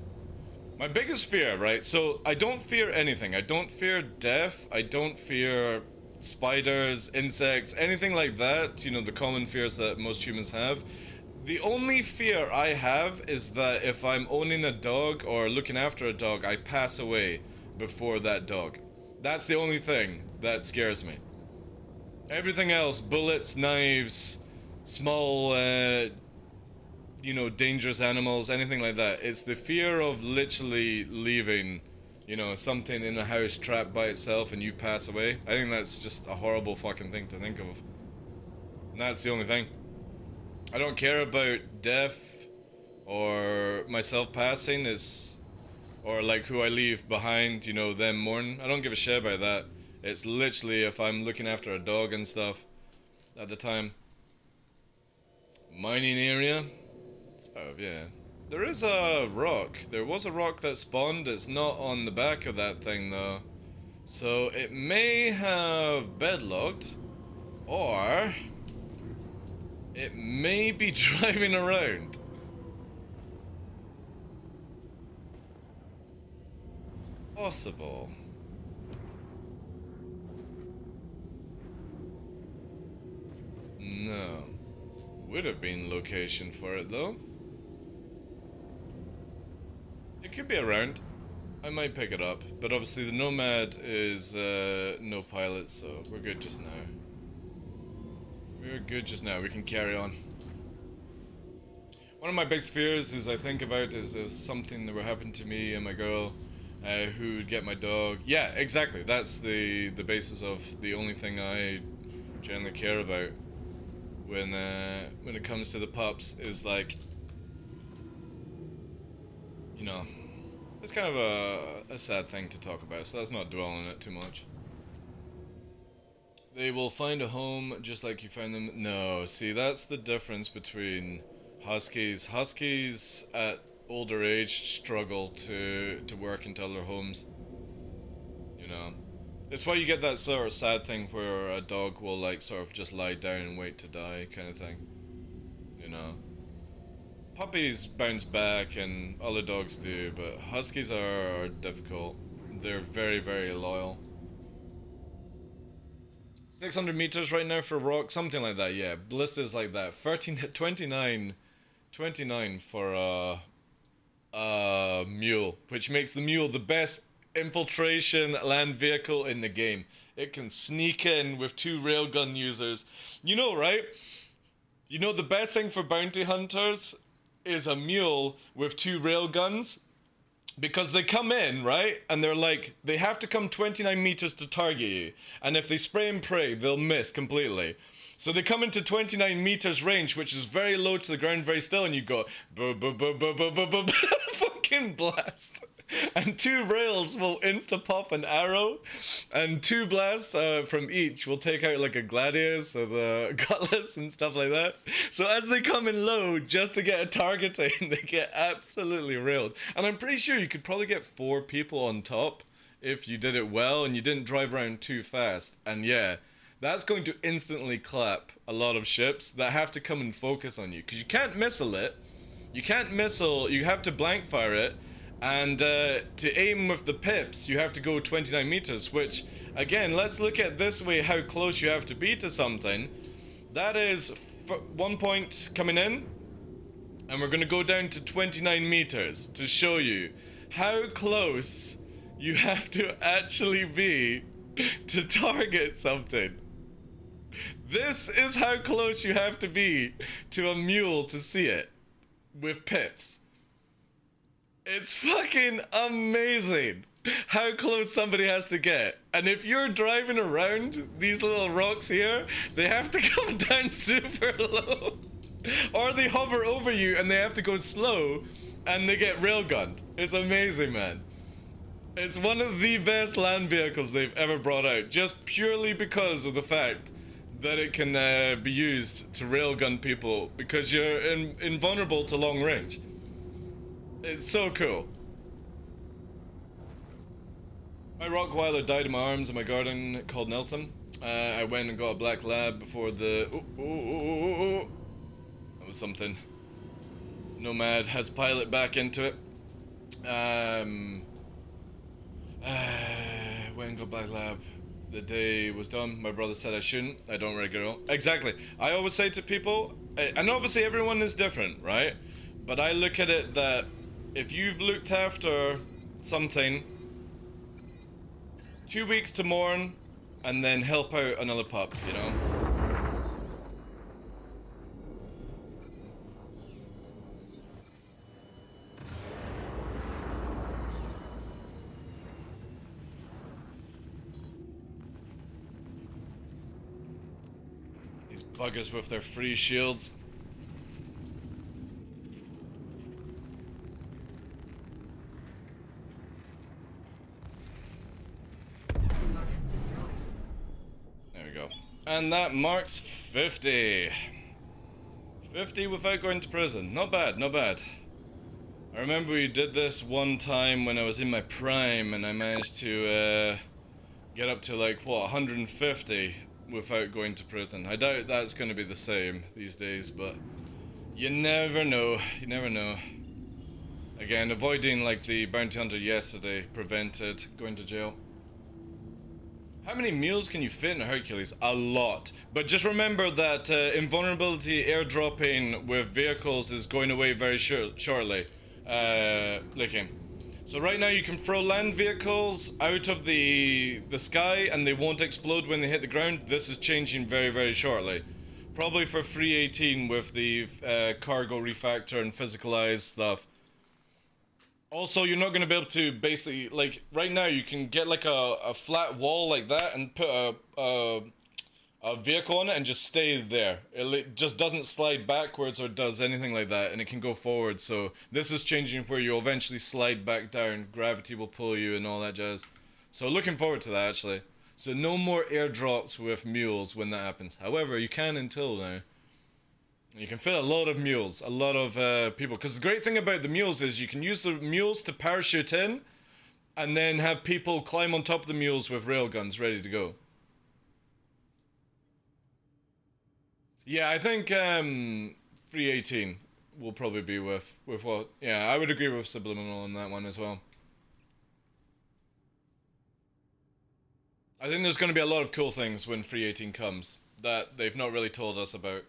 My biggest fear, right? So, I don't fear anything. I don't fear death. I don't fear spiders, insects, anything like that, you know, the common fears that most humans have. The only fear I have is that if I'm owning a dog or looking after a dog, I pass away before that dog. That's the only thing that scares me. Everything else, bullets, knives, small, you know, dangerous animals, anything like that. It's the fear of literally leaving, you know, something in a house trapped by itself and you pass away. I think that's just a horrible fucking thing to think of. And that's the only thing. I don't care about death or myself passing, or like who I leave behind, you know, them mourn. I don't give a shit about that. It's literally if I'm looking after a dog and stuff at the time. Mining area. So, yeah. There is a rock. There was a rock that spawned. It's not on the back of that thing though. So it may have bedlocked, or it may be driving around. Possible. No. Would have been location for it though. It could be around. I might pick it up, but obviously the Nomad is no pilot, so we're good just now. We're good just now, we can carry on. One of my biggest fears is I think about is something that would happen to me and my girl who would get my dog. Yeah, exactly, that's the basis of the only thing I generally care about when it comes to the pups is like, you know, it's kind of a sad thing to talk about, so let's not dwell on it too much. They will find a home just like you found them. No, see, that's the difference between huskies. Huskies at older age struggle to work into other homes. You know, it's why you get that sort of sad thing where a dog will like sort of just lie down and wait to die kind of thing. You know, puppies bounce back and other dogs do, but huskies are difficult. They're very, very loyal. 600 meters right now for rock, something like that, yeah. Ballista's like that. 29 for a mule, which makes the mule the best infiltration land vehicle in the game. It can sneak in with 2 railgun users. You know, right? You know the best thing for bounty hunters is a mule with 2 railguns? Because they come in, right? And they're like, they have to come 29 meters to target you. And if they spray and pray, they'll miss completely. So they come into 29 meters range, which is very low to the ground, very still, and you go, fucking blast. And 2 rails will insta-pop an arrow, and 2 blasts from each will take out like a gladius or the cutlass and stuff like that. So as they come in low, just to get a targeting, they get absolutely railed. And I'm pretty sure you could probably get 4 people on top if you did it well and you didn't drive around too fast. And yeah, that's going to instantly clap a lot of ships that have to come and focus on you, because you can't missile it. You can't missile, you have to blank fire it, and to aim with the pips, you have to go 29 meters, which, again, let's look at this way how close you have to be to something. That is 1 point coming in, and we're going to go down to 29 meters to show you how close you have to actually be to target something. This is how close you have to be to a mule to see it with pips. It's fucking amazing how close somebody has to get. And if you're driving around these little rocks here, they have to come down super low. Or they hover over you and they have to go slow and they get railgunned. It's amazing, man. It's one of the best land vehicles they've ever brought out, just purely because of the fact that it can be used to railgun people, because you're invulnerable to long range. It's so cool. My Rottweiler died in my arms in my garden called Nelson. I went and got a black lab before the... That was something. Nomad has pilot back into it. Went and got black lab. The day was done. My brother said I shouldn't. I don't regularly. Exactly. I always say to people, and obviously everyone is different, right? But I look at it that if you've looked after something 2 weeks to mourn and then help out another pup, you know? These buggers with their free shields. And that marks 50. 50 without going to prison. Not bad, not bad. I remember we did this one time when I was in my prime and I managed to get up to like, what, 150 without going to prison. I doubt that's going to be the same these days, but you never know. You never know. Again, avoiding like the bounty hunter yesterday prevented going to jail. How many mules can you fit in a Hercules? A lot. But just remember that invulnerability airdropping with vehicles is going away very shortly. Licking. So right now you can throw land vehicles out of the sky and they won't explode when they hit the ground. This is changing very, very shortly. Probably for 318 with the cargo refactor and physicalized stuff. Also, you're not going to be able to basically, like, right now you can get like a flat wall like that and put a vehicle on it and just stay there. It just doesn't slide backwards or does anything like that, and it can go forward. So this is changing where you'll eventually slide back down, gravity will pull you and all that jazz. So looking forward to that, actually. So no more airdrops with mules when that happens. However, you can until now. You can fit a lot of mules, a lot of people. Because the great thing about the mules is you can use the mules to parachute in and then have people climb on top of the mules with railguns ready to go. Yeah, I think 318 will probably be with what... Yeah, I would agree with Subliminal on that one as well. I think there's going to be a lot of cool things when 318 comes that they've not really told us about.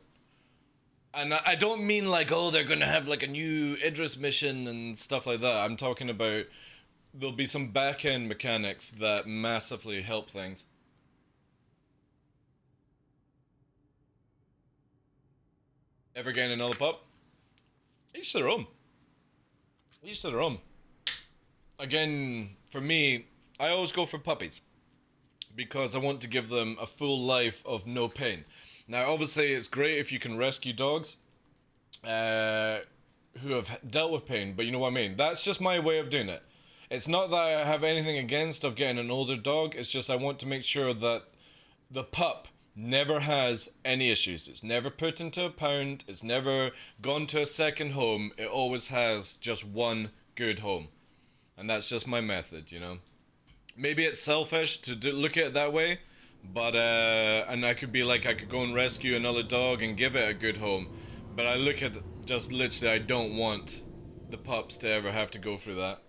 And I don't mean like, oh, they're going to have like a new Idris mission and stuff like that. I'm talking about there'll be some back-end mechanics that massively help things. Ever gain another pup? Each to their own. Each to their own. Again, for me, I always go for puppies. Because I want to give them a full life of no pain. Now, obviously, it's great if you can rescue dogs who have dealt with pain, but you know what I mean? That's just my way of doing it. It's not that I have anything against of getting an older dog, it's just I want to make sure that the pup never has any issues. It's never put into a pound, it's never gone to a second home, it always has just one good home. And that's just my method, you know? Maybe it's selfish to look at it that way, But and I could be like, I could go and rescue another dog and give it a good home. But I look at just literally, I don't want the pups to ever have to go through that,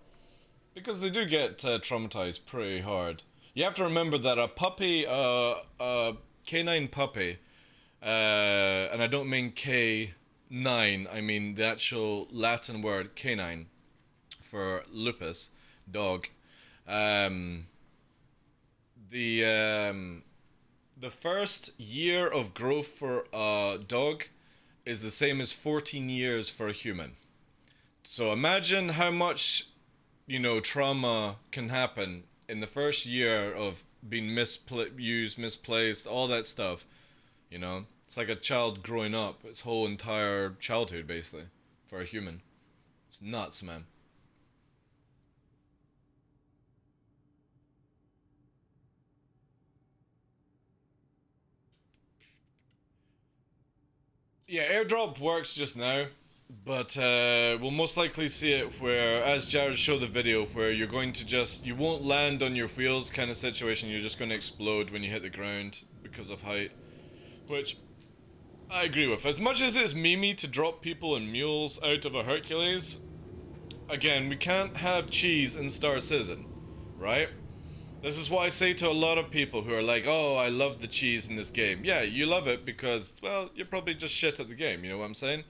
because they do get traumatized pretty hard. You have to remember that a puppy, a canine puppy, and I don't mean K9, I mean the actual Latin word canine for lupus, dog. Um, the first year of growth for a dog is the same as 14 years for a human. So imagine how much, trauma can happen in the first year of being used, misplaced, all that stuff. It's like a child growing up its whole entire childhood, basically, for a human. It's nuts, man. Yeah, airdrop works just now, but we'll most likely see it where, as Jared showed the video, where you're going to you won't land on your wheels kind of situation, you're just going to explode when you hit the ground because of height. Which, I agree with. As much as it's memey to drop people and mules out of a Hercules, again, we can't have cheese in Star Citizen, right? This is what I say to a lot of people who are like, oh, I love the cheese in this game. Yeah, you love it because, well, you're probably just shit at the game, you know what I'm saying?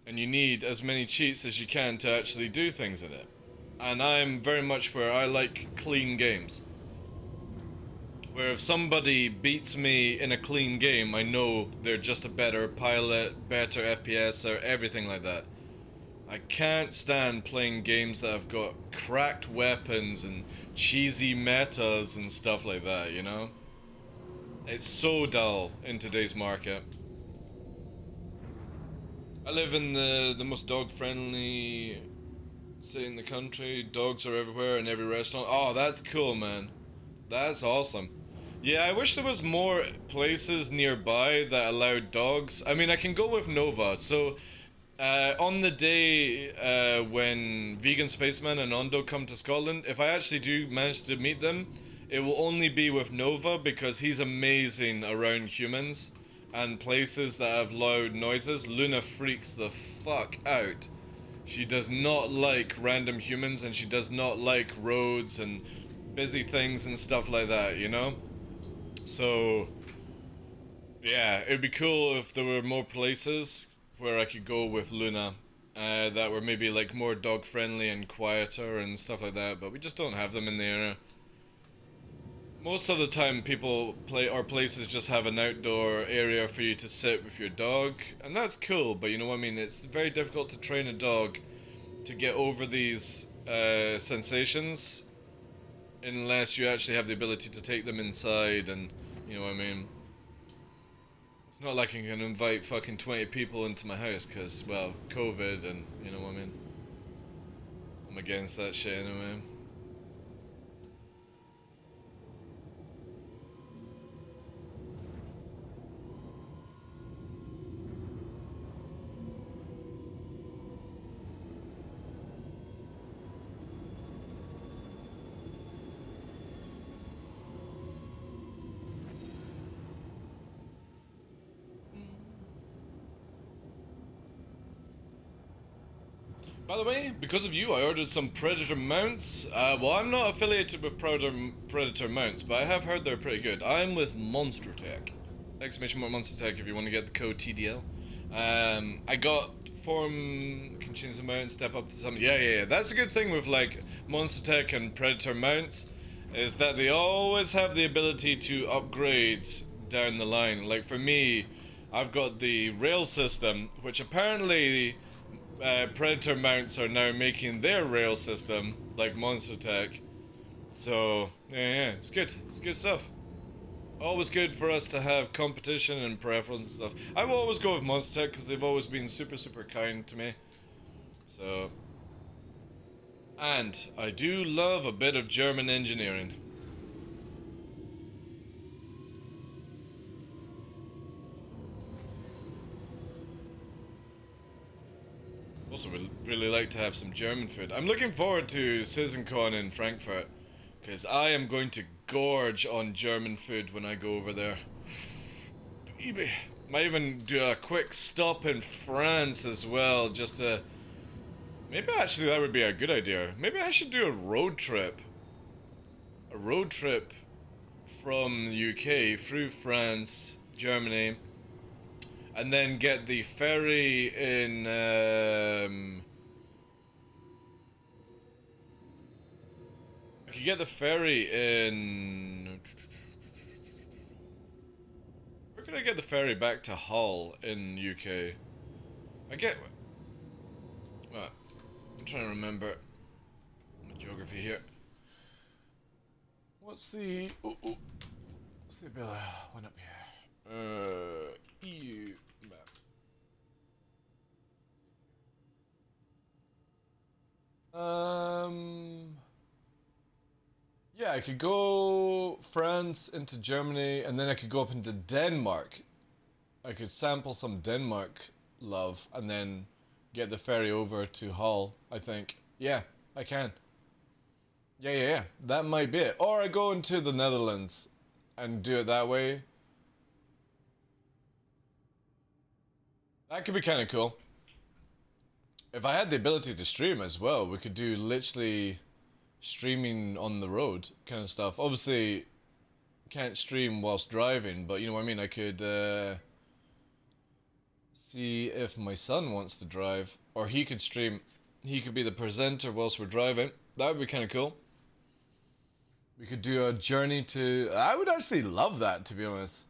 And you need as many cheats as you can to actually do things in it. And I'm very much where I like clean games. Where if somebody beats me in a clean game, I know they're just a better pilot, better FPS, or everything like that. I can't stand playing games that have got cracked weapons and cheesy metas and stuff like that, you know? It's so dull in today's market. I live in the most dog-friendly city in the country. Dogs are everywhere in every restaurant. Oh, that's cool, man. That's awesome. Yeah, I wish there was more places nearby that allowed dogs. I mean, I can go with Nova, so on the day when Vegan Spaceman and Ondo come to Scotland, if I actually do manage to meet them, it will only be with Nova because he's amazing around humans and places that have loud noises. Luna freaks the fuck out. She does not like random humans, and she does not like roads and busy things and stuff like that, you know? So, yeah, it'd be cool if there were more places where I could go with Luna that were maybe like more dog friendly and quieter and stuff like that, but we just don't have them in the area. Most of the time our places just have an outdoor area for you to sit with your dog, and that's cool, but you know what I mean, it's very difficult to train a dog to get over these sensations unless you actually have the ability to take them inside, and you know what I mean. It's not like I can invite fucking 20 people into my house because, well, COVID, and you know what I mean. I'm against that shit anyway. By the way, because of you, I ordered some Predator mounts. Well, I'm not affiliated with Predator mounts, but I have heard they're pretty good. I'm with Monster Tech. Exclamation mark Monster Tech if you want to get the code TDL. I got can change the mount, step up to something. Yeah. That's a good thing with like Monster Tech and Predator mounts, is that they always have the ability to upgrade down the line. Like for me, I've got the rail system, which apparently Predator mounts are now making their rail system like Monster Tech. So yeah, it's good. It's good stuff. Always good for us to have competition and preference and stuff. I will always go with Monster Tech because they've always been super kind to me. So, and I do love a bit of German engineering. Also would really like to have some German food. I'm looking forward to CitizenCon in Frankfurt, Because I am going to gorge on German food when I go over there. Baby. Might even do a quick stop in France as well, just to... Maybe actually that would be a good idea. Maybe I should do a road trip. A road trip from the UK through France, Germany, and then get the ferry in... I could get the ferry in... Where could I get the ferry back to Hull in UK? I get... I'm trying to remember my geography here. What's the... what's the ability? One up here. EU map. Yeah, I could go France into Germany, and then I could go up into Denmark. I could sample some Denmark love, and then get the ferry over to Hull, I think. Yeah, I can. Yeah. That might be it. Or I go into the Netherlands and do it that way. That could be kind of cool. If I had the ability to stream as well, we could do literally streaming on the road kind of stuff. Obviously, can't stream whilst driving, but you know what I mean? I could see if my son wants to drive, or he could stream. He could be the presenter whilst we're driving. That would be kind of cool. We could do a journey to... I would actually love that, to be honest.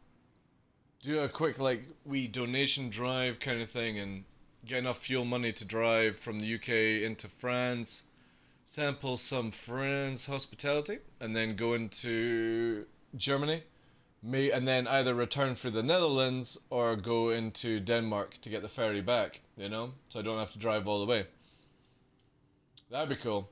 Do a quick, like, wee donation drive kind of thing, and get enough fuel money to drive from the UK into France, sample some France hospitality, and then go into Germany, and then either return through the Netherlands or go into Denmark to get the ferry back, you know? So I don't have to drive all the way. That'd be cool.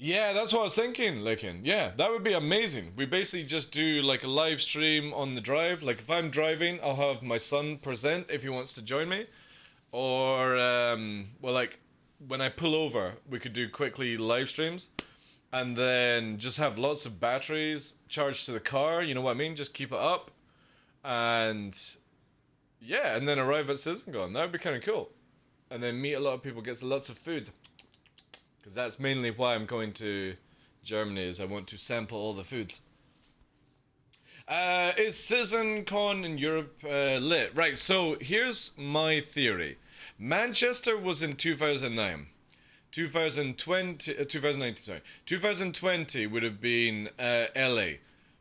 Yeah, that's what I was thinking, Lickin. Yeah, that would be amazing. We basically just do like a live stream on the drive. Like if I'm driving, I'll have my son present if he wants to join me. Or, well, like when I pull over, we could do quickly live streams. And then just have lots of batteries charged to the car, you know what I mean? Just keep it up. And yeah, and then arrive at Citizen. That would be kind of cool. And then meet a lot of people, get lots of food. Because that's mainly why I'm going to Germany, is I want to sample all the foods. Is CitizenCon in Europe lit? Right, so here's my theory. Manchester was in 2009. 2020 would have been LA.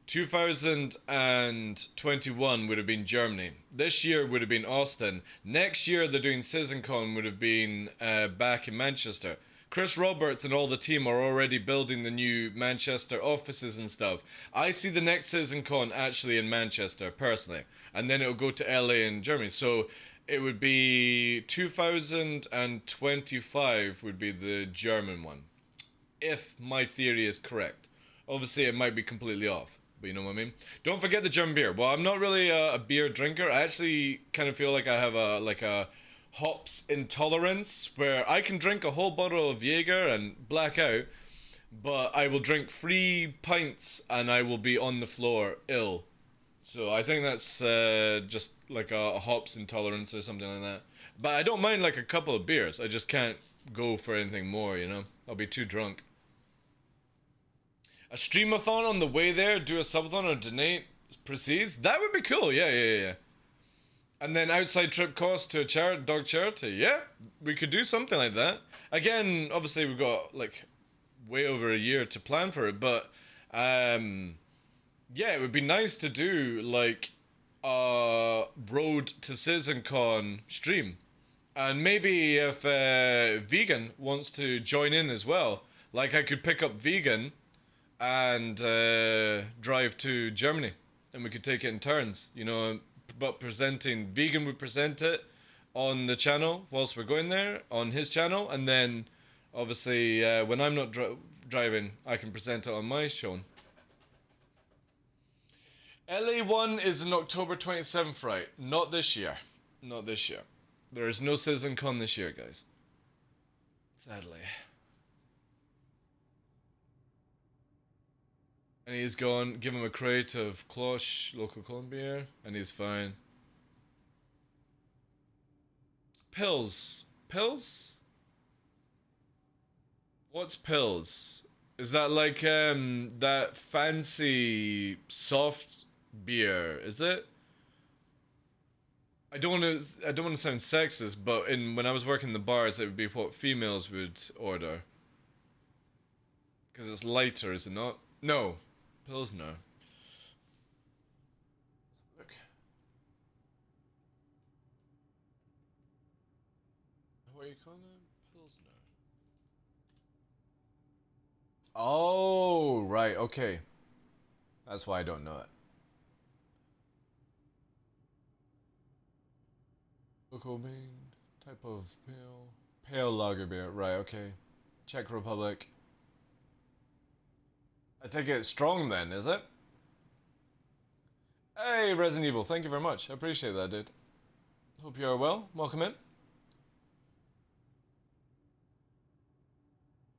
2021 would have been Germany. This year would have been Austin. Next year they're doing CitizenCon would have been back in Manchester. Chris Roberts and all the team are already building the new Manchester offices and stuff. I see the next CitizenCon actually in Manchester, personally. And then it'll go to LA and Germany. So it would be 2025 would be the German one. If my theory is correct. Obviously it might be completely off. But you know what I mean? Don't forget the German beer. Well, I'm not really a beer drinker. I actually kind of feel like I have a hops intolerance where I can drink a whole bottle of Jaeger and black out, but I will drink 3 pints and I will be on the floor ill. So I think that's just like a hops intolerance or something like that. But I don't mind like a couple of beers. I just can't go for anything more, you know? I'll be too drunk. A streamathon on the way there, do a subathon or donate proceeds? That would be cool, yeah. And then outside trip cost to a dog charity. Yeah, we could do something like that. Again, obviously we've got like way over a year to plan for it, but yeah, it would be nice to do like a Road to CitizenCon stream. And maybe if Vegan wants to join in as well, like I could pick up Vegan and drive to Germany, and we could take it in turns, you know. But Vegan would present it on the channel whilst we're going there, on his channel, and then obviously when I'm not driving, I can present it on my show. LA1 is on October 27th, right? Not this year. Not this year. There is no CitizenCon this year, guys. Sadly. And he's gone, give him a crate of Cloche, local Colombia, and he's fine. Pills. Pills? What's pills? Is that like that fancy soft beer? Is it? I don't want to sound sexist, but when I was working in the bars, it would be what females would order. Because it's lighter, is it not? No, Pilsner. Look. What are you calling it? Pilsner. Oh, right, okay. That's why I don't know it. Local bean, type of pale lager beer. Right, okay. Czech Republic. I take it strong then, is it? Hey, Resident Evil, thank you very much. I appreciate that, dude. Hope you are well. Welcome in.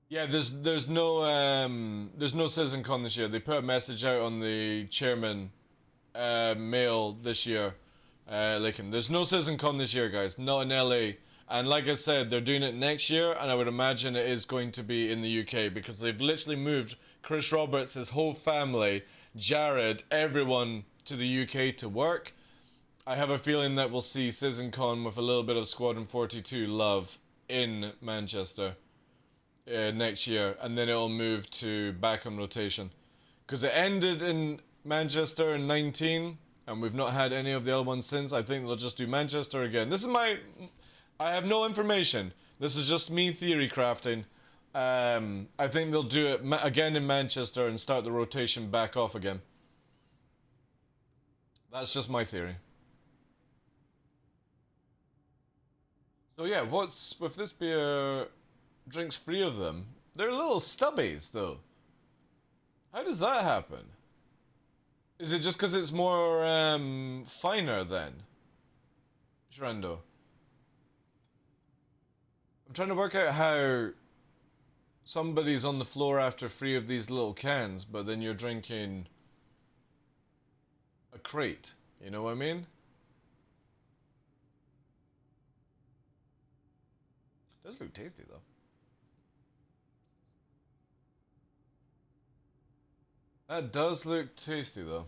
Yeah, there's no Citizen Con this year. They put a message out on the chairman mail this year. There's no Citizen Con this year, guys. Not in LA. And like I said, they're doing it next year, and I would imagine it is going to be in the UK because they've literally moved Chris Roberts, his whole family, Jared, everyone to the UK to work. I have a feeling that we'll see Citizen Con with a little bit of Squadron 42 love in Manchester next year, and then it'll move to back on rotation. Because it ended in Manchester in 19, and we've not had any of the other ones since. I think they'll just do Manchester again. I have no information. This is just me theory crafting. I think they'll do it again in Manchester and start the rotation back off again. That's just my theory. So yeah, what's with this beer? Drinks 3 of them. They're little stubbies though. How does that happen? Is it just because it's more finer then? Shrando. I'm trying to work out how somebody's on the floor after 3 of these little cans, but then you're drinking a crate. You know what I mean? It does look tasty though. That does look tasty though.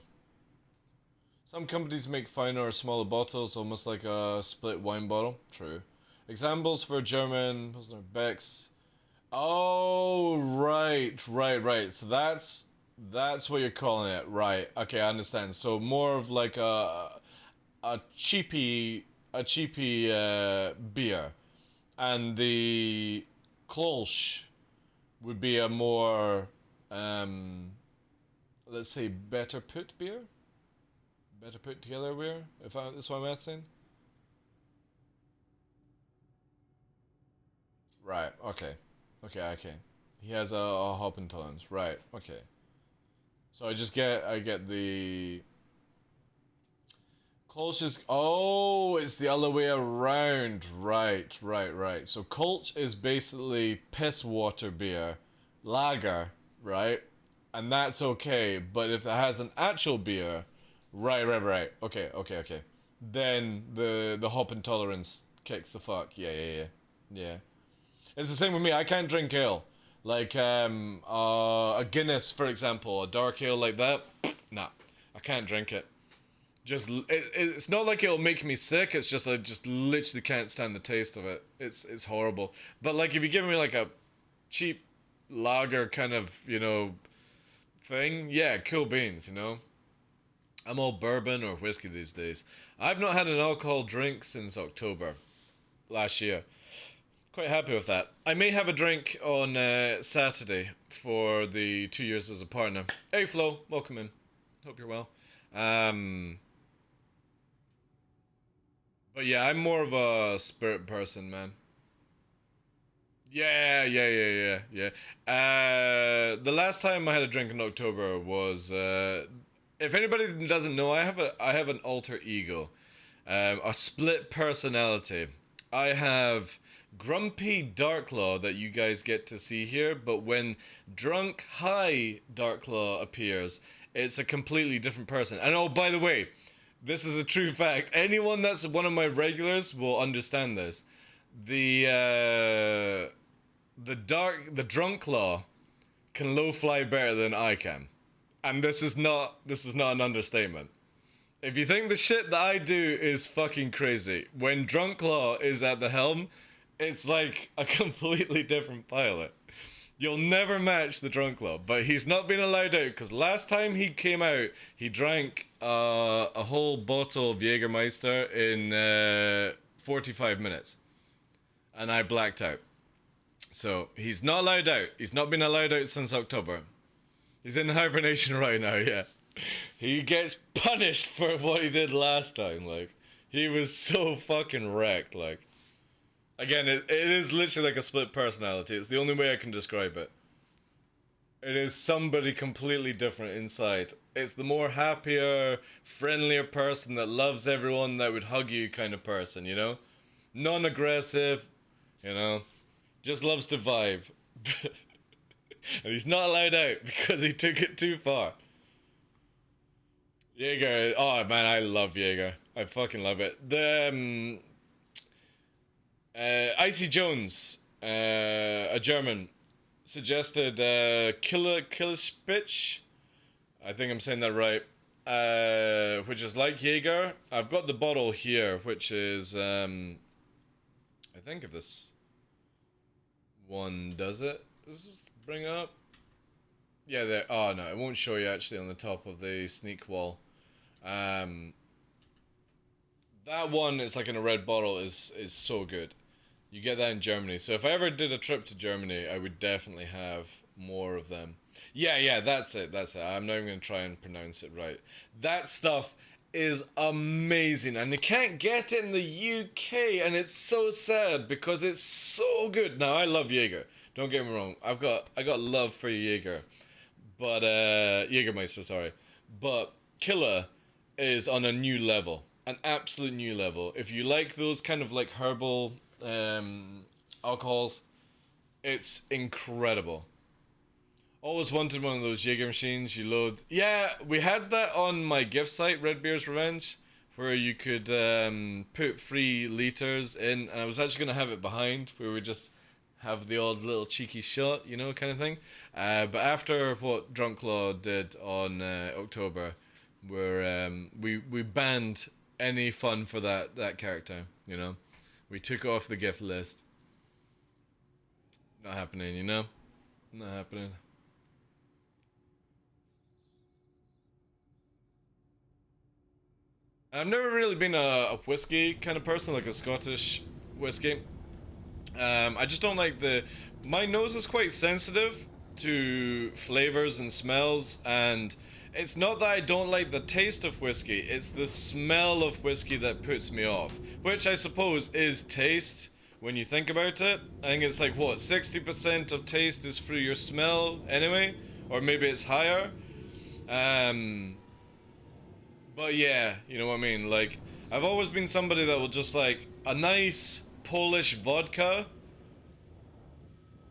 Some companies make finer or smaller bottles, almost like a split wine bottle. True. Examples for German, Pilsner, Beck's. Oh, right. So that's what you're calling it, right? Okay, I understand. So more of like a cheapy beer, and the Kolsch would be a more let's say better put beer, better put together beer. If that's what I'm asking. Right. Okay. Okay. He has a hop intolerance. Right. Okay. So I get the Kolsch is, oh, it's the other way around. Right. So Kolsch is basically piss water beer, lager, right? And that's okay. But if it has an actual beer, right. Okay. Then the hop intolerance kicks the fuck. Yeah. It's the same with me. I can't drink ale. Like a Guinness, for example, a dark ale like that. Nah, I can't drink it. It's not like it'll make me sick. It's just I just literally can't stand the taste of it. It's horrible. But like if you give me like a cheap lager kind of thing, yeah, cool beans. I'm all bourbon or whiskey these days. I've not had an alcohol drink since October last year. Quite happy with that. I may have a drink on Saturday for the 2 years as a partner. Hey Flo, welcome in. Hope you're well. But yeah, I'm more of a spirit person, man. Yeah. The last time I had a drink in October was if anybody doesn't know, I have an alter ego, a split personality. I have Grumpy Darklaw that you guys get to see here, but when Drunk High Darklaw appears, it's a completely different person. And oh, by the way, this is a true fact. Anyone that's one of my regulars will understand this. The Drunk Law can low fly better than I can. And this is not an understatement. If you think the shit that I do is fucking crazy, when Drunk Law is at the helm, it's like a completely different pilot. You'll never match the Drunk Law, but he's not been allowed out because last time he came out, he drank a whole bottle of Jägermeister in 45 minutes, and I blacked out. So he's not allowed out. He's not been allowed out since October. He's in hibernation right now. Yeah. He gets punished for what he did last time. Like, he was so fucking wrecked. Like, again, it is literally like a split personality. It's the only way I can describe it. It is somebody completely different inside. It's the more happier, friendlier person that loves everyone, that would hug you kind of person, you know? Non-aggressive, you know? Just loves to vibe. And he's not allowed out because he took it too far. Jaeger, oh man, I love Jaeger. I fucking love it. The Icy Jones, a German, suggested Killispitch. I think I'm saying that right. Which is like Jaeger. I've got the bottle here, which is I think if this one does it. Does this bring it up? Yeah, there. Oh no, it won't show you actually on the top of the sneak wall. That one, it's like in a red bottle, is so good. You get that in Germany. So if I ever did a trip to Germany, I would definitely have more of them. Yeah, that's it. I'm not even going to try and pronounce it right. That stuff is amazing, and they can't get it in the UK, and it's so sad because it's so good. Now, I love Jaeger. Don't get me wrong. I got love for Jaeger. But, Jägermeister, sorry. But Killer is on a new level. An absolute new level. If you like those kind of like herbal alcohols, it's incredible. Always wanted one of those Jaeger machines you load. Yeah, we had that on my gift site, Red Beer's Revenge, where you could put 3 liters in, and I was actually going to have it behind, where we just have the odd little cheeky shot, you know, kind of thing. But after what Drunk Law did on October, where we banned any fun for that character, you know. We took off the gift list. Not happening, you know? Not happening. I've never really been a whiskey kind of person, like a Scottish whiskey. I just don't like my nose is quite sensitive to flavors and smells, and it's not that I don't like the taste of whiskey, it's the smell of whiskey that puts me off, which I suppose is taste when you think about it. I think it's like, what, 60% of taste is through your smell anyway, or maybe it's higher. But yeah, you know what I mean, like, I've always been somebody that will just like a nice Polish vodka,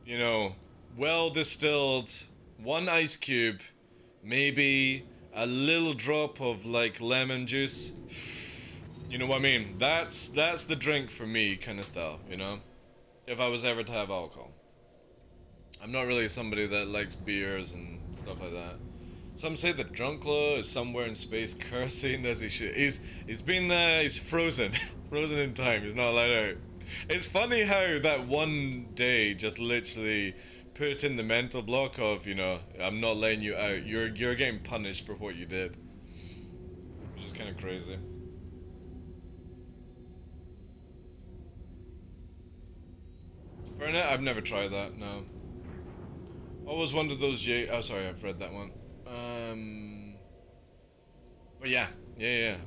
you know, well distilled, 1 ice cube, maybe a little drop of like lemon juice. You know what I mean? That's the drink for me kind of style, you know? If I was ever to have alcohol. I'm not really somebody that likes beers and stuff like that. Some say that Drunk Law is somewhere in space cursing as he should. He's frozen. Frozen in time. He's not allowed out. It's funny how that one day just literally put in the mental block of, you know, I'm not letting you out. You're getting punished for what you did. Which is kind of crazy. Fernet? I've never tried that, no. Always wondered those oh, sorry, I've read that one. But yeah.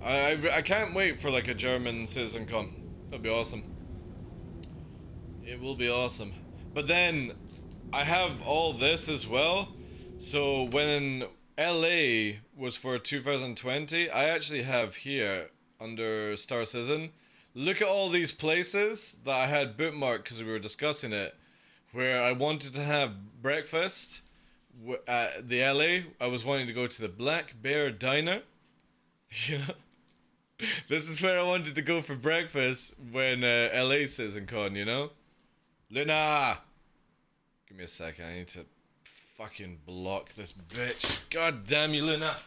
I can't wait for like a German citizen come. That'd be awesome. It will be awesome. But then I have all this as well. So when LA was for 2020, I actually have here under Star Citizen look at all these places that I had bookmarked because we were discussing it, where I wanted to have breakfast at the LA. I was wanting to go to the Black Bear Diner. You know? This is where I wanted to go for breakfast when LA CitizenCon, you know? Luna! Give me a second, I need to fucking block this bitch. God damn you, Luna!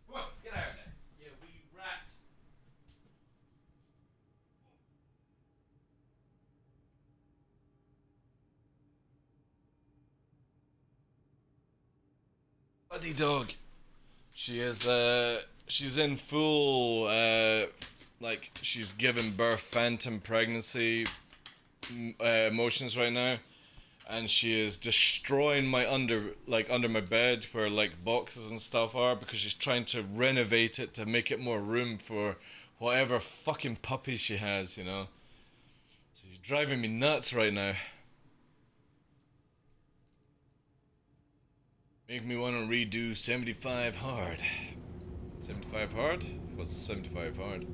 Come on, get out of there. You wee rat. Bloody dog. She is, she's in full, like, she's giving birth phantom pregnancy motions right now. And she is destroying my under my bed where, like, boxes and stuff are, because she's trying to renovate it to make it more room for whatever fucking puppy she has, you know? So she's driving me nuts right now. Make me want to redo 75 hard. 75 hard? What's 75 hard?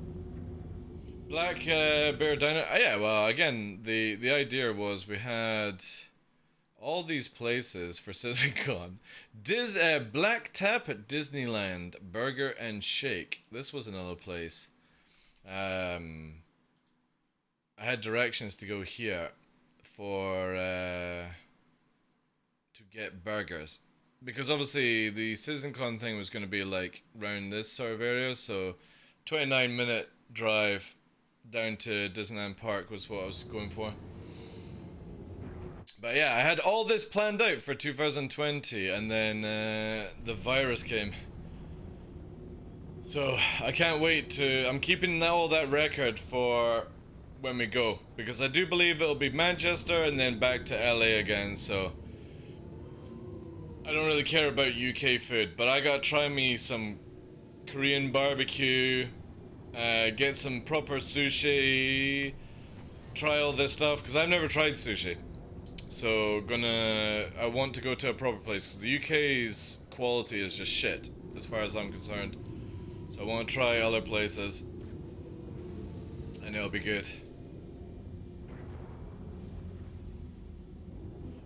Black Bear Diner. Yeah, well, again, the idea was we had all these places for CitizenCon. Black Tap at Disneyland, Burger and Shake. This was another place. I had directions to go here for to get burgers. Because obviously the CitizenCon thing was going to be like around this sort of area, so 29-minute drive down to Disneyland Park was what I was going for. But yeah, I had all this planned out for 2020, and then the virus came. So I can't wait to... I'm keeping all that record for when we go, because I do believe it'll be Manchester and then back to LA again, so... I don't really care about UK food, but I gotta try me some Korean barbecue, get some proper sushi, try all this stuff, because I've never tried sushi. So I want to go to a proper place, because the UK's quality is just shit, as far as I'm concerned. So I want to try other places, and it'll be good.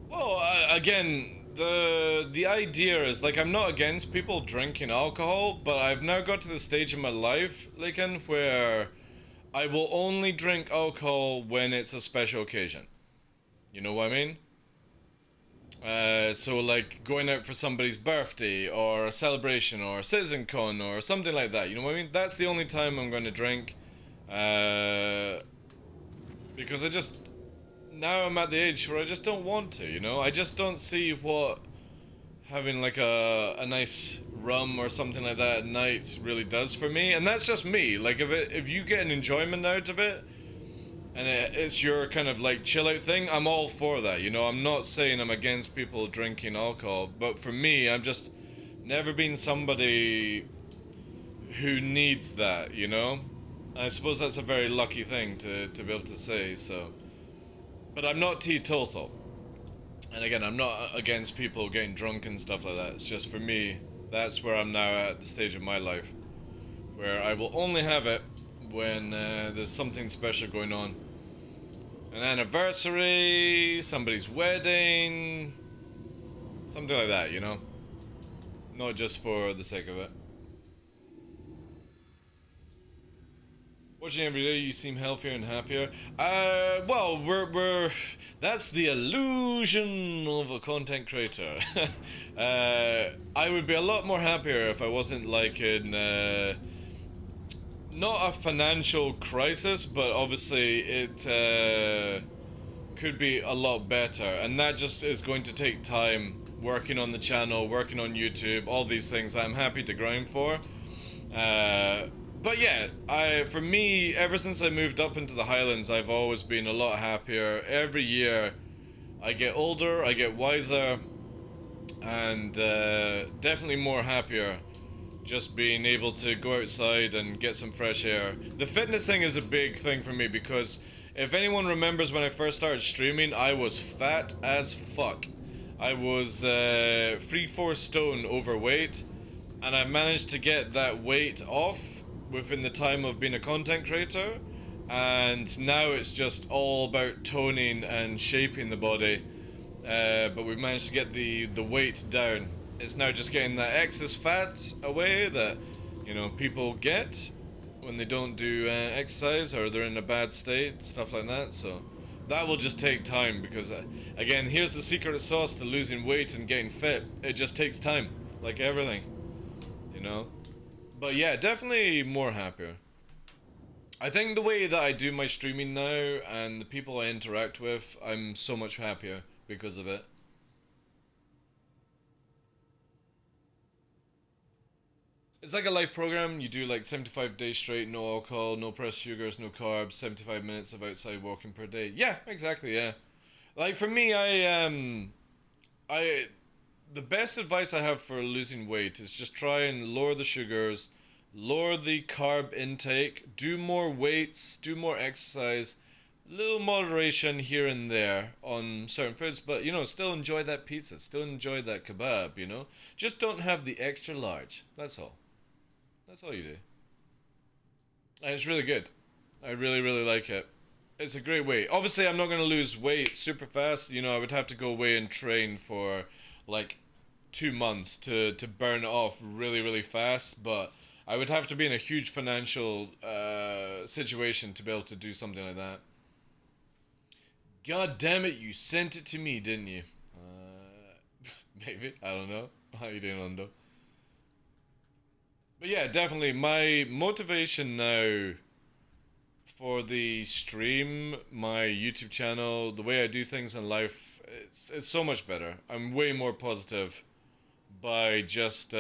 Well, again... The idea is, like, I'm not against people drinking alcohol, but I've now got to the stage in my life, Lakin, where I will only drink alcohol when it's a special occasion. You know what I mean? So, like, going out for somebody's birthday, or a celebration, or a CitizenCon, or something like that, you know what I mean? That's the only time I'm going to drink, because I just... Now I'm at the age where I just don't want to, you know? I just don't see what having like a nice rum or something like that at night really does for me. And that's just me. Like, if you get an enjoyment out of it, and it's your kind of like chill out thing, I'm all for that, you know? I'm not saying I'm against people drinking alcohol, but for me, I've just never been somebody who needs that, you know? I suppose that's a very lucky thing to be able to say, so... But I'm not teetotal. And again, I'm not against people getting drunk and stuff like that. It's just for me, that's where I'm now at the stage of my life, where I will only have it when there's something special going on. An anniversary, somebody's wedding, something like that, you know? Not just for the sake of it. Watching every day, you seem healthier and happier. Well, that's the illusion of a content creator. I would be a lot more happier if I wasn't like in, not a financial crisis, but obviously it could be a lot better. And that just is going to take time, working on the channel, working on YouTube, all these things I'm happy to grind for. But yeah, for me, ever since I moved up into the Highlands, I've always been a lot happier. Every year, I get older, I get wiser, and definitely more happier. Just being able to go outside and get some fresh air. The fitness thing is a big thing for me, because if anyone remembers when I first started streaming, I was fat as fuck. I was 3-4 stone overweight, and I managed to get that weight off within the time of being a content creator, and now it's just all about toning and shaping the body. But we've managed to get the weight down. It's now just getting that excess fat away that, you know, people get when they don't do exercise or they're in a bad state, stuff like that. So that will just take time because, again, here's the secret sauce to losing weight and getting fit. It just takes time, like everything, you know. But yeah, definitely more happier. I think the way that I do my streaming now and the people I interact with, I'm so much happier because of it. It's like a life program. You do like 75 days straight, no alcohol, no processed sugars, no carbs, 75 minutes of outside walking per day. Yeah, exactly, yeah. Like for me, I the best advice I have for losing weight is just try and lower the sugars, lower the carb intake, do more weights, do more exercise, little moderation here and there on certain foods, but you know, still enjoy that pizza, still enjoy that kebab, you know? Just don't have the extra large. That's all. That's all you do. And it's really good. I really, really like it. It's a great way. Obviously, I'm not going to lose weight super fast. You know, I would have to go away and train for like 2 months to burn it off really, really fast. But I would have to be in a huge financial situation to be able to do something like that. God damn it, you sent it to me, didn't you? Maybe. I don't know. How you doing, Londo? But yeah, definitely my motivation now for the stream, my YouTube channel, the way I do things in life, it's so much better. I'm way more positive by just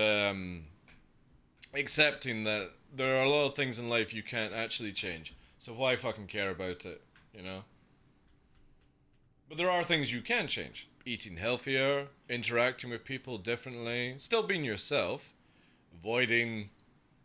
accepting that there are a lot of things in life you can't actually change. So why fucking care about it, you know? But there are things you can change. Eating healthier, interacting with people differently, still being yourself, avoiding,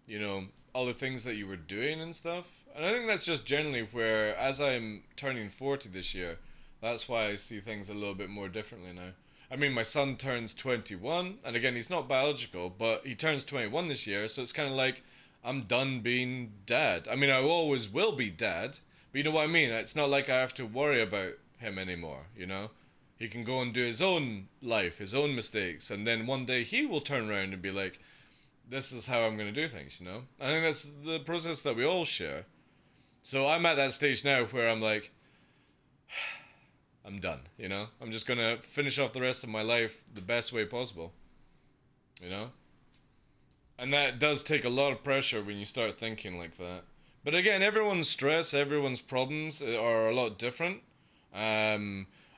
you know, all the things that you were doing and stuff. And I think that's just generally where, as I'm turning 40 this year, that's why I see things a little bit more differently now. I mean, my son turns 21, and again, he's not biological, but he turns 21 this year, so it's kind of like, I'm done being dad. I mean, I always will be dad, but you know what I mean? It's not like I have to worry about him anymore, you know? He can go and do his own life, his own mistakes, and then one day he will turn around and be like, this is how I'm going to do things, you know? I think that's the process that we all share. So I'm at that stage now where I'm like, I'm done, you know? I'm just going to finish off the rest of my life the best way possible, you know? And that does take a lot of pressure when you start thinking like that. But again, everyone's stress, everyone's problems are a lot different.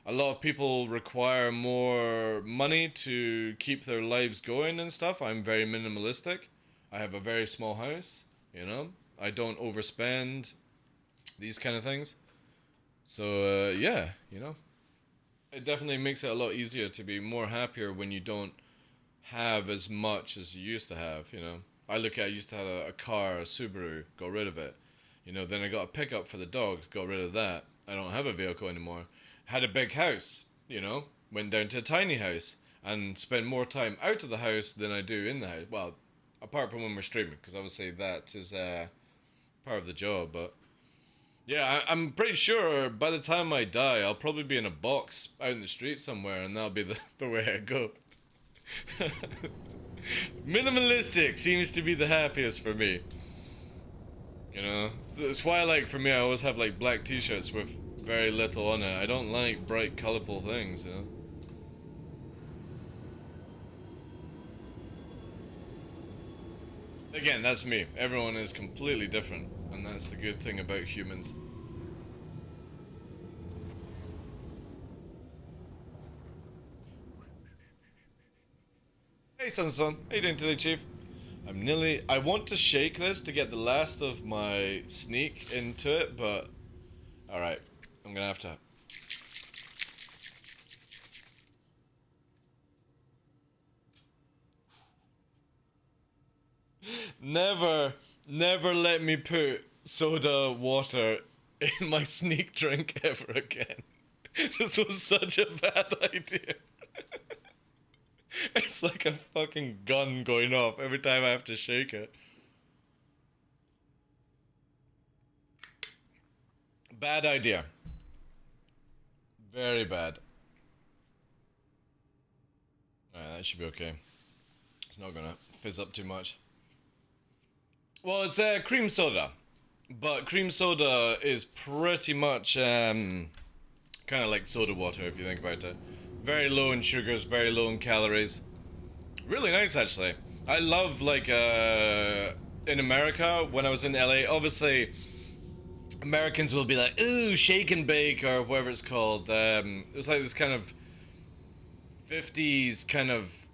A lot of people require more money to keep their lives going and stuff. I'm very minimalistic. I have a very small house, you know? I don't overspend, these kind of things. So, yeah, you know? It definitely makes it a lot easier to be more happier when you don't have as much as you used to have, you know? I used to have a car, a Subaru, got rid of it. You know, then I got a pickup for the dog, got rid of that. I don't have a vehicle anymore. Had a big house, you know, went down to a tiny house and spend more time out of the house than I do in the house. Well, apart from when we're streaming, because obviously that is part of the job. But yeah, I'm pretty sure by the time I die, I'll probably be in a box out in the street somewhere, and that'll be the way I go. Minimalistic seems to be the happiest for me. You know, it's why, like, for me, I always have like black t-shirts with very little on it. I don't like bright, colorful things, you know. Again, that's me. Everyone is completely different, and that's the good thing about humans. Hey, Sun. How you doing today, Chief? I want to shake this to get the last of my sneak into it, but alright, I'm gonna have to. Never let me put soda water in my sneak drink ever again. This was such a bad idea. It's like a fucking gun going off every time I have to shake it. Bad idea. Very bad. Alright, that should be okay. It's not gonna fizz up too much. Well, it's cream soda. But cream soda is pretty much kind of like soda water if you think about it. Very low in sugars, very low in calories. Really nice actually. I love like in America when I was in LA, obviously Americans will be like, ooh, shake and bake or whatever it's called. It was like this kind of 50s kind of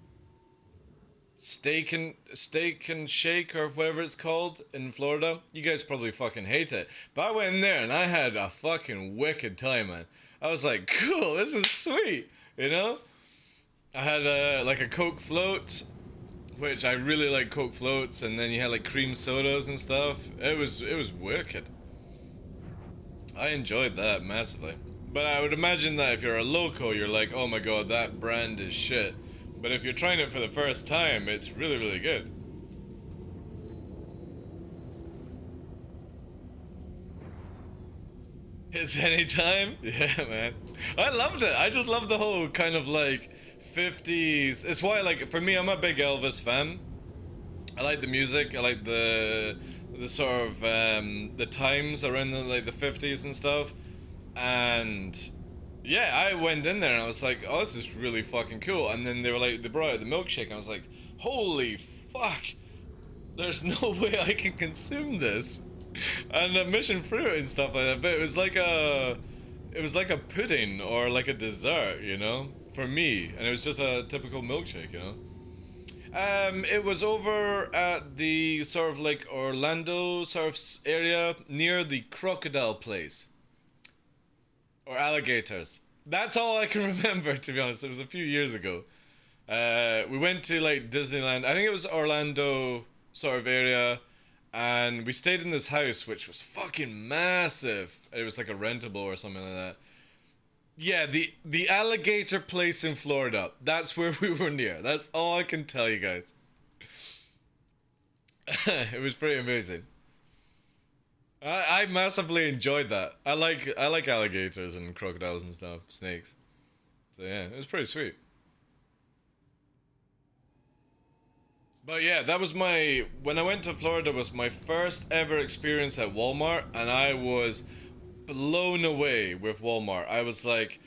steak and shake or whatever it's called in Florida. You guys probably fucking hate it, but I went in there and I had a fucking wicked time, man. I was like, cool, this is sweet, you know. I had like a Coke float, which I really like Coke floats, and then you had like cream sodas and stuff. It was wicked. I enjoyed that massively. But I would imagine that if you're a local, you're like, oh my god, that brand is shit. But if you're trying it for the first time, it's really, really good. It's anytime? Yeah, man. I loved it. I just love the whole kind of like 50s. It's why, like, for me, I'm a big Elvis fan. I like the music. I like the sort of the times around the, like the 50s and stuff. And yeah, I went in there and I was like, oh, this is really fucking cool. And then they were like, they brought out the milkshake and I was like, holy fuck, there's no way I can consume this. And mission fruit and stuff like that. But it was like a pudding or like a dessert, you know, for me. And it was just a typical milkshake, you know. It was over at the sort of like Orlando sort of area near the crocodile place. Or alligators. That's all I can remember, to be honest. It was a few years ago. We went to like Disneyland. I think it was Orlando sort of area. And we stayed in this house, which was fucking massive. It was like a rentable or something like that. Yeah, the alligator place in Florida. That's where we were near. That's all I can tell you guys. It was pretty amazing. I massively enjoyed that. I like alligators and crocodiles and stuff, snakes. So yeah, it was pretty sweet. But yeah, that was when I went to Florida was my first ever experience at Walmart, and I was blown away with Walmart. I was like,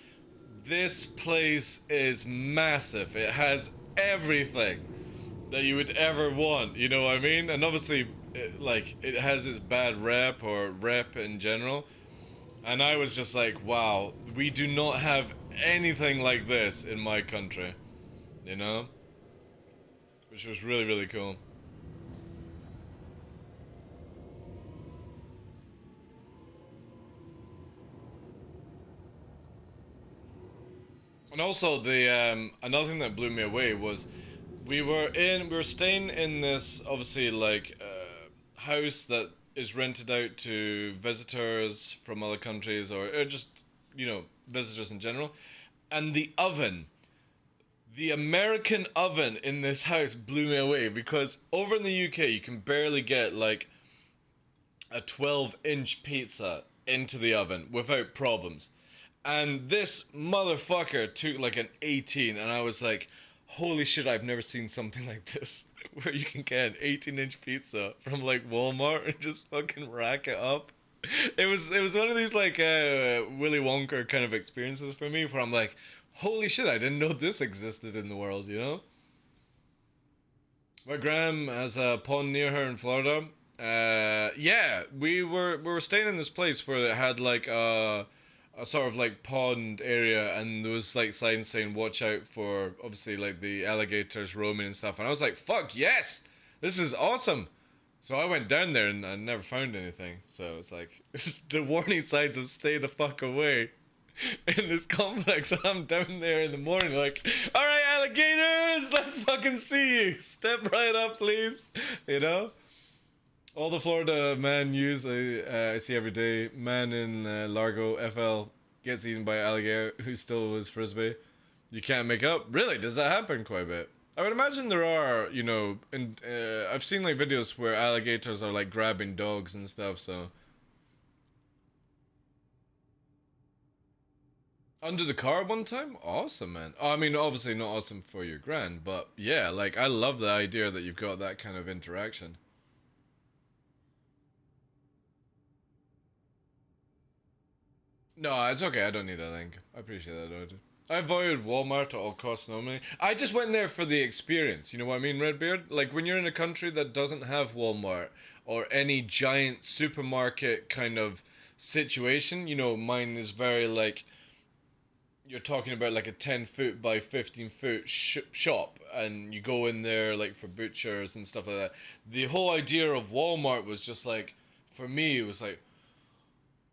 this place is massive. It has everything that you would ever want, you know what I mean? And obviously, it has its bad rep or rep in general. And I was just like, wow, we do not have anything like this in my country, you know? Which was really, really cool. And also the another thing that blew me away was we were staying in this obviously like house that is rented out to visitors from other countries or just, you know, visitors in general. And the American oven in this house blew me away because over in the UK you can barely get like a 12-inch pizza into the oven without problems. And this motherfucker took like an 18 and I was like, holy shit, I've never seen something like this. Where you can get an 18-inch pizza from like Walmart and just fucking rack it up. It was one of these like Willy Wonka kind of experiences for me where I'm like, holy shit, I didn't know this existed in the world, you know? My gram has a pond near her in Florida. Yeah, we were staying in this place where it had like a sort of like pond area, and there was like signs saying watch out for obviously like the alligators roaming and stuff, and I was like, fuck yes, this is awesome. So I went down there and I never found anything, so it's like the warning signs of stay the fuck away in this complex. I'm down there in the morning like, all right, alligators, let's fucking see you, step right up please, you know. All the Florida man news I see every day. Man in Largo, FL, gets eaten by alligator who stole his frisbee. You can't make up. Really? Does that happen quite a bit? I would imagine there are, you know, and I've seen like videos where alligators are like grabbing dogs and stuff, so. Under the car one time? Awesome, man. I mean, obviously not awesome for your grand, but yeah, like, I love the idea that you've got that kind of interaction. No, it's okay. I don't need a link. I appreciate that, though. I avoid Walmart at all costs normally. I just went there for the experience. You know what I mean, Redbeard? Like when you're in a country that doesn't have Walmart or any giant supermarket kind of situation, you know, mine is very like you're talking about like a 10 foot by 15 foot shop, and you go in there like for butchers and stuff like that. The whole idea of Walmart was just like, for me, it was like,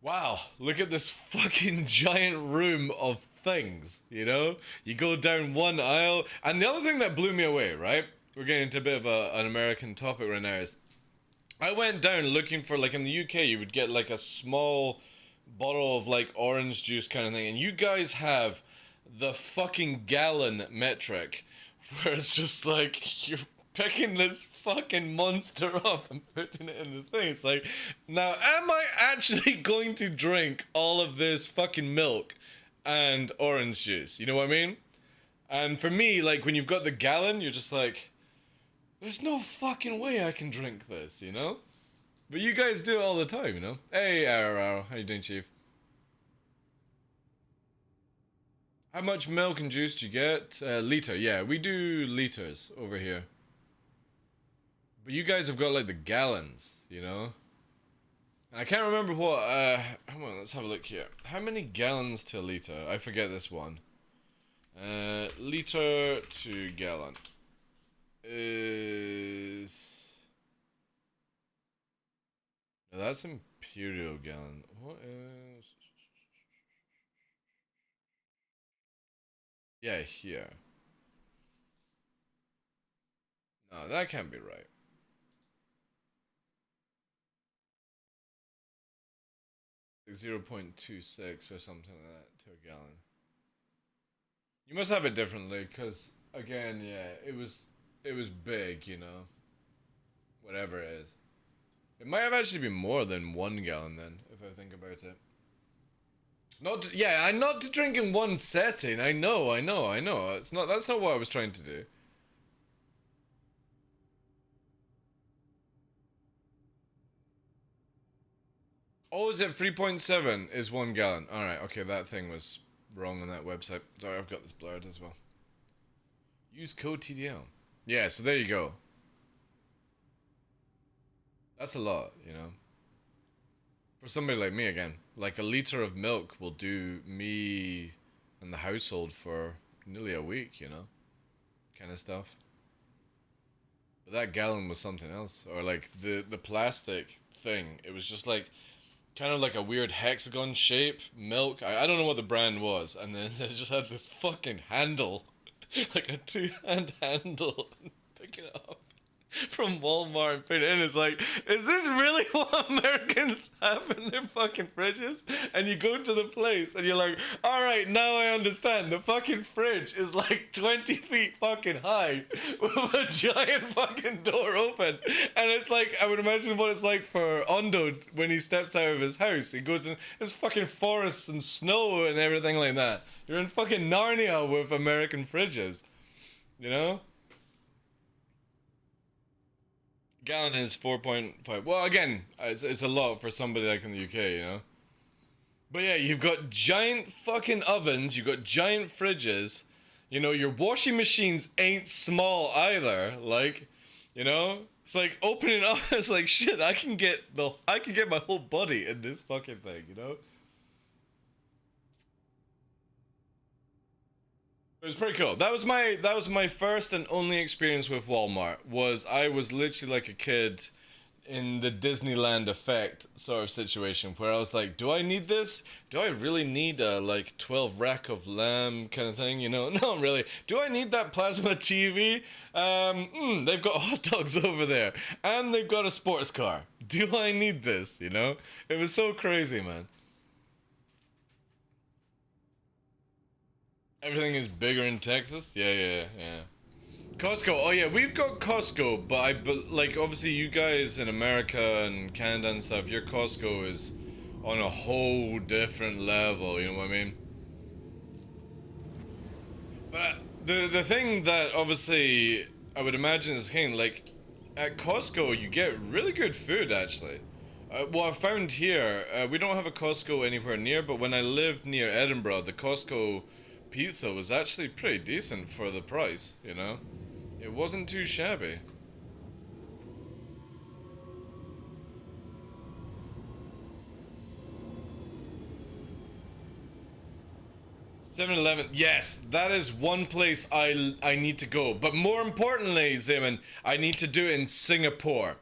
wow, look at this fucking giant room of things, you know? You go down one aisle, and the other thing that blew me away, right? We're getting into a bit of an American topic right now, is I went down looking for, like in the UK, you would get like a small bottle of like orange juice kind of thing, and you guys have the fucking gallon metric, where it's just like, you're picking this fucking monster up and putting it in the thing. It's like, now am I actually going to drink all of this fucking milk and orange juice? You know what I mean? And for me, like when you've got the gallon, you're just like, there's no fucking way I can drink this, you know? But you guys do it all the time, you know? Hey, Arrow, how you doing, Chief? How much milk and juice do you get? Liter, yeah, we do liters over here. But you guys have got like the gallons, you know? I can't remember what, come on, let's have a look here. How many gallons to a liter? I forget this one. Liter to gallon is... No, that's imperial gallon. What is... Yeah, here. No, that can't be right. Like 0.26 or something like that to a gallon. You must have it differently, because again, yeah, it was big, you know. Whatever it is. It might have actually been more than 1 gallon then, if I think about it. Not to, yeah, I'm not to drink in one setting. I know. It's not. That's not what I was trying to do. Oh, is it 3.7 is 1 gallon? Alright, okay, that thing was wrong on that website. Sorry, I've got this blurred as well. Use code TDL. Yeah, so there you go. That's a lot, you know. For somebody like me, again, like a liter of milk will do me and the household for nearly a week, you know, kind of stuff. But that gallon was something else, or like the plastic thing. It was just like kind of like a weird hexagon shape milk. I don't know what the brand was, and then they just had this fucking handle, like a 2-hand handle. Pick it up from Walmart and put it in. It's like, is this really what Americans have in their fucking fridges? And you go to the place and you're like, alright, now I understand. The fucking fridge is like 20 feet fucking high with a giant fucking door open. And it's like, I would imagine what it's like for Ondo when he steps out of his house. He goes in, there's fucking forests and snow and everything like that. You're in fucking Narnia with American fridges. You know? Gallon is 4.5. Well, again, it's a lot for somebody like in the UK, you know? But yeah, you've got giant fucking ovens, you've got giant fridges, you know, your washing machines ain't small either, like, you know? It's like opening up, it's like shit, I can get my whole body in this fucking thing, you know? It was pretty cool. That was my first and only experience with Walmart. I was literally like a kid in the Disneyland effect sort of situation where I was like, do I need this? Do I really need a like 12 rack of lamb kind of thing? You know, not really. Do I need that plasma TV? They've got hot dogs over there and they've got a sports car. Do I need this? You know, it was so crazy, man. Everything is bigger in Texas? Yeah. Costco. Oh yeah, we've got Costco, but like obviously you guys in America and Canada and stuff, your Costco is on a whole different level, you know what I mean? But the thing that obviously I would imagine is king, like at Costco you get really good food actually. What I found here, we don't have a Costco anywhere near, but when I lived near Edinburgh, the Costco pizza was actually pretty decent for the price, you know? It wasn't too shabby. 7-Eleven, yes, that is one place I need to go. But more importantly, Zeman, I need to do it in Singapore.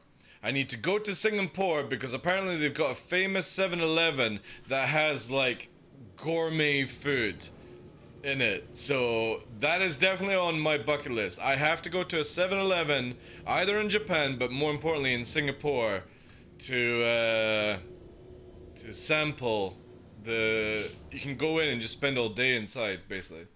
I need to go to Singapore because apparently they've got a famous 7-Eleven that has like gourmet food in it. So that is definitely on my bucket list. I have to go to a 7-Eleven, either in Japan, but more importantly in Singapore, to sample the. You can go in and just spend all day inside, basically.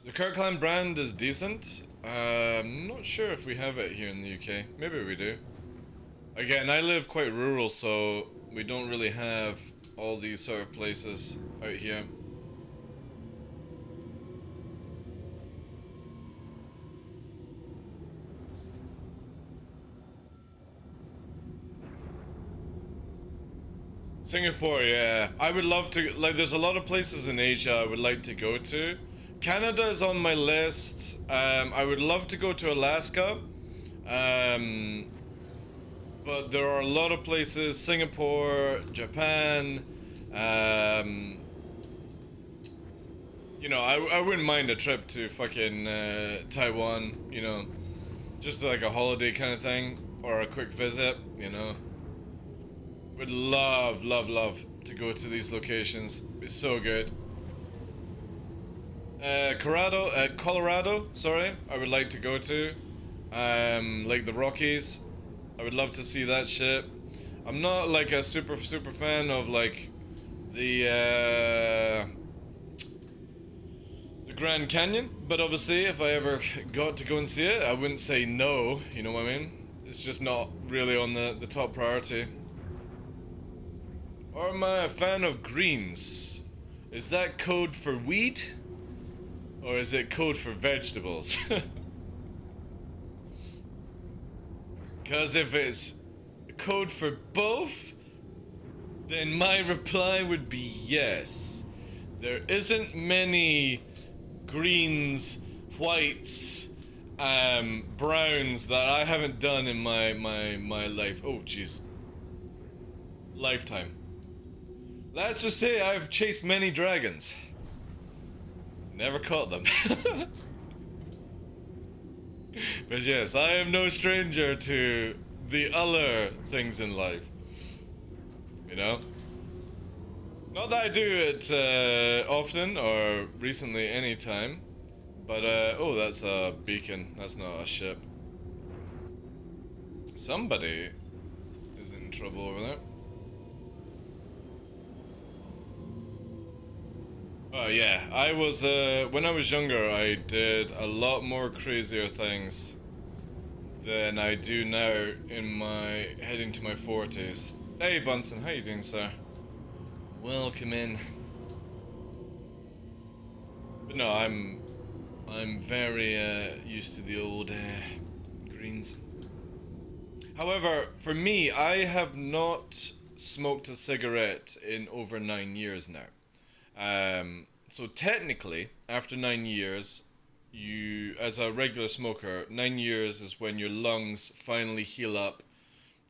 The Kirkland brand is decent. I'm not sure if we have it here in the UK. Maybe we do. Again, I live quite rural, so we don't really have all these sort of places out here. Singapore, yeah. I would love to, like, there's a lot of places in Asia I would like to go to. Canada is on my list. I would love to go to Alaska. Um, but there are a lot of places, Singapore, Japan, you know, I wouldn't mind a trip to fucking Taiwan, you know, just like a holiday kind of thing, or a quick visit, you know. Would love, love, love to go to these locations. It's so good. Colorado, sorry, I would like to go to. Like the Rockies. I would love to see that shit. I'm not like a super fan of like the Grand Canyon, but obviously if I ever got to go and see it, I wouldn't say no, you know what I mean? It's just not really on the top priority. Or am I a fan of greens? Is that code for wheat? Or is it code for vegetables? Because if it's code for both, then my reply would be yes. There isn't many greens, whites, browns that I haven't done in my life. Oh, jeez. Lifetime. Let's just say I've chased many dragons. Never caught them. But yes, I am no stranger to the other things in life. You know? Not that I do it often or recently anytime. But, oh, that's a beacon. That's not a ship. Somebody is in trouble over there. Yeah, I was, when I was younger, I did a lot more crazier things than I do now in my, heading to my 40s. Hey Bunsen, how you doing, sir? Welcome in. But no, I'm very, used to the old, greens. However, for me, I have not smoked a cigarette in over 9 years now. So technically, after 9 years, you, as a regular smoker, 9 years is when your lungs finally heal up,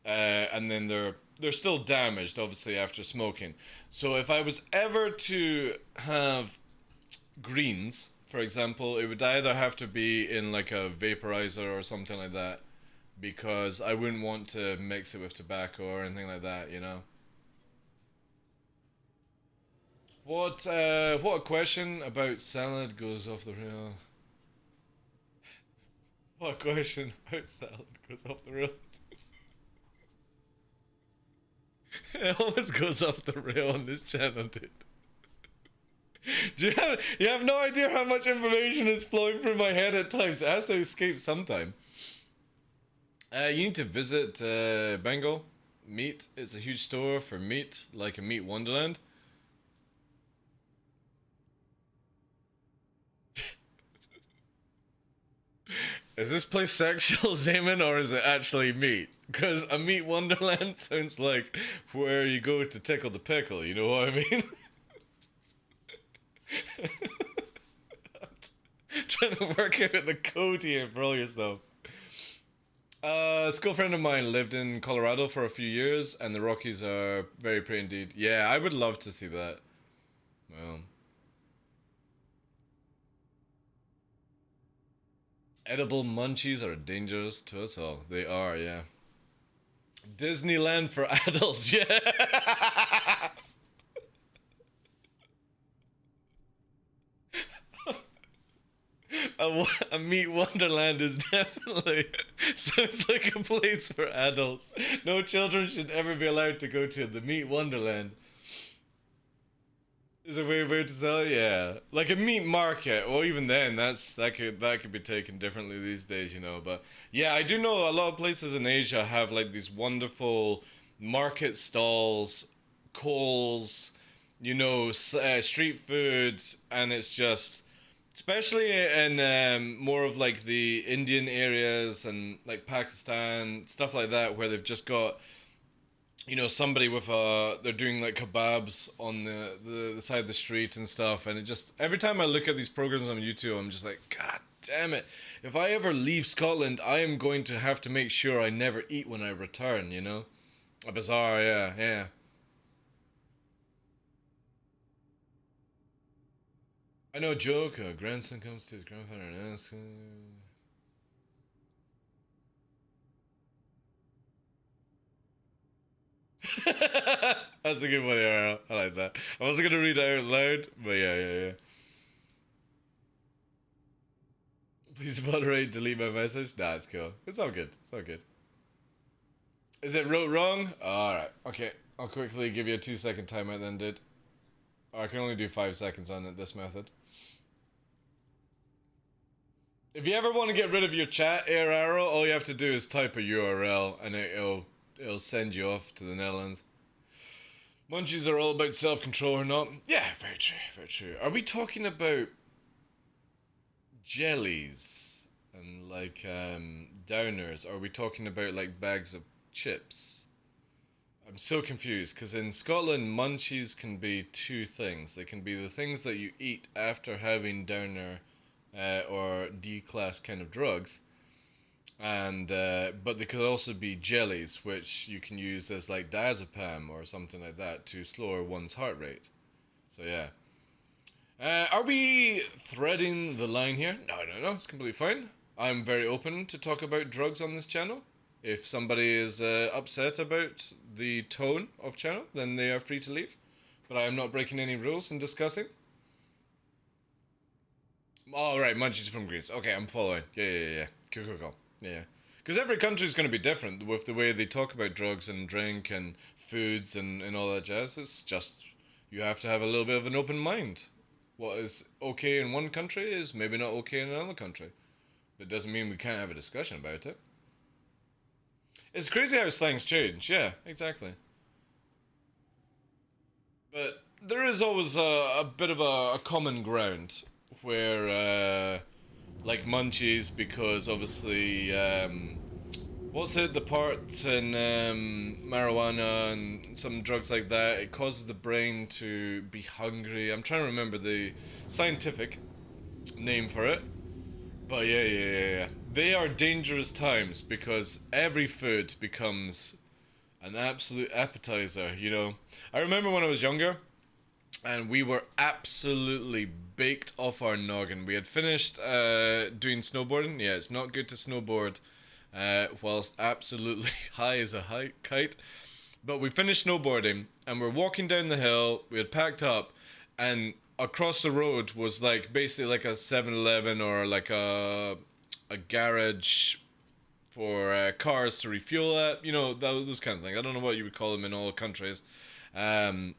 and then they're still damaged, obviously, after smoking. So if I was ever to have greens, for example, it would either have to be in like a vaporizer or something like that, because I wouldn't want to mix it with tobacco or anything like that, you know? What a question about salad goes off the rail. What a question about salad goes off the rail. It always goes off the rail on this channel, dude. You have no idea how much information is flowing through my head at times. It has to escape sometime. You need to visit Bengal. Meat. It's a huge store for meat, like a meat wonderland. Is this place sexual, Zaman, or is it actually meat? Because a meat wonderland sounds like where you go to tickle the pickle, you know what I mean? Trying to work out the code here for all your stuff. A school friend of mine lived in Colorado for a few years, and the Rockies are very pretty indeed. Yeah, I would love to see that. Well, edible munchies are dangerous to us all. They are, yeah. Disneyland for adults, yeah. A meat wonderland is definitely sounds like a place for adults. No children should ever be allowed to go to the meat wonderland. Is a weird way to sell it? Yeah, like a meat market. Well, even then, that could be taken differently these days, you know. But yeah, I do know a lot of places in Asia have like these wonderful market stalls, calls, street foods, and it's just, especially in more of like the Indian areas and like Pakistan, stuff like that, where they've just got somebody with they're doing like kebabs on the side of the street and stuff, and it just, every time I look at these programs on YouTube, I'm just like, god damn it, if I ever leave Scotland, I am going to have to make sure I never eat when I return, you know. A bizarre, yeah, yeah. I know a joke, a grandson comes to his grandfather and asks, that's a good one, yeah, I like that. I wasn't gonna read it out loud, but yeah, yeah, yeah. Please moderate, delete my message. Nah, it's cool. It's all good. It's all good. Is it wrote wrong? Alright, okay. I'll quickly give you a 2-second timeout then, dude. Oh, I can only do 5 seconds on it, this method. If you ever want to get rid of your chat, Air Arrow, all you have to do is type a URL and it'll send you off to the Netherlands. Munchies are all about self-control or not? Yeah, very true, very true. Are we talking about jellies and like downers? Or are we talking about like bags of chips? I'm so confused because in Scotland, munchies can be two things. They can be the things that you eat after having downer or D class kind of drugs, and but they could also be jellies, which you can use as like diazepam or something like that to slow one's heart rate. So yeah. Are we threading the line here? No, no, no. It's completely fine. I'm very open to talk about drugs on this channel. If somebody is upset about the tone of channel, then they are free to leave. But I am not breaking any rules in discussing. All right, munchies from Greens. Okay, I'm following. Yeah, yeah, yeah. Cool, cool, cool. Yeah. Because every country is going to be different with the way they talk about drugs and drink and foods and all that jazz. It's just, you have to have a little bit of an open mind. What is okay in one country is maybe not okay in another country. But it doesn't mean we can't have a discussion about it. It's crazy how slangs change. Yeah, exactly. But there is always a bit of a common ground where, like munchies, because obviously, what's it, the part in marijuana and some drugs like that, it causes the brain to be hungry. I'm trying to remember the scientific name for it. But yeah, yeah, yeah, yeah. They are dangerous times because every food becomes an absolute appetizer, you know. I remember when I was younger and we were absolutely baked off our noggin. We had finished doing snowboarding. Yeah, it's not good to snowboard whilst absolutely high as a kite. But we finished snowboarding and we're walking down the hill. We had packed up, and across the road was like basically like a 7-Eleven or like a garage for cars to refuel at, you know, those kind of things. I don't know what you would call them in all countries. And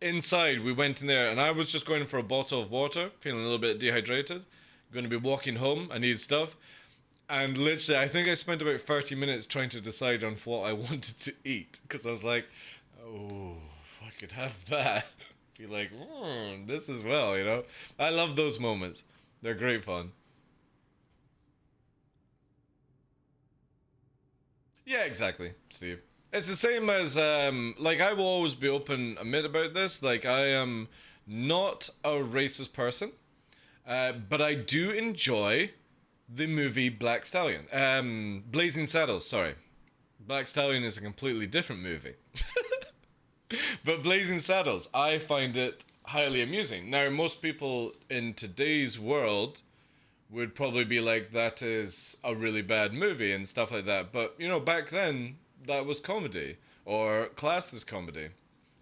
inside, we went in there, and I was just going for a bottle of water, feeling a little bit dehydrated. Going to be walking home. I needed stuff. And literally, I think I spent about 30 minutes trying to decide on what I wanted to eat. Because I was like, oh, I could have that. Be like, this as well, you know? I love those moments. They're great fun. Yeah, exactly, Steve. It's the same as like I will always be open admit about this. Like I am not a racist person, but I do enjoy the movie Black Stallion. Blazing Saddles. Sorry, Black Stallion is a completely different movie. But Blazing Saddles, I find it highly amusing. Now, most people in today's world would probably be like, that is a really bad movie and stuff like that. But, you know, back then, that was comedy or classed as comedy.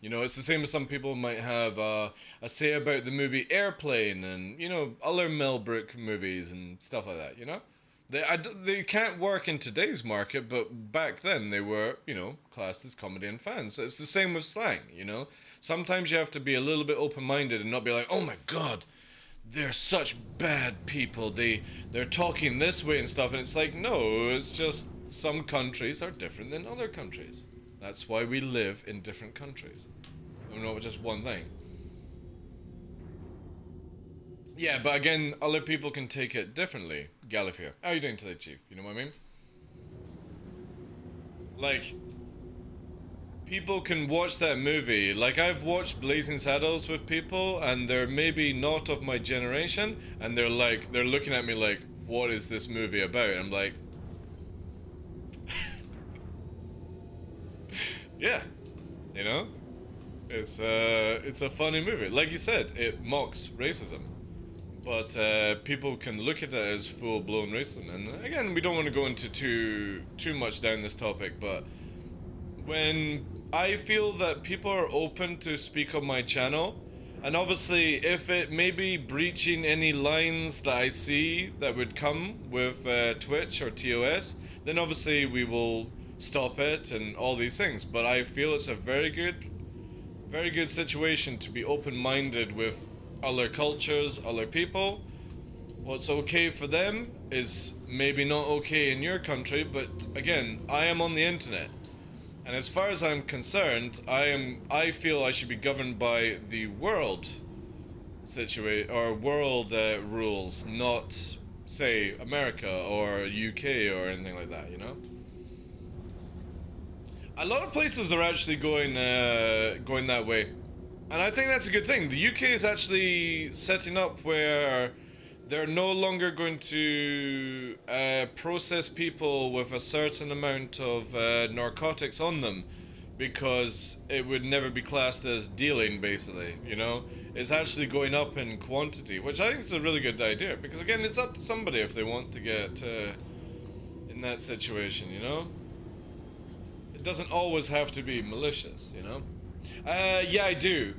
You know, it's the same as some people might have a say about the movie Airplane and, you know, other Mel Brooks movies and stuff like that, you know? They can't work in today's market, but back then they were, you know, classed as comedy and fans. So it's the same with slang, you know? Sometimes you have to be a little bit open-minded and not be like, oh my god, they're such bad people. They're talking this way and stuff. And it's like, no, it's just some countries are different than other countries. That's why we live in different countries. And not just one thing. Yeah, but again, other people can take it differently. Gallifrey, how are you doing today, Chief? You know what I mean? Like, people can watch that movie. Like, I've watched Blazing Saddles with people, and they're maybe not of my generation, and they're looking at me like, what is this movie about? And I'm like, yeah, you know? It's a funny movie. Like you said, it mocks racism. But people can look at it as full-blown racism. And again, we don't want to go into too much down this topic, but when I feel that people are open to speak on my channel, and obviously if it may be breaching any lines that I see that would come with Twitch or TOS, then obviously we will stop it and all these things. But I feel it's a very good situation to be open-minded with other cultures, other people. What's okay for them is maybe not okay in your country, but again, I am on the internet. And as far as I'm concerned, I feel I should be governed by the world world rules, not say America or UK or anything like that, you know? A lot of places are actually going that way. And I think that's a good thing. The UK is actually setting up where they're no longer going to process people with a certain amount of narcotics on them, because it would never be classed as dealing, basically, you know? It's actually going up in quantity, which I think is a really good idea, because again, it's up to somebody if they want to get in that situation, you know? It doesn't always have to be malicious, you know? Yeah, I do.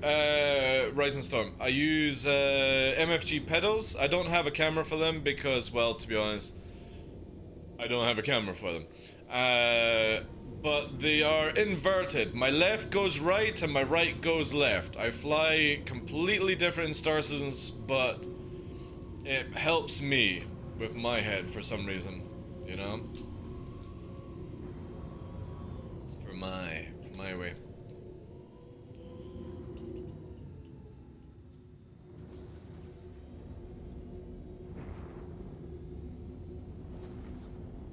Rising Storm. I use MFG pedals. I don't have a camera for them because, well, to be honest, I don't have a camera for them. But they are inverted. My left goes right and my right goes left. I fly completely different in star systems, but it helps me with my head for some reason, you know? For my way.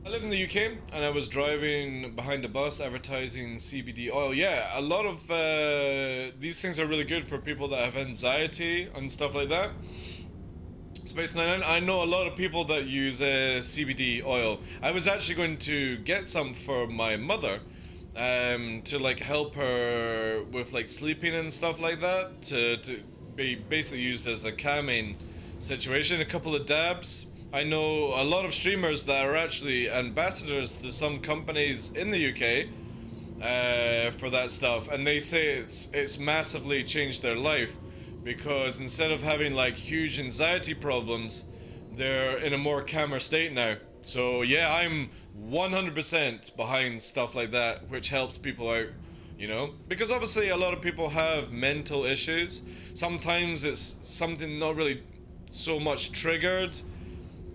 I live in the UK, and I was driving behind a bus advertising CBD oil. Yeah, a lot of these things are really good for people that have anxiety and stuff like that. Space 99, I know a lot of people that use CBD oil. I was actually going to get some for my mother, to like help her with like sleeping and stuff like that, to be basically used as a calming situation. A couple of dabs. I know a lot of streamers that are actually ambassadors to some companies in the UK for that stuff, and they say it's massively changed their life, because instead of having like huge anxiety problems, they're in a more calmer state now. So yeah, I'm 100% behind stuff like that, which helps people out, you know, because obviously a lot of people have mental issues. Sometimes it's something not really so much triggered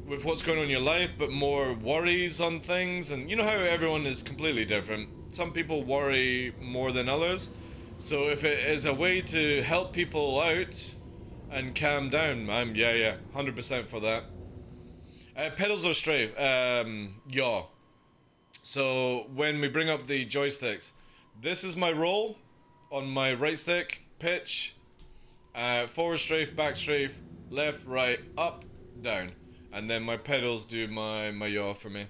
with what's going on in your life, but more worries on things. And you know how everyone is completely different. Some people worry more than others. So if it is a way to help people out and calm down, I'm 100% for that. Pedals or strafe? Yaw. So when we bring up the joysticks, this is my roll on my right stick, pitch, forward strafe, back strafe, left, right, up, down. And then my pedals do my yaw for me.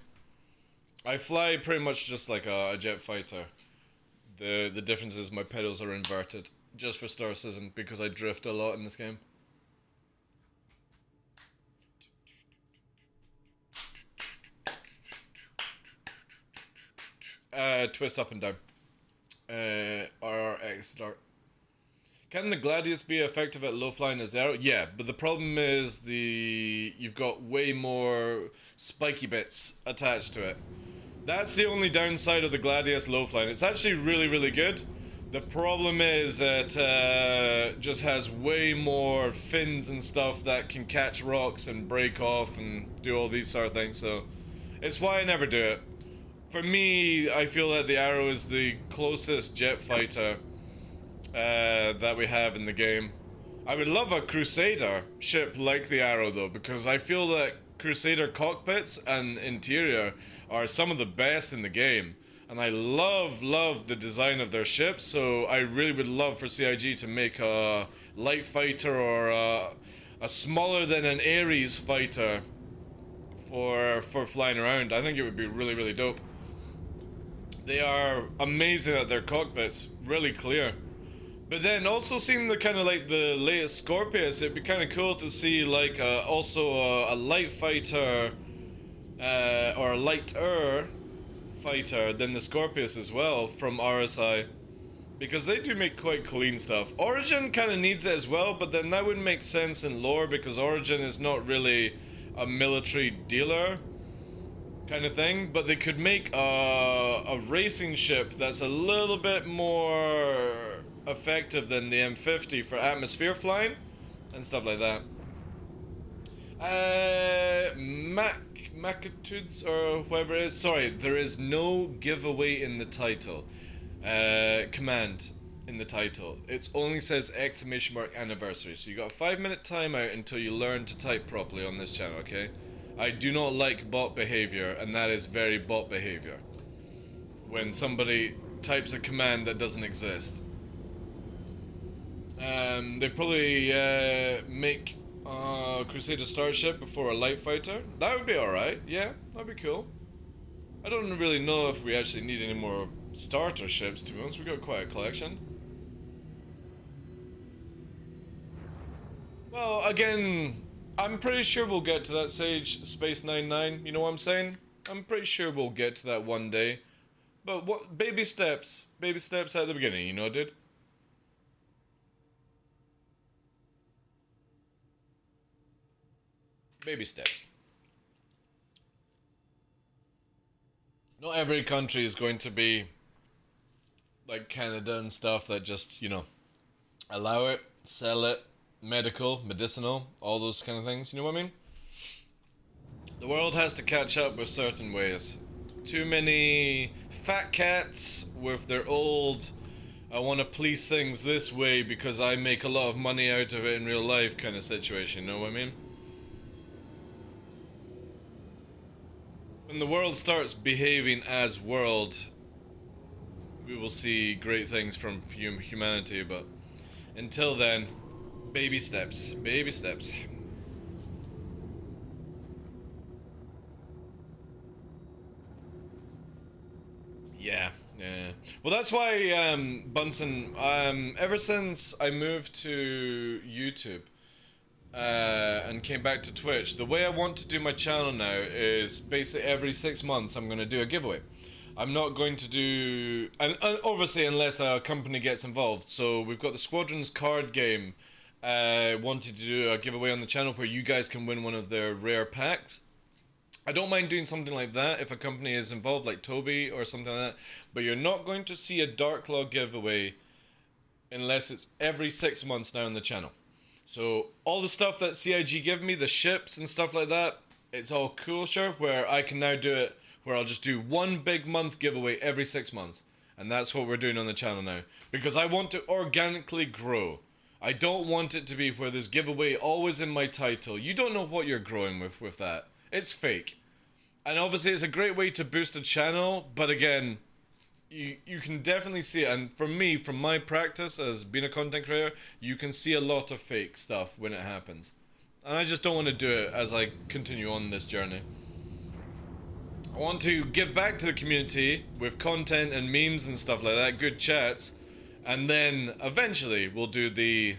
I fly pretty much just like a jet fighter. The difference is my pedals are inverted, just for Star Citizen, because I drift a lot in this game. Twist up and down. RX start. Can the Gladius be effective at low flying as Zero? Yeah, but the problem is you've got way more spiky bits attached to it. That's the only downside of the Gladius low flying. It's actually really, really good. The problem is that just has way more fins and stuff that can catch rocks and break off and do all these sort of things, so it's why I never do it. For me, I feel that the Arrow is the closest jet fighter that we have in the game. I would love a Crusader ship like the Arrow though, because I feel that Crusader cockpits and interior are some of the best in the game. And I love the design of their ships, so I really would love for CIG to make a light fighter or a smaller than an Ares fighter for flying around. I think it would be really, really dope. They are amazing at their cockpits, really clear. But then also seeing the kind of like the latest Scorpius, it'd be kind of cool to see like also a light fighter or a lighter fighter than the Scorpius as well from RSI, because they do make quite clean stuff. Origin kind of needs it as well, but then that wouldn't make sense in lore because Origin is not really a military dealer kind of thing, but they could make a racing ship that's a little bit more effective than the M50 for atmosphere flying and stuff like that. Macitudes or whoever it is, sorry, there is no giveaway in the title, command in the title. It only says ! anniversary, so you got a 5-minute timeout until you learn to type properly on this channel, okay? I do not like bot behavior, and that is very bot behavior. When somebody types a command that doesn't exist. They probably make Crusader Starship before a light fighter. That would be alright, yeah, that'd be cool. I don't really know if we actually need any more starter ships, to be honest. We got quite a collection. Well, again, I'm pretty sure we'll get to that Sage Space 99, you know what I'm saying? I'm pretty sure we'll get to that one day. But what, baby steps at the beginning, you know, dude? Baby steps. Not every country is going to be like Canada and stuff that just, you know, allow it, sell it, medicinal, all those kind of things, you know what I mean? The world has to catch up with certain ways. Too many fat cats with their old, I want to police things this way because I make a lot of money out of it in real life kind of situation, you know what I mean? When the world starts behaving as world, we will see great things from humanity, but until then, baby steps, baby steps. Yeah. Well, that's why, Bunsen, ever since I moved to YouTube, and came back to Twitch, the way I want to do my channel now is basically every 6 months I'm going to do a giveaway. I'm not going to do, and obviously unless a company gets involved. So we've got the Squadrons card game, wanted to do a giveaway on the channel where you guys can win one of their rare packs. I don't mind doing something like that if a company is involved, like Toby or something like that, but you're not going to see a TheDarkLaw giveaway unless it's every 6 months now on the channel. So all the stuff that CIG give me, the ships and stuff like that, it's all kosher, where I can now do it where I'll just do one big month giveaway every 6 months. And that's what we're doing on the channel now. Because I want to organically grow. I don't want it to be where there's giveaway always in my title. You don't know what you're growing with that. It's fake. And obviously it's a great way to boost a channel, but again, you can definitely see it. And for me, from my practice as being a content creator, you can see a lot of fake stuff when it happens. And I just don't want to do it as I continue on this journey. I want to give back to the community with content and memes and stuff like that, good chats, and then eventually we'll do the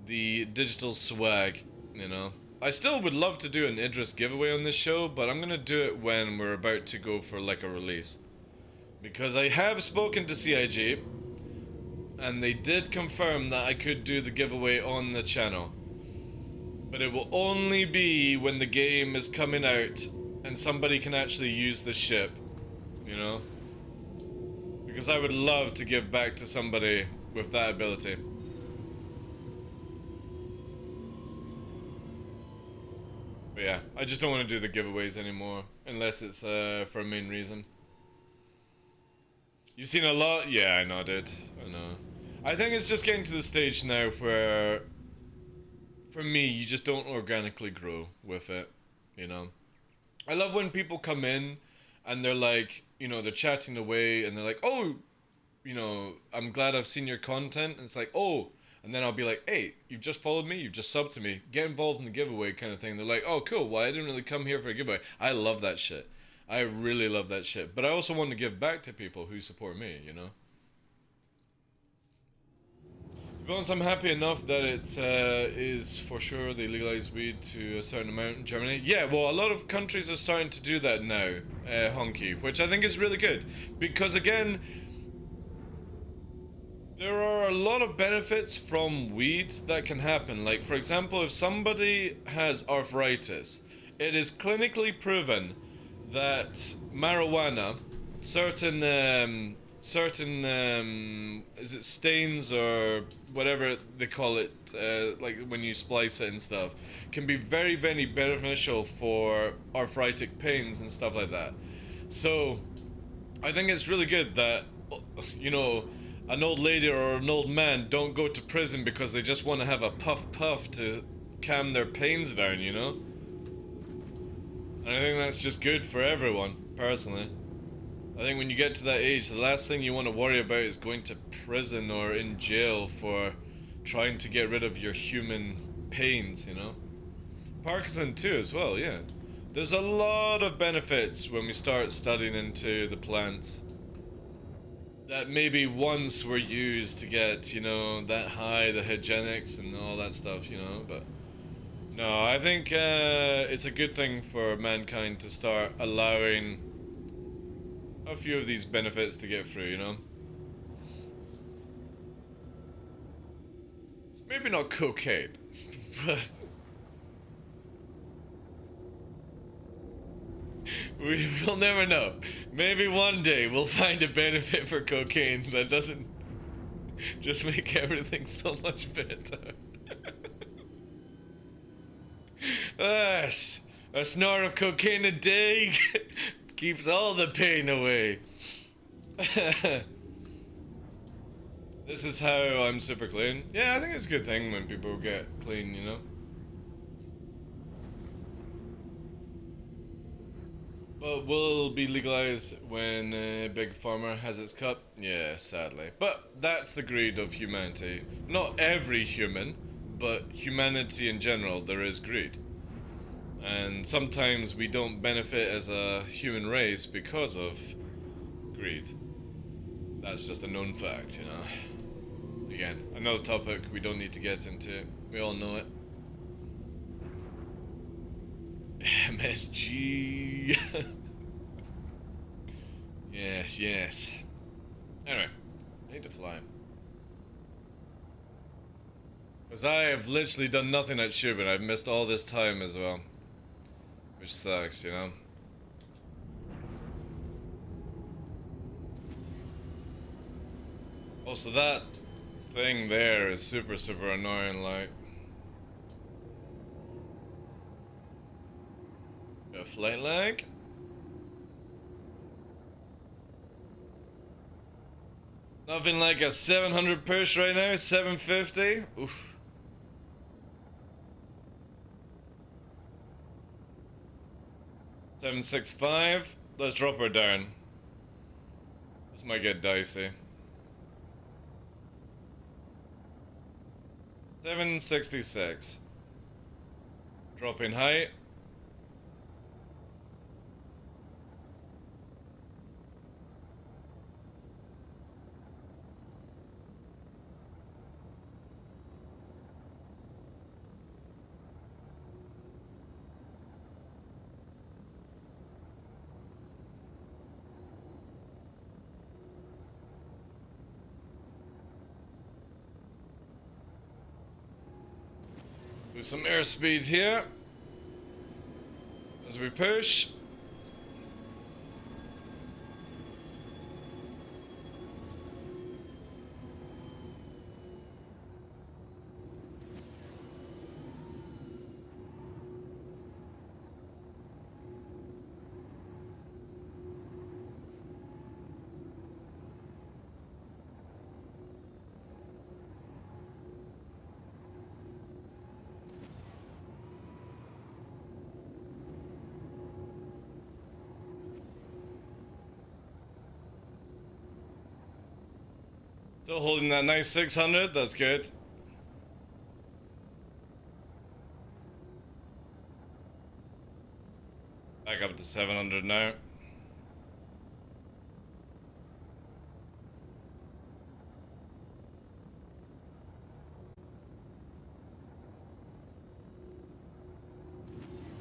digital swag, you know. I still would love to do an Idris giveaway on this show, but I'm gonna do it when we're about to go for like a release. Because I have spoken to CIG, and they did confirm that I could do the giveaway on the channel. But it will only be when the game is coming out and somebody can actually use the ship, you know? Because I would love to give back to somebody with that ability. But yeah, I just don't want to do the giveaways anymore, unless it's for a main reason. You've seen a lot? Yeah, I know, dude. I know. I think it's just getting to the stage now where, for me, you just don't organically grow with it, you know? I love when people come in and they're like, you know, they're chatting away and they're like, oh, you know, I'm glad I've seen your content. And it's like, oh, and then I'll be like, hey, you've just followed me, you've just subbed to me, get involved in the giveaway kind of thing. They're like, oh, cool, well, I didn't really come here for a giveaway. I love that shit. I really love that shit. But I also want to give back to people who support me, you know? To be honest, I'm happy enough that it is for sure they legalize weed to a certain amount in Germany. Yeah, well, a lot of countries are starting to do that now, Honky, which I think is really good. Because again, there are a lot of benefits from weed that can happen. Like, for example, if somebody has arthritis, it is clinically proven that marijuana, certain is it stains or whatever they call it, like when you splice it and stuff, can be very, very beneficial for arthritic pains and stuff like that. So I think it's really good that, you know, an old lady or an old man don't go to prison because they just want to have a puff to calm their pains down, you know? And I think that's just good for everyone, personally. I think when you get to that age, the last thing you want to worry about is going to prison or in jail for trying to get rid of your human pains, you know? Parkinson too as well, yeah. There's a lot of benefits when we start studying into the plants that maybe once were used to get, you know, that high, the hygienics and all that stuff, you know, but no, I think it's a good thing for mankind to start allowing a few of these benefits to get through, you know? Maybe not cocaine, but we'll never know. Maybe one day we'll find a benefit for cocaine that doesn't just make everything so much better. A snort of cocaine a day keeps all the pain away. This is how I'm super clean. Yeah, I think it's a good thing when people get clean, you know? But will it be legalized when Big Pharma has its cut? Yeah, sadly. But that's the greed of humanity. Not every human, but humanity in general, there is greed. And sometimes we don't benefit as a human race because of greed. That's just a known fact, you know. Again, another topic we don't need to get into. We all know it. MSG. Yes, yes. Anyway, I need to fly. Because I have literally done nothing at Shubin. I've missed all this time as well. Which sucks, you know? Also, that thing there is super, super annoying, like... A flight lag? Nothing like a 700 push right now, 750? Oof. 765. Let's drop her down. This might get dicey. 766. Dropping height. Do some airspeed here as we push. Still holding that nice 600, that's good. Back up to 700 now.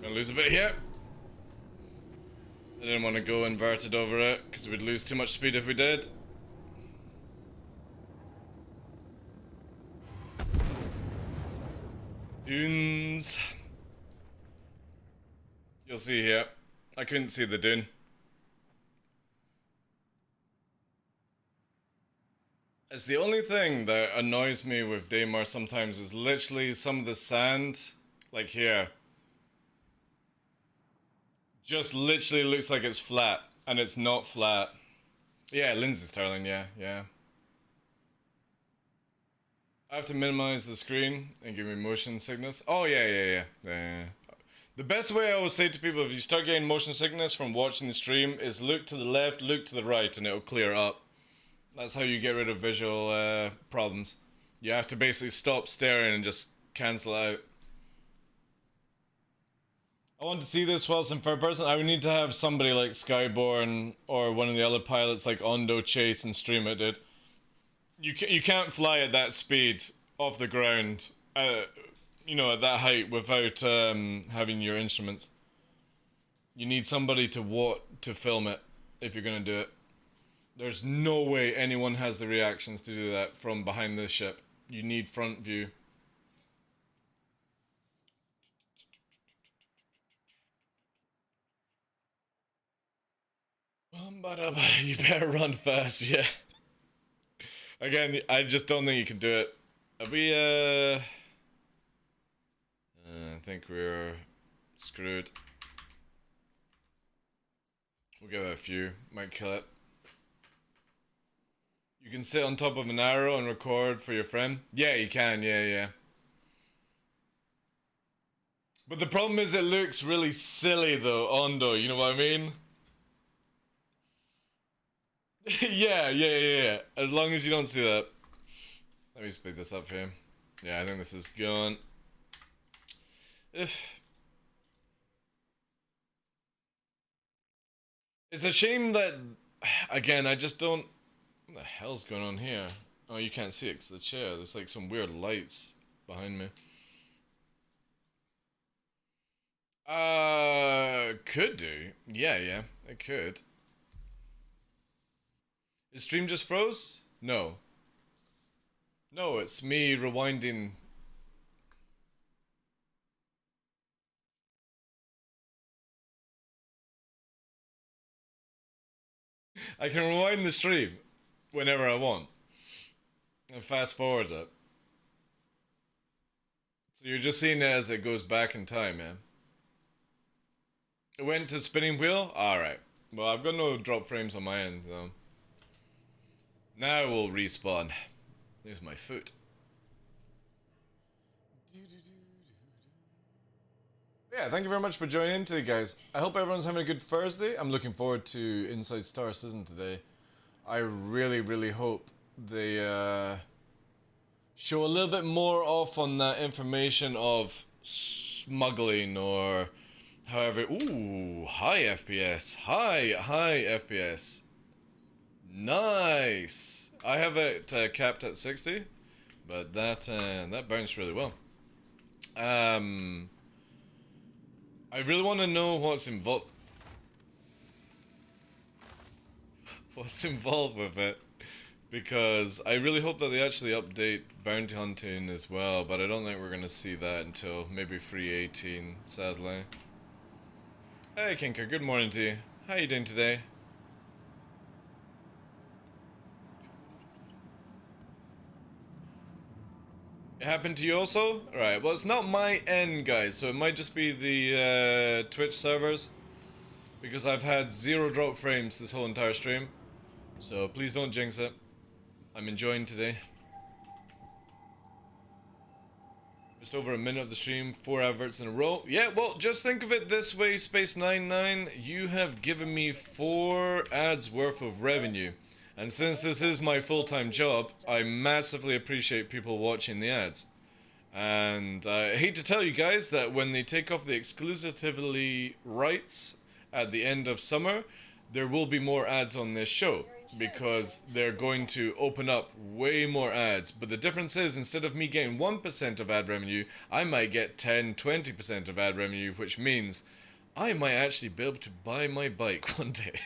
Gonna lose a bit here. I didn't want to go inverted over it because we'd lose too much speed if we did. Dunes. You'll see here. I couldn't see the dune. It's the only thing that annoys me with Daymar sometimes is literally some of the sand, like here, just literally looks like it's flat, and it's not flat. Yeah, Lindsay Sterling, yeah. I have to minimize the screen and give me motion sickness. Oh, yeah. The best way I always say to people, if you start getting motion sickness from watching the stream, is look to the left, look to the right, and it'll clear up. That's how you get rid of visual problems. You have to basically stop staring and just cancel out. I want to see this whilst in third person. I would need to have somebody like Skyborn or one of the other pilots like Ondo chase and stream it, dude. You can't fly at that speed off the ground, you know, at that height without having your instruments. You need somebody to film it if you're gonna do it. There's no way anyone has the reactions to do that from behind the ship. You need front view. You better run fast, yeah. Again, I just don't think you can do it. We, I think we're screwed. We'll give it a few. Might kill it. You can sit on top of an arrow and record for your friend? Yeah, you can. Yeah. But the problem is it looks really silly though, Ondo. You know what I mean? yeah. As long as you don't see that. Let me speed this up for you. Yeah, I think this is gone. It's a shame that, again, I just don't... What the hell's going on here? Oh, you can't see it because of the chair. There's like some weird lights behind me. Could do. Yeah, it could. Is stream just froze? No. No, it's me rewinding. I can rewind the stream whenever I want. And fast forward it. So you're just seeing it as it goes back in time, man. It went to spinning wheel? Alright. Well, I've got no drop frames on my end, though. Now we'll respawn. There's my foot. Yeah, thank you very much for joining in today, guys. I hope everyone's having a good Thursday. I'm looking forward to Inside Star Citizen today. I really hope they show a little bit more off on that information of smuggling or however. Ooh, high FPS. High FPS. Nice. I have it capped at 60, but that bounced really well. I really want to know what's involved. What's involved with it, because I really hope that they actually update bounty hunting as well, but I don't think we're gonna see that until maybe 3.18, sadly. Hey Kinker, good morning to you. How you doing today? It happened to you also? Right, well it's not my end, guys, so it might just be the Twitch servers, because I've had 0 drop frames this whole entire stream, so please don't jinx it. I'm enjoying today. Just over a minute of the stream, 4 adverts in a row. Yeah, well, just think of it this way, Space99. You have given me 4 ads worth of revenue. And since this is my full-time job, I massively appreciate people watching the ads. And I hate to tell you guys that when they take off the exclusivity rights at the end of summer, there will be more ads on this show, because they're going to open up way more ads. But the difference is, instead of me getting 1% of ad revenue, I might get 10-20% of ad revenue, which means I might actually be able to buy my bike one day.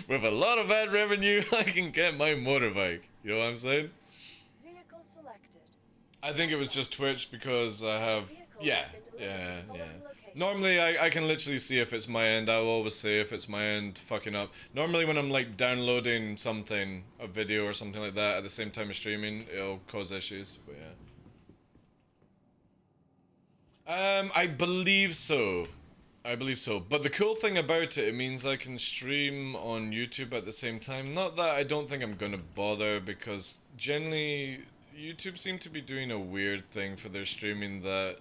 With a lot of ad revenue, I can get my motorbike. You know what I'm saying? Vehicle selected. I think it was just Twitch because I have... Yeah. Normally, I can literally see if it's my end. I'll always say if it's my end fucking up. Normally, when I'm like downloading something, a video or something like that, at the same time as streaming, it'll cause issues. But yeah. I believe so. But the cool thing about it means I can stream on YouTube at the same time. Not that I don't think I'm gonna bother, because generally YouTube seem to be doing a weird thing for their streaming that,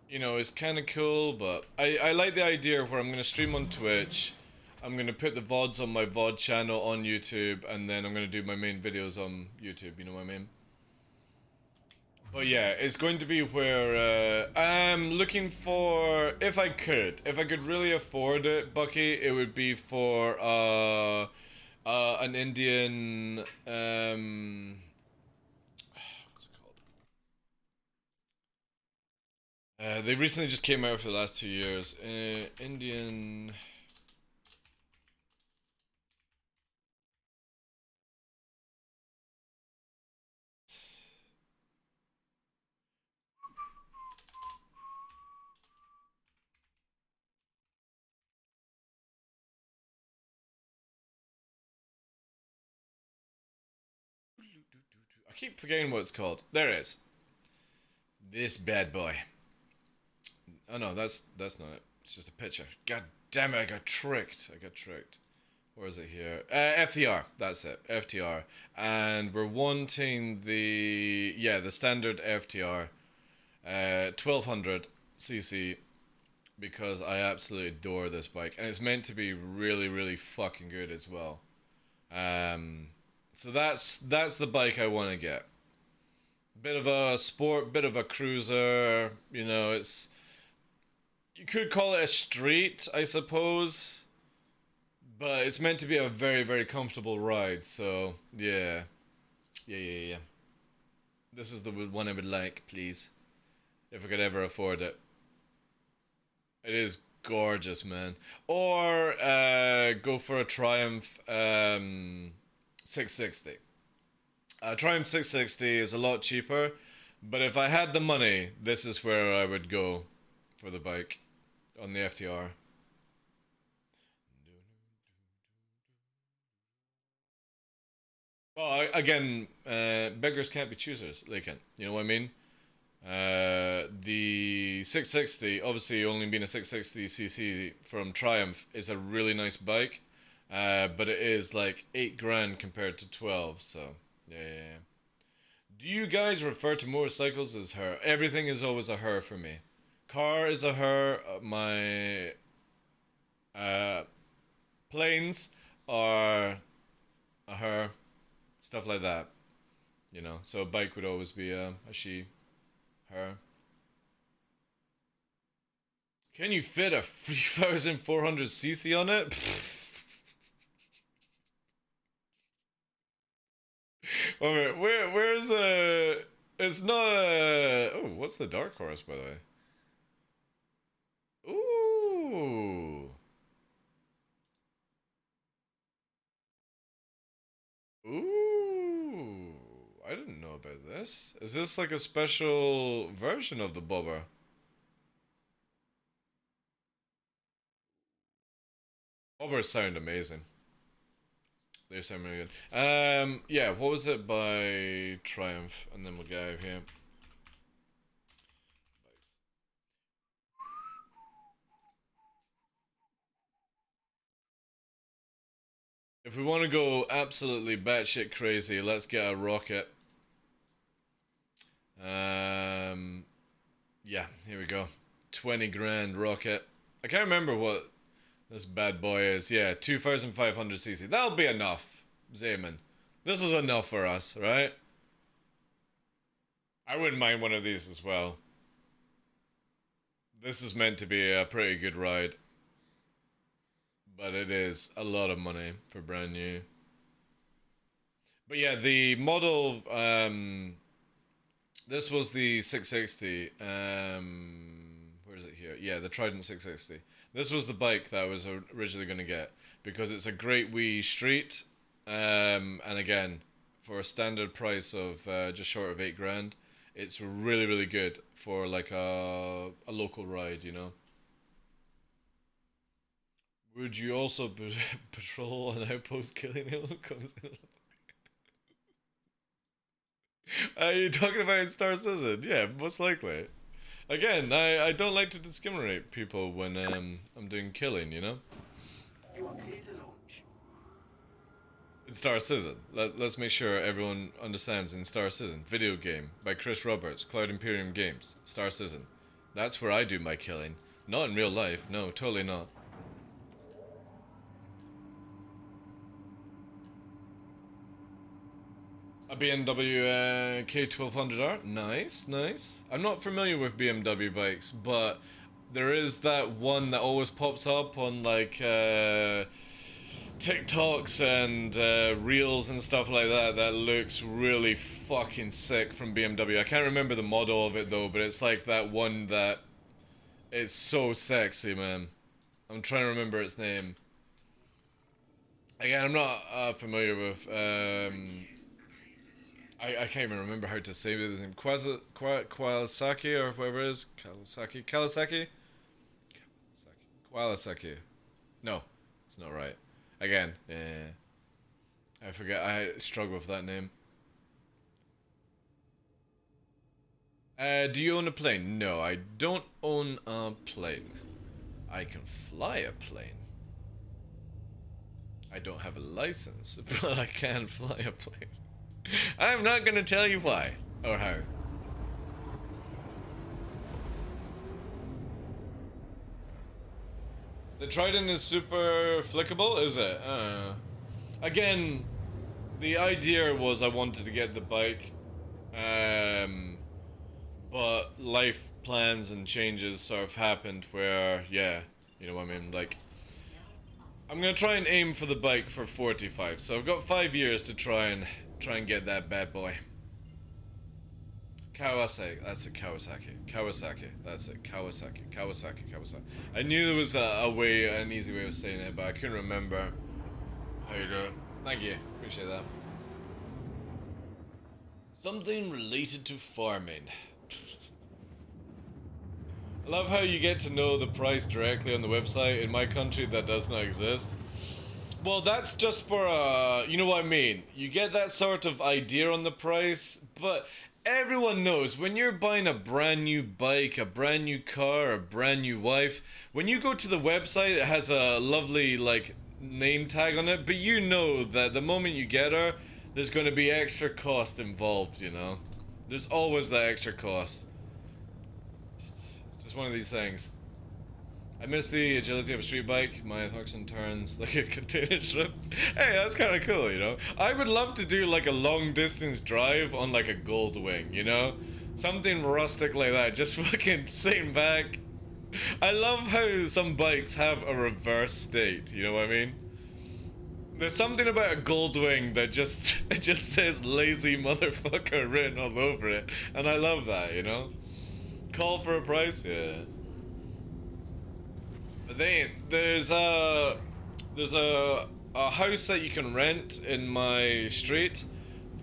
you know, it's kind of cool, but I like the idea where I'm gonna stream on Twitch, I'm gonna put the VODs on my VOD channel on YouTube, and then I'm gonna do my main videos on YouTube, you know what I mean? But yeah, it's going to be where I'm looking for, if I could really afford it, Bucky, it would be for an Indian what's it called? They recently just came out for the last 2 years. Indian. I keep forgetting what it's called. There it is. This bad boy. Oh no, that's not it. It's just a picture. God damn it, I got tricked. Where is it here? FTR. That's it. FTR. And we're wanting the standard FTR, 1200 cc, because I absolutely adore this bike, and it's meant to be really fucking good as well. So that's the bike I want to get. Bit of a sport, bit of a cruiser. You know, you could call it a street, I suppose, but it's meant to be a very comfortable ride. So yeah. This is the one I would like, please, if I could ever afford it. It is gorgeous, man. Or go for a Triumph 660. Triumph 660 is a lot cheaper, but if I had the money, this is where I would go for the bike on the FTR. Well, again, beggars can't be choosers. They can. You know what I mean? The 660, obviously only being a 660cc from Triumph, is a really nice bike, but it is like 8 grand compared to 12. So yeah. Do you guys refer to motorcycles as her? Everything is always a her for me. Car is a her. My planes are a her. Stuff like that. You know, so a bike would always be a she, her. Can you fit a 3,400cc on it? Okay, where's it's not a... Oh, what's the dark horse, by the way? Ooh. Ooh. I didn't know about this. Is this like a special version of the bobber? Bobbers sound amazing. They sound really good. Yeah, what was it by Triumph? And then we'll get out of here. If we want to go absolutely batshit crazy, let's get a rocket. Yeah, here we go. 20 grand rocket. I can't remember what this bad boy is. Yeah, 2,500cc. That'll be enough, Zayman. This is enough for us, right? I wouldn't mind one of these as well. This is meant to be a pretty good ride. But it is a lot of money for brand new. But yeah, the model, this was the 660. Where is it here? Yeah, the Trident 660. This was the bike that I was originally going to get because it's a great wee street. And again, for a standard price of just short of 8 grand, it's really, really good for like a local ride, you know. Would you also patrol an outpost killing helicopters? Are you talking about in Star Citizen? Yeah, most likely. Again, I don't like to discriminate people when I'm doing killing, you know? You are clear to launch. In Star Citizen. Let's make sure everyone understands in Star Citizen. Video game by Chris Roberts, Cloud Imperium Games. Star Citizen. That's where I do my killing. Not in real life. No, totally not. A BMW K1200R. Nice, nice. I'm not familiar with BMW bikes, but there is that one that always pops up on like TikToks and reels and stuff like that that looks really fucking sick from BMW. I can't remember the model of it though, but it's like that one that it's so sexy, man. I'm trying to remember its name. Again, I'm not familiar with I can't even remember how to say his name. Kawasaki or whoever it is. Kawasaki? Kawasaki. No, it's not right. Again, yeah. I forget. I struggle with that name. Do you own a plane? No, I don't own a plane. I can fly a plane. I don't have a license, but I can fly a plane. I'm not gonna tell you why or how. The Trident is super flickable, is it? Again, the idea was I wanted to get the bike, but life plans and changes sort of happened where, yeah, you know what I mean, like, I'm gonna try and aim for the bike for 45, so I've got 5 years to try and get that bad boy. Kawasaki, that's it, Kawasaki. Kawasaki, that's it, Kawasaki. I knew there was an easy way of saying it, but I couldn't remember how you do it. Thank you, appreciate that. Something related to farming. I love how you get to know the price directly on the website. In my country, that does not exist. Well, that's just for, you know what I mean? You get that sort of idea on the price, but everyone knows when you're buying a brand new bike, a brand new car, a brand new wife, when you go to the website, it has a lovely, like, name tag on it, but you know that the moment you get her, there's going to be extra cost involved, you know? There's always that extra cost. It's just It's one of these things. I miss the agility of a street bike. My Thuxon turns like a container ship. Hey, that's kind of cool, you know? I would love to do like a long distance drive on like a gold wing, you know? Something rustic like that, just fucking sitting back. I love how some bikes have a reverse state, you know what I mean? There's something about a gold wing that just, it just says lazy motherfucker written all over it. And I love that, you know? Call for a price? Yeah. But then there's a house that you can rent in my street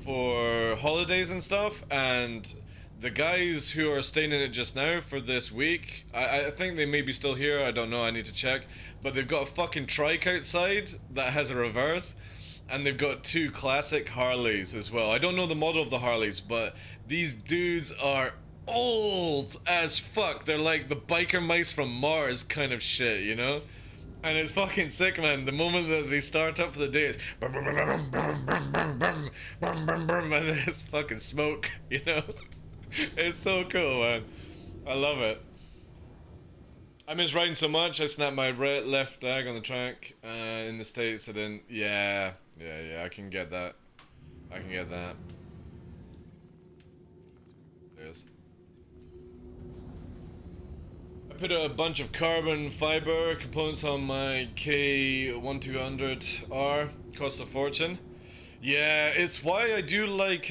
for holidays and stuff, and the guys who are staying in it just now for this week, I think they may be still here, I don't know, I need to check, but they've got a fucking trike outside that has a reverse, and they've got 2 classic Harleys as well. I don't know the model of the Harleys, but these dudes are old as fuck. They're like the biker mice from Mars kind of shit, you know? And it's fucking sick, man. The moment that they start up for the day, it's and there's fucking smoke, you know? It's so cool, man. I love it. I miss riding so much, I snapped my left leg on the track in the States. I didn't. Yeah, I can get that. I can get that. Yes. I put a bunch of carbon fiber components on my K1200R. Cost a fortune. Yeah, it's why I do like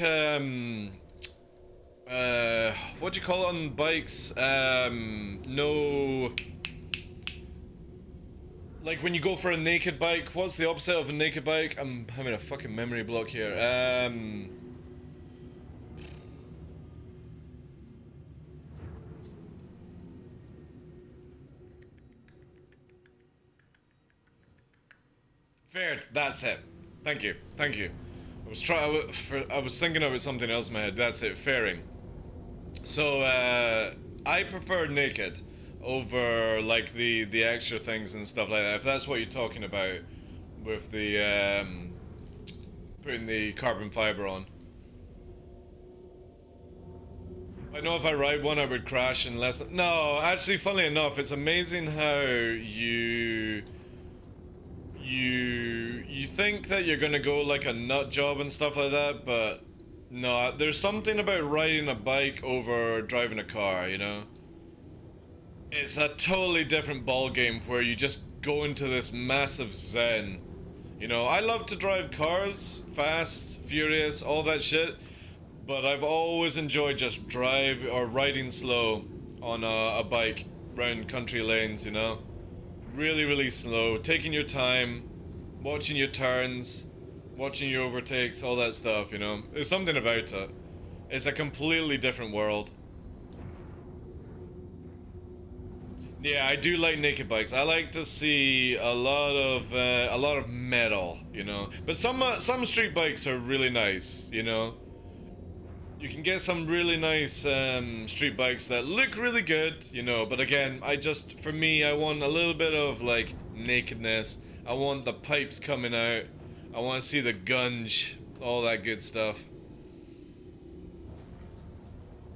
what do you call it on bikes? No, like when you go for a naked bike, what's the opposite of a naked bike? I'm having a fucking memory block here. Faired, that's it. Thank you, thank you. I was thinking about something else in my head. That's it, fairing. So I prefer naked over like the extra things and stuff like that. If that's what you're talking about with the putting the carbon fiber on. I know if I ride one I would crash in less than... No, actually, funnily enough, it's amazing how you think that you're gonna go like a nut job and stuff like that, but no, there's something about riding a bike over driving a car, you know? It's a totally different ball game where you just go into this massive zen. You know, I love to drive cars, fast, furious, all that shit, but I've always enjoyed just riding slow on a bike around country lanes, you know? Really, really slow, taking your time, watching your turns, watching your overtakes, all that stuff, you know? There's something about it. It's a completely different world. Yeah, I do like naked bikes. I like to see a lot of metal, you know? But some street bikes are really nice, you know? You can get some really nice street bikes that look really good, you know, but again, for me, I want a little bit of, like, nakedness. I want the pipes coming out. I want to see the gunge, all that good stuff.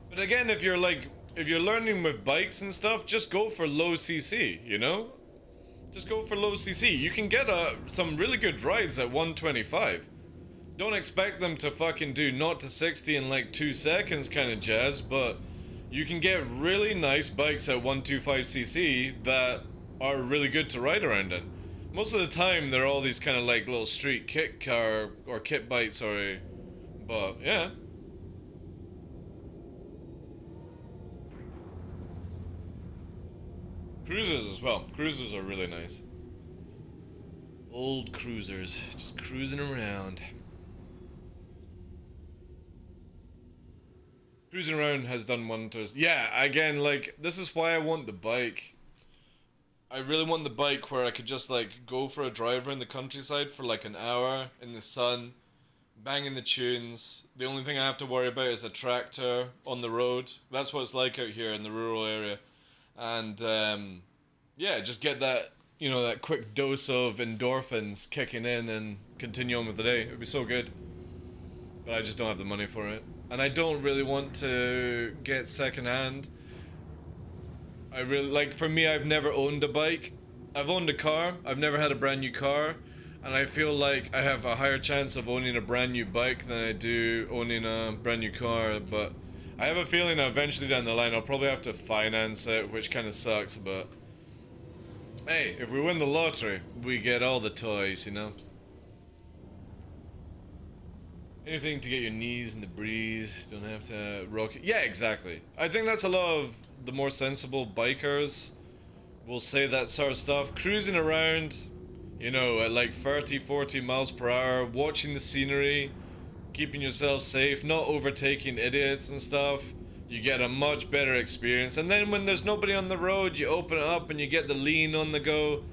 But again, if you're learning with bikes and stuff, just go for low CC, you know? Just go for low CC. You can get some really good rides at 125. Don't expect them to fucking do 0 to 60 in like 2 seconds kind of jazz, but you can get really nice bikes at 125cc that are really good to ride around in. Most of the time, they're all these kind of like little street kit car or kit bikes, sorry. But yeah. Cruisers as well. Cruisers are really nice. Old cruisers, just cruising around. Cruising around has done wonders. Yeah, again, like, this is why I want the bike. I really want the bike where I could just, like, go for a drive around the countryside for, like, an hour in the sun, banging the tunes. The only thing I have to worry about is a tractor on the road. That's what it's like out here in the rural area. And, yeah, just get that, you know, that quick dose of endorphins kicking in and continue on with the day. It would be so good. But I just don't have the money for it. And I don't really want to get secondhand. I really like. For me, I've never owned a bike. I've owned a car. I've never had a brand new car, and I feel like I have a higher chance of owning a brand new bike than I do owning a brand new car. But I have a feeling that eventually down the line I'll probably have to finance it, which kind of sucks. But hey, if we win the lottery, we get all the toys, you know. Anything to get your knees in the breeze. Don't have to rock it. Yeah, exactly. I think that's a lot of the more sensible bikers will say that sort of stuff. Cruising around, you know, at like 30, 40 miles per hour, watching the scenery, keeping yourself safe, not overtaking idiots and stuff. You get a much better experience. And then when there's nobody on the road, you open it up and you get the lean on the go.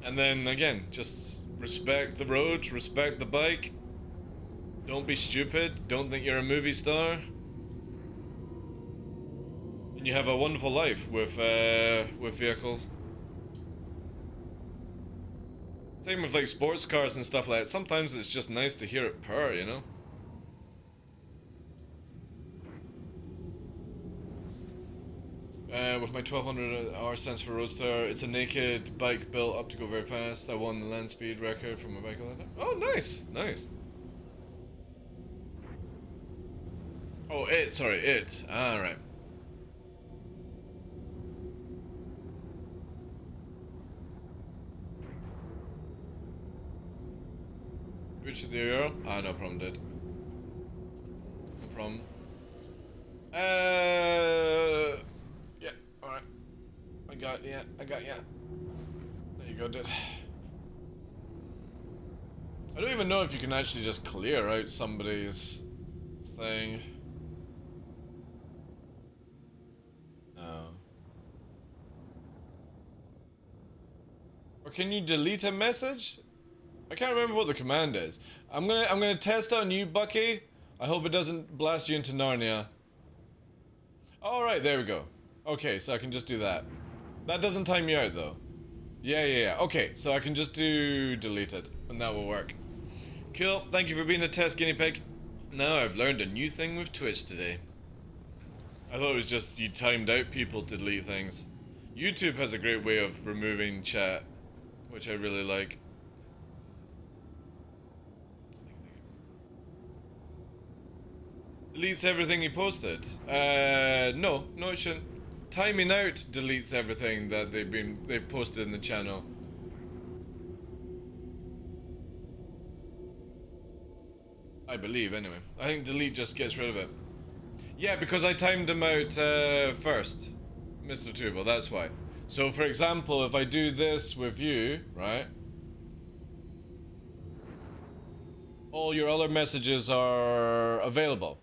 And then again, just respect the road, respect the bike. Don't be stupid. Don't think you're a movie star. And you have a wonderful life with vehicles. Same with like sports cars and stuff like that. Sometimes it's just nice to hear it purr, you know? With my 1200 hour sense for Roadster, it's a naked bike built up to go very fast. I won the land speed record from my bike all that time. Oh, nice, nice. Oh, sorry, it. Alright. Butcher the Euro? Ah, no problem, dude. No problem. Yeah, alright. I got ya. There you go, dude. I don't even know if you can actually just clear out somebody's thing. No. Or can you delete a message? I can't remember what the command is. I'm gonna test on you, Bucky. I hope it doesn't blast you into Narnia. Alright, there we go. Okay, so I can just do that. That doesn't time you out though. Yeah. Okay, so I can just do delete it, and that will work. Cool, thank you for being the test guinea pig. Now I've learned a new thing with Twitch today. I thought it was just you timed out people to delete things. YouTube has a great way of removing chat, which I really like. Deletes everything he posted. No, it shouldn't. Timing out deletes everything that they've posted in the channel. I believe, anyway. I think delete just gets rid of it. Yeah, because I timed him out first, Mr. Tubal, that's why. So, for example, if I do this with you, right? All your other messages are available.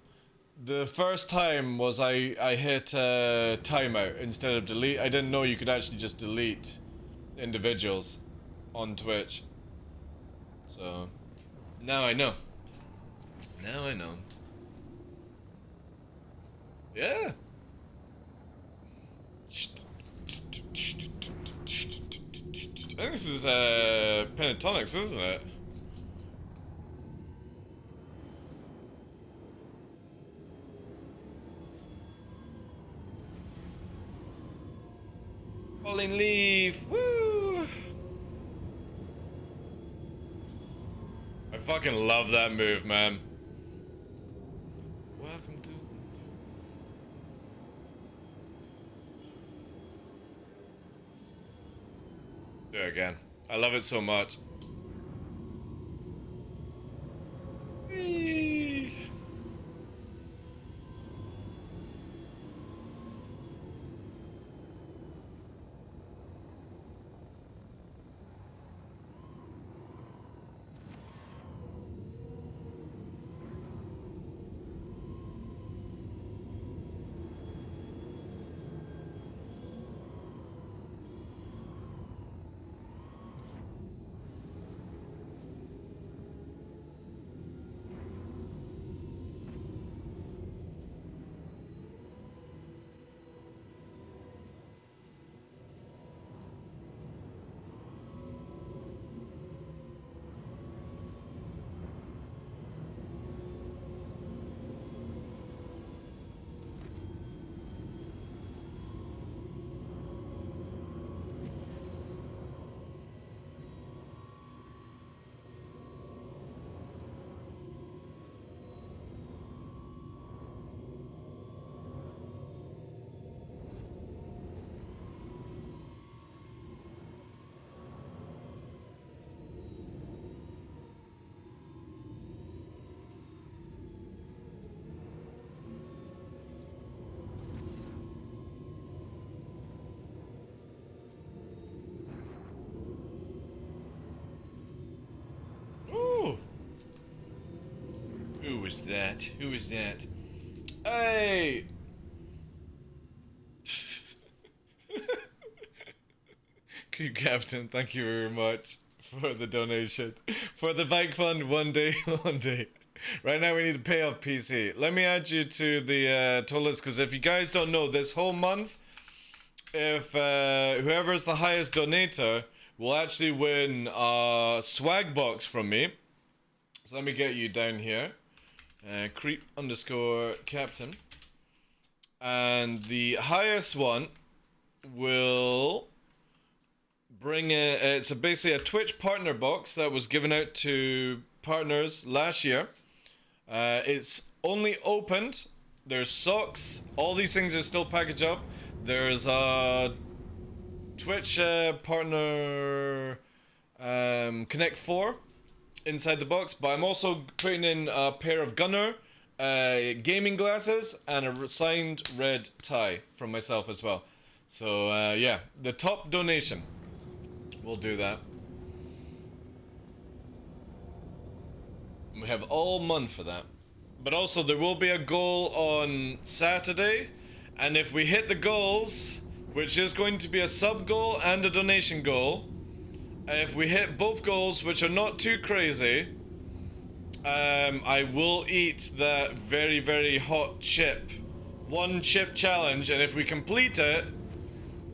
The first time was I hit timeout instead of delete. I didn't know you could actually just delete individuals on Twitch. So, now I know. Now I know. Yeah. I think this is pentatonics, isn't it? Falling leaf, woo! I fucking love that move, man. Welcome to... Do it again. I love it so much. Whee! was that? Who was that? Hey! Crew Captain, thank you very much for the donation. For the bike fund, one day, one day. Right now we need to pay off PC. Let me add you to the total list, because if you guys don't know, this whole month, if whoever's the highest donator will actually win a swag box from me. So let me get you down here. Creep_captain. And the highest one will bring it's basically a Twitch partner box that was given out to partners last year. It's only opened. There's socks. All these things are still packaged up. There's a Twitch partner Connect 4 inside the box, but I'm also putting in a pair of Gunner gaming glasses and a signed red tie from myself as well. So yeah, the top donation, we'll do that. We have all month for that. But also there will be a goal on Saturday, and if we hit the goals, which is going to be a sub goal and a donation goal, if we hit both goals, which are not too crazy, I will eat that very, very hot chip. One chip challenge, and if we complete it,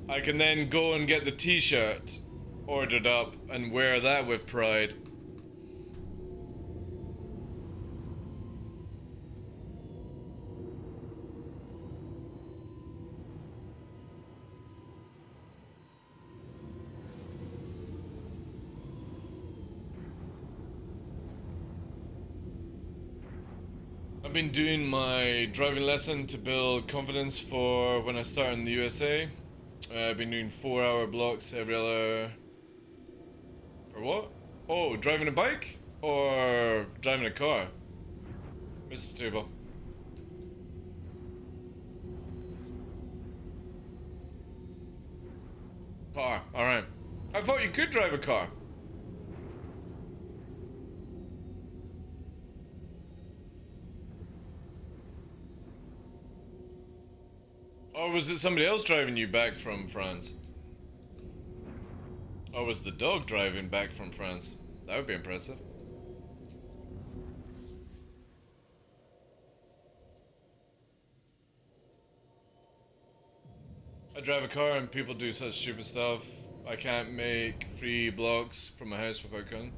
I can then go and get the t-shirt ordered up and wear that with pride. I've been doing my driving lesson to build confidence for when I start in the USA. I've been doing 4-hour blocks every other... For what? Oh, driving a bike? Or driving a car? Mr. Tubal. Car, alright. I thought you could drive a car. Or was it somebody else driving you back from France? Or was the dog driving back from France? That would be impressive. I drive a car and people do such stupid stuff. I can't make free blocks from my house without cutting.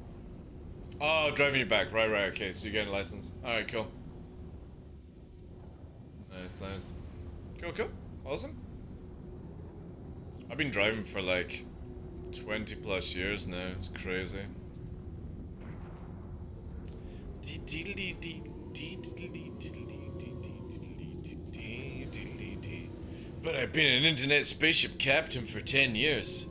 Oh, driving you back. Right, okay, so you're getting a license. Alright, cool. Nice. Cool. Awesome. I've been driving for like 20 plus years now. It's crazy. But I've been an internet spaceship captain for 10 years.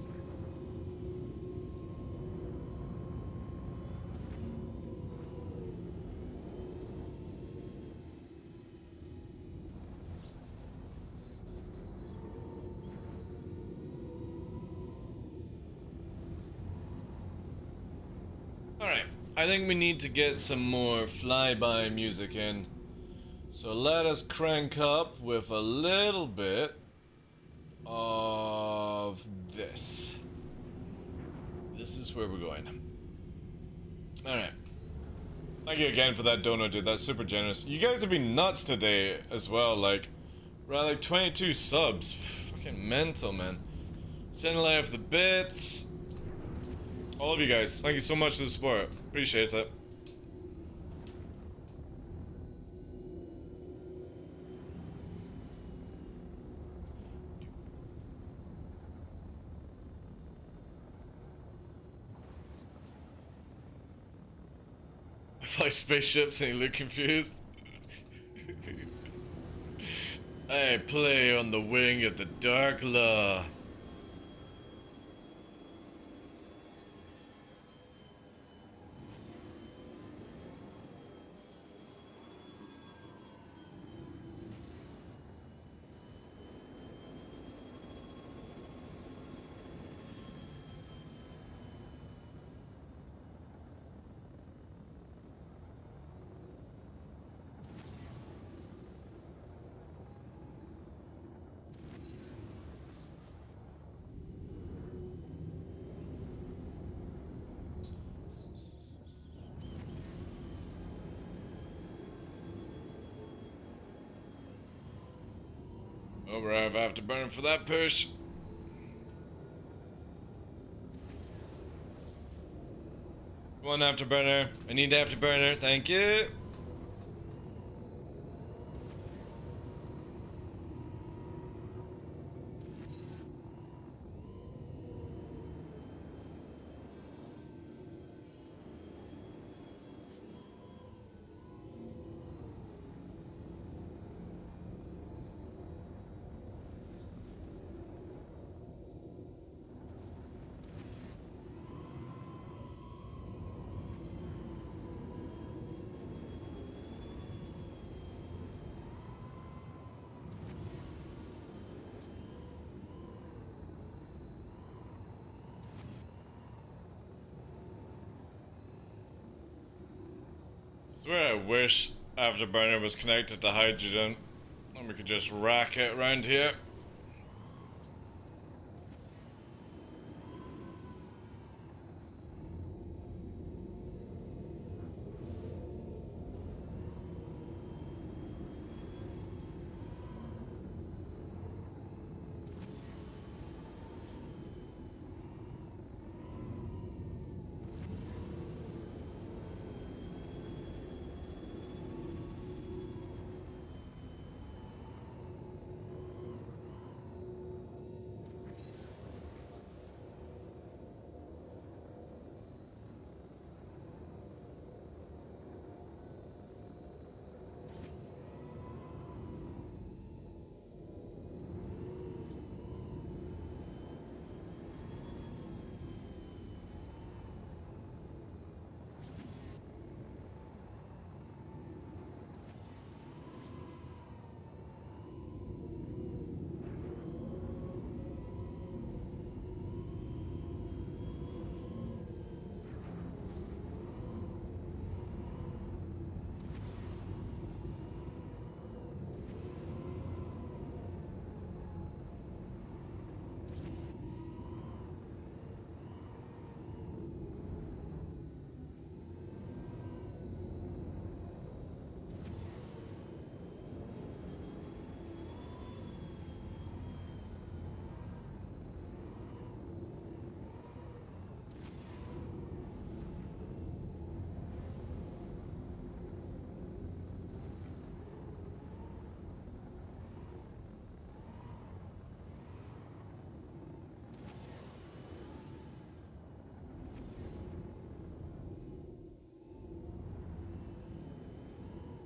Alright, I think we need to get some more flyby music in. So let us crank up with a little bit of this. This is where we're going. Alright. Thank you again for that donut, dude. That's super generous. You guys have been nuts today as well. Like, we're at like 22 subs. Fucking mental, man. Sending live the bits. All of you guys, thank you so much for the support. Appreciate it. I fly spaceships and you look confused. I play on the wing of the TheDarkLaw. Oh, we're out of afterburner for that push. One afterburner. I need afterburner. Thank you. I swear I wish afterburner was connected to hydrogen, and we could just rack it around here.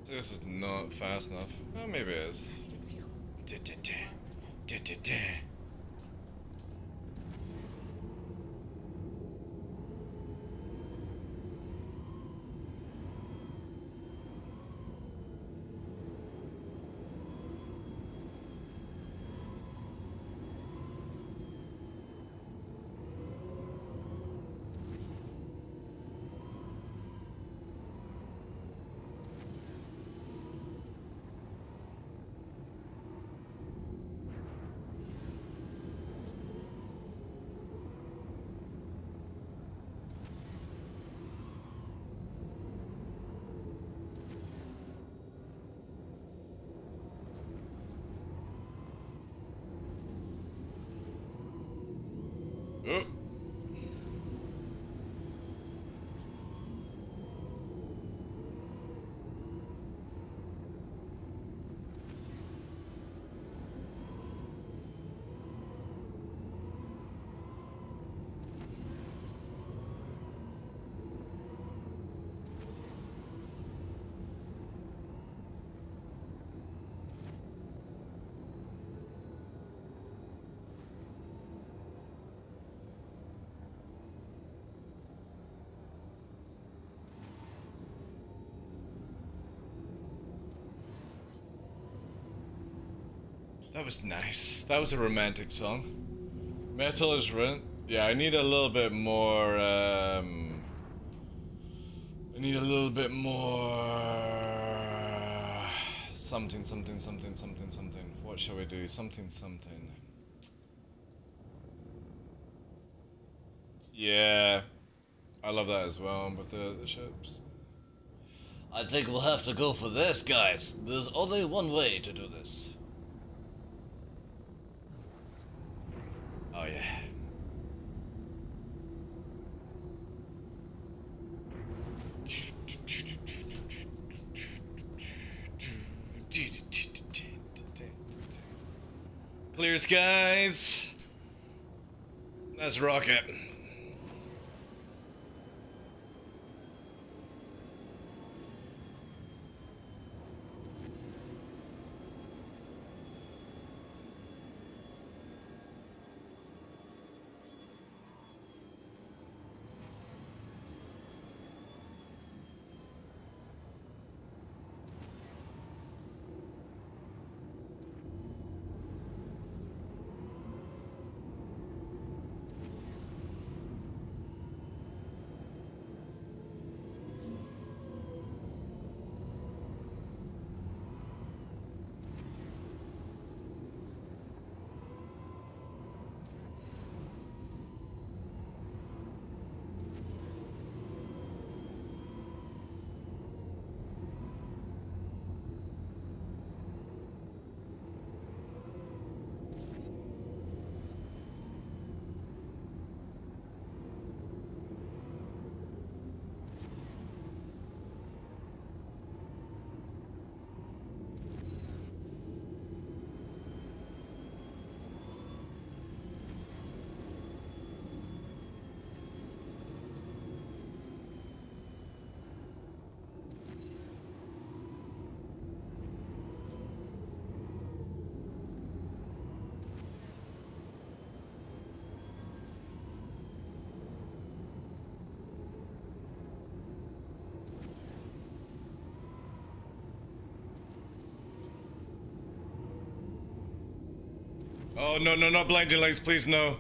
This is not fast enough. Well, maybe it is. Oh. That was nice. That was a romantic song. Metal is rent. Yeah, I need a little bit more. I need a little bit more. Something. What shall we do? Something. Yeah, I love that as well with the ships. I think we'll have to go for this, guys. There's only one way to do this. Clear skies. Let's rock it. Oh, no, no, not blinding lights, please, no.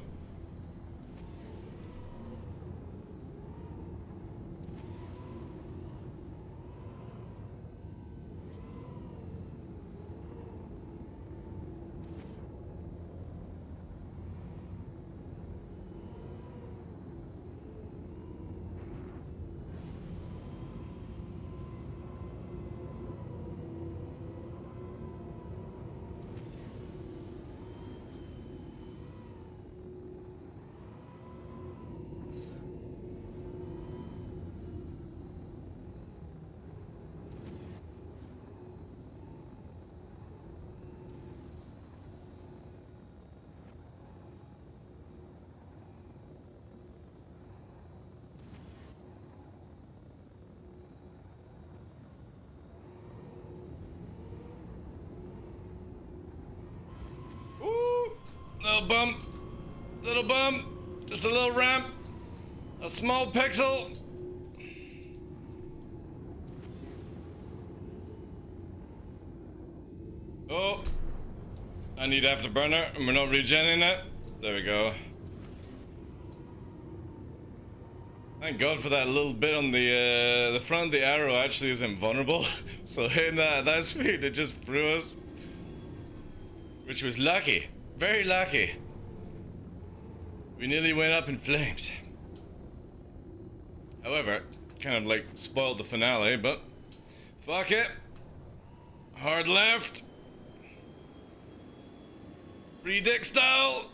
Ooh, little bump, just a little ramp, a small pixel. Oh, I need afterburner, and we're not regenerating it. There we go. Thank God for that little bit on the front of the arrow actually isn't vulnerable. So hitting that at that speed, it just threw us. Which was lucky. Very lucky. We nearly went up in flames. However, kind of like spoiled the finale, but fuck it. Hard left. Free dick style.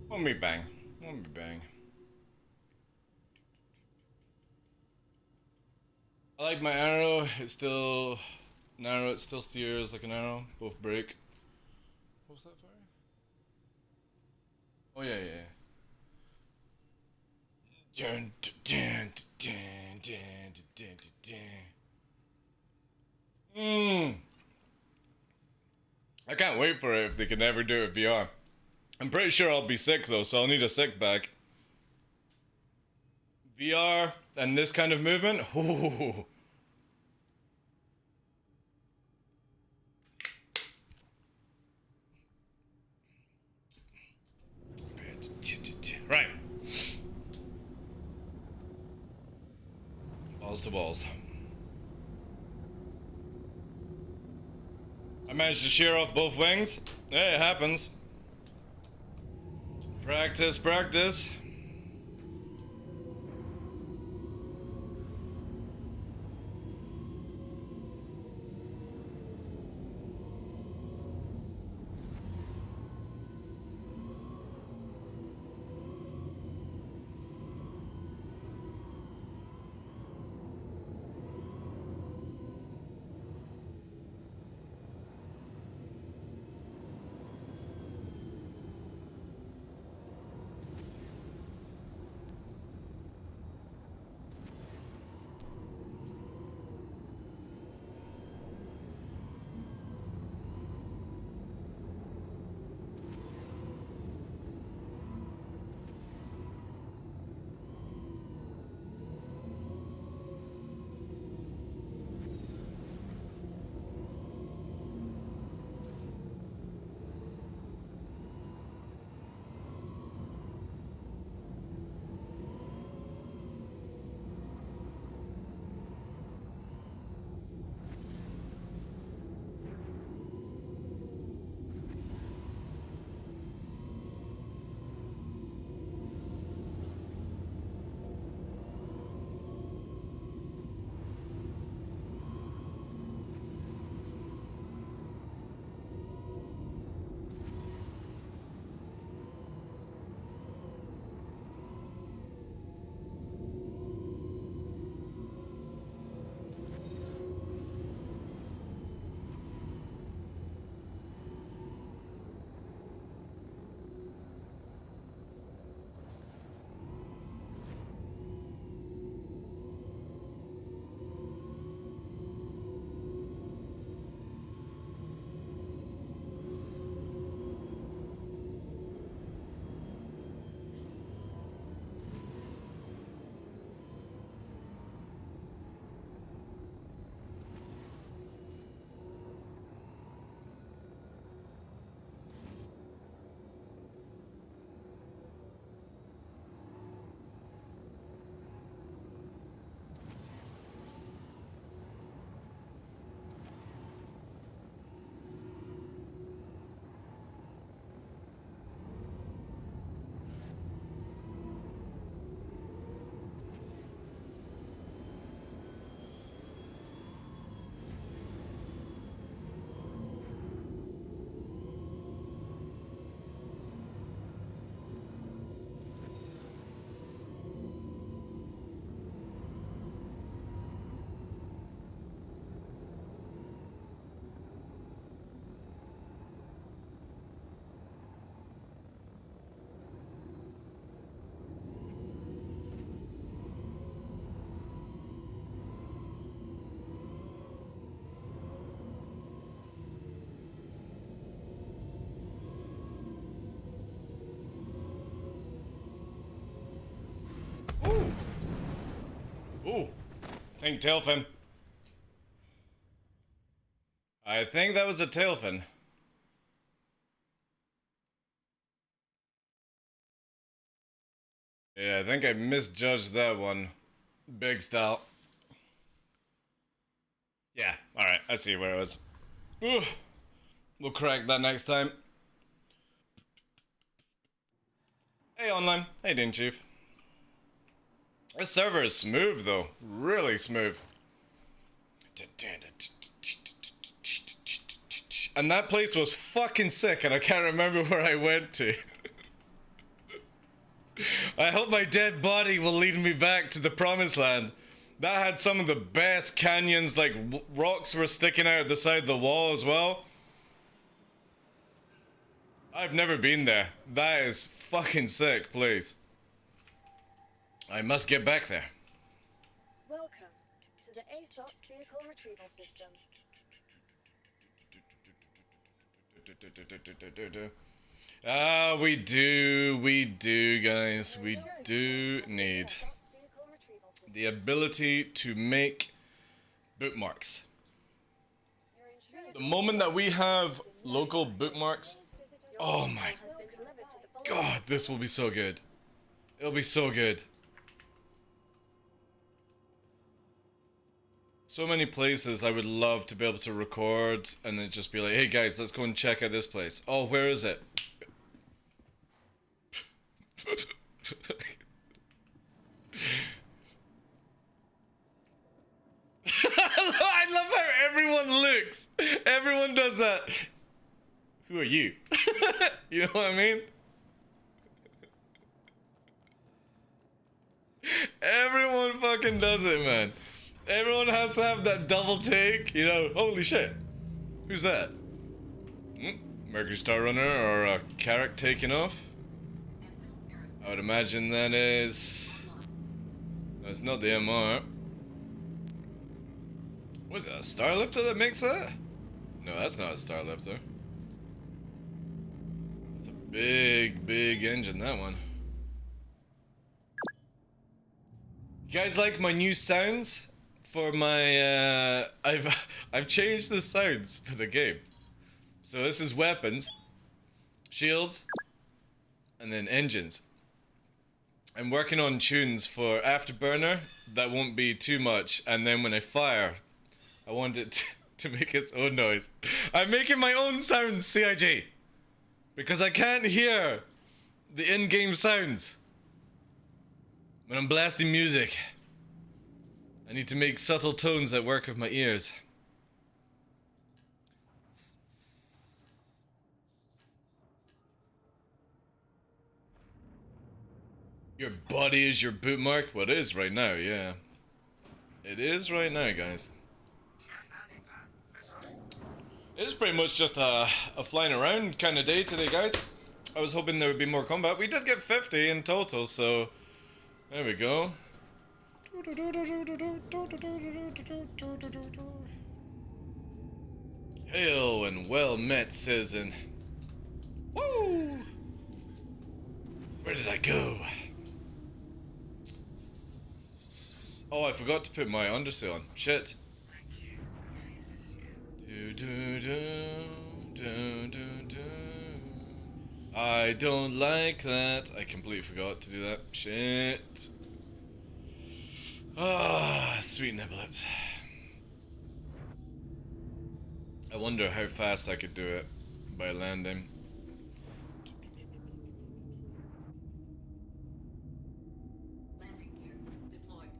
Won't be bang. Won't be bang. like my arrow. It's still narrow. It still steers like an arrow. Both break. What was that for? Oh yeah, yeah. Dun, dun, dun, dun, dun, dun, dun. I can't wait for it if they can ever do it VR. I'm pretty sure I'll be sick though, so I'll need a sick bag. VR and this kind of movement. Ooh. Right. Balls to balls. I managed to shear off both wings. Hey, it happens. Practice, practice. Ooh. Think tailfin. I think that was a tailfin. Yeah, I think I misjudged that one. Big style. Yeah, alright, I see where it was. Ooh. We'll correct that next time. Hey, online. Hey, doing, Chief? This server is smooth, though. Really smooth. And that place was fucking sick, and I can't remember where I went to. I hope my dead body will lead me back to the promised land. That had some of the best canyons, like rocks were sticking out of the side of the wall as well. I've never been there. That is fucking sick place. I must get back there. Welcome to the ASOP Vehicle Retrieval System. Ah, we do, guys. We do need the ability to make bookmarks. The moment that we have local bookmarks, oh my god, this will be so good. It'll be so good. So many places I would love to be able to record and then just be like, hey guys, let's go and check out this place. Oh, where is it? I love how everyone looks. Everyone does that. Who are you? You know what I mean? Everyone fucking does it, man. Everyone has to have that double take, you know. Holy shit. Who's that? Mercury Star Runner or a Carrack taking off? I would imagine that is... That's not the MR. What is that, a star lifter that makes that? No, that's not a star lifter. That's a big, big engine, that one. You guys like my new sounds? For my, I've changed the sounds for the game. So this is weapons, shields, and then engines. I'm working on tunes for Afterburner that won't be too much, and then when I fire, I want it to make its own noise. I'm making my own sounds, CIG, because I can't hear the in-game sounds when I'm blasting music. I need to make subtle tones that work with my ears. Your body is your bootmark? Well, it is right now, yeah. It is right now, guys. It is pretty much just a flying around kind of day today, guys. I was hoping there would be more combat. We did get 50 in total, so there we go. Hail and well met, citizen. Woo! Where did I go? Oh, I forgot to put my undersail on. Shit. I don't like that. I completely forgot to do that. Shit. Ah, sweet niblets. I wonder how fast I could do it by landing. Landing gear deployed.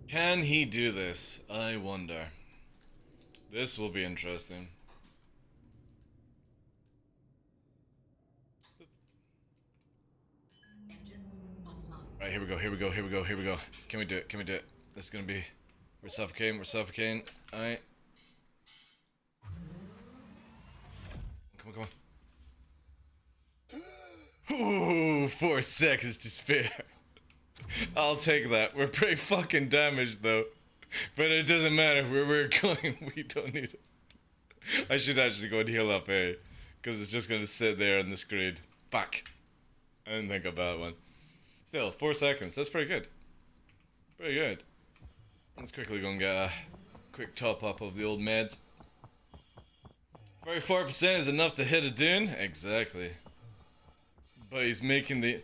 Can he do this? I wonder. This will be interesting. Engines offline. Right, here we go, here we go, here we go, here we go. Can we do it? Can we do it? This is gonna be... We're suffocating, we're suffocating. Alright. Come on, come on. Ooh, 4 seconds to spare. I'll take that. We're pretty fucking damaged though. But it doesn't matter where we're going, we don't need it. I should actually go and heal up, eh? Because it's just gonna sit there on the screen. Fuck. I didn't think of that one. Still, 4 seconds. That's pretty good. Pretty good. Let's quickly go and get a quick top up of the old meds. 34% is enough to hit a dune? Exactly. But he's making the...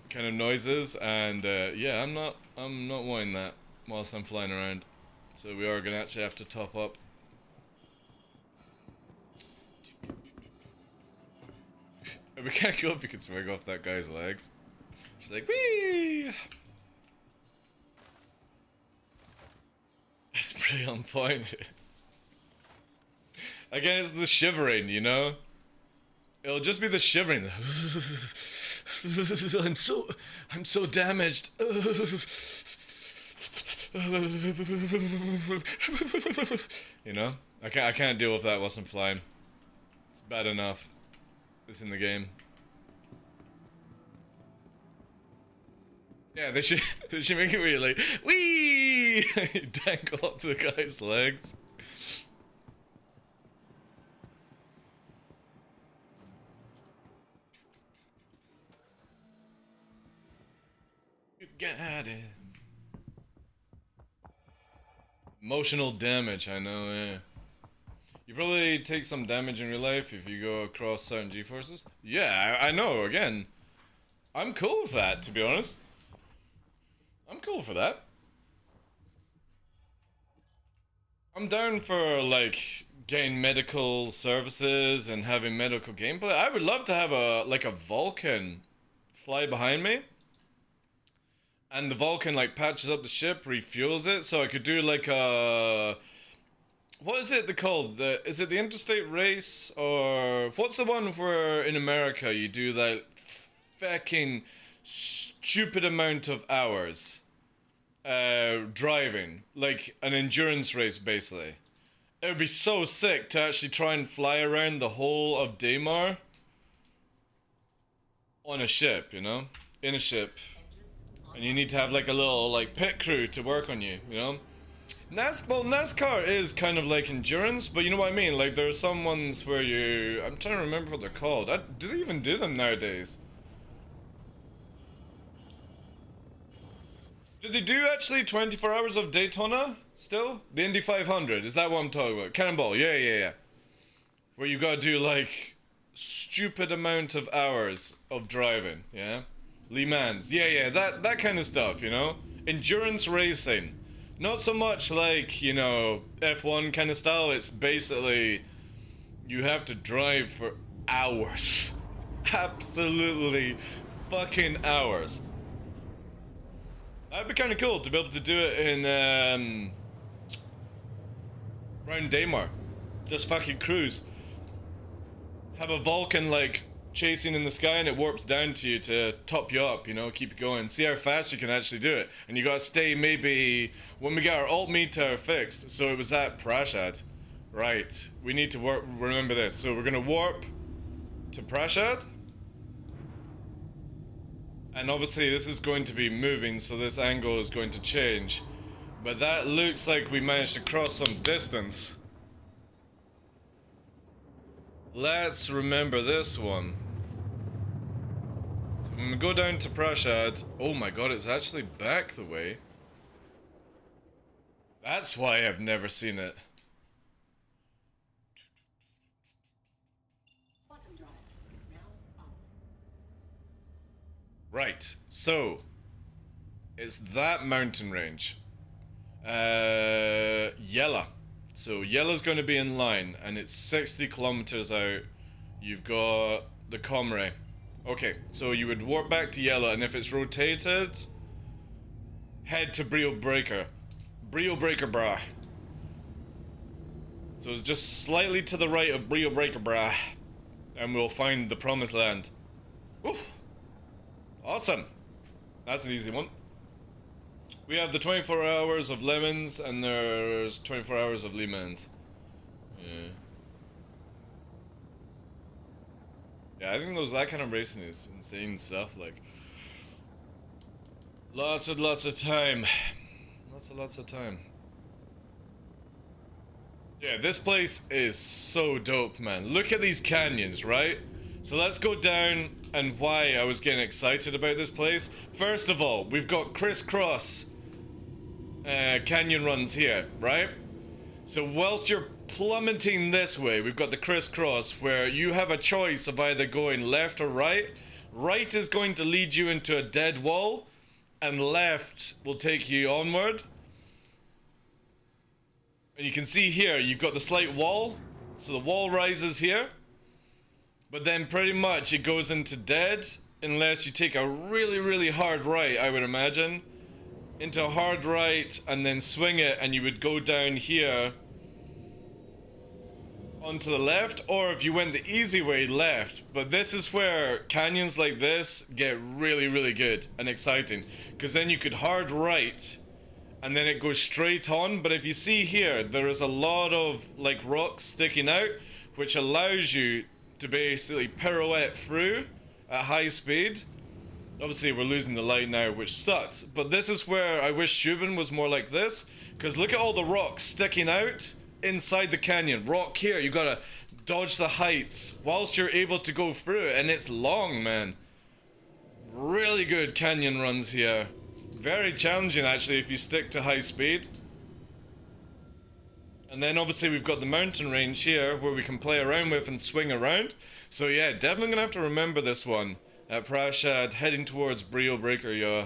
kind of noises, and yeah, I'm not wanting that whilst I'm flying around. So we are gonna actually have to top up. It'd be kind of cool if you could swing off that guy's legs. She's like, whee! pretty on point. Again, it's the shivering, you know? It'll just be the shivering. I'm so damaged. You know? I can't deal with that whilst I'm flying. It's bad enough. It's in the game. Yeah, they should make it where you're like, wee! You dangle up the guy's legs. You got it. Emotional damage, I know, yeah. You probably take some damage in real life if you go across certain G-forces. Yeah, I know, again. I'm cool with that, to be honest. I'm cool for that. I'm down for, like, getting medical services and having medical gameplay. I would love to have a Vulcan fly behind me. And the Vulcan, like, patches up the ship, refuels it, so I could do, like, a... What is it called? Is it the interstate race? Or... What's the one where, in America, you do, that fucking stupid amount of hours driving? Like, an endurance race, basically. It would be so sick to actually try and fly around the whole of Daymar on a ship, you know? In a ship. And you need to have like a little like pit crew to work on you, you know? NASCAR is kind of like endurance, but you know what I mean? Like there are some ones where you... I'm trying to remember what they're called. Do they even do them nowadays? Do they do actually 24 hours of Daytona still? The Indy 500, is that what I'm talking about? Cannonball, yeah. Where you gotta do like stupid amount of hours of driving, yeah? Le Mans, yeah, that kind of stuff, you know? Endurance racing. Not so much like, you know, F1 kind of style, it's basically you have to drive for hours. Absolutely fucking hours. That'd be kind of cool to be able to do it in, around Daymar. Just fucking cruise. Have a Vulcan, like, chasing in the sky and it warps down to you to top you up, you know, keep you going. See how fast you can actually do it. And you gotta stay maybe... When we get our alt meter fixed, so it was at Prashad. Right. We need to remember this. So we're gonna warp to Prashad. And obviously this is going to be moving, so this angle is going to change. But that looks like we managed to cross some distance. Let's remember this one. So when we go down to Prashad... Oh my god, it's actually back the way. That's why I've never seen it. Right, so it's that mountain range. Yella. So Yella's going to be in line, and it's 60 kilometers out. You've got the Comray. Okay, so you would warp back to Yella, and if it's rotated, head to Brio Breaker. Brio Breaker, brah. So it's just slightly to the right of Brio Breaker, brah, and we'll find the promised land. Oof. Awesome. That's an easy one. We have the 24 hours of Lemons, and there's 24 hours of Le Mans. Yeah. Yeah, I think that kind of racing is insane stuff, like... Lots and lots of time. Lots of time. Yeah, this place is so dope, man. Look at these canyons, right? So let's go down and why I was getting excited about this place. First of all, we've got crisscross canyon runs here, right? So whilst you're plummeting this way, we've got the crisscross where you have a choice of either going left or right. Right is going to lead you into a dead wall, and left will take you onward. And you can see here, you've got the slight wall. So the wall rises here. But then pretty much it goes into dead, unless you take a really, really hard right, I would imagine. into a hard right and then swing it, and you would go down here onto the left, or if you went the easy way, left. But this is where canyons like this get really, really good and exciting, because then you could hard right and then it goes straight on. But if you see here, there is a lot of like rocks sticking out, which allows you to basically pirouette through at high speed. Obviously we're losing the light now, which sucks, but this is where I wish Shubin was more like this, because look at all the rocks sticking out inside the canyon. Rock here, you gotta dodge the heights whilst you're able to go through it, and it's long, man. Really good canyon runs here. Very challenging actually if you stick to high speed. And then obviously we've got the mountain range here where we can play around with and swing around. So yeah, definitely gonna have to remember this one at Prashad, heading towards Brio Breaker Yaw.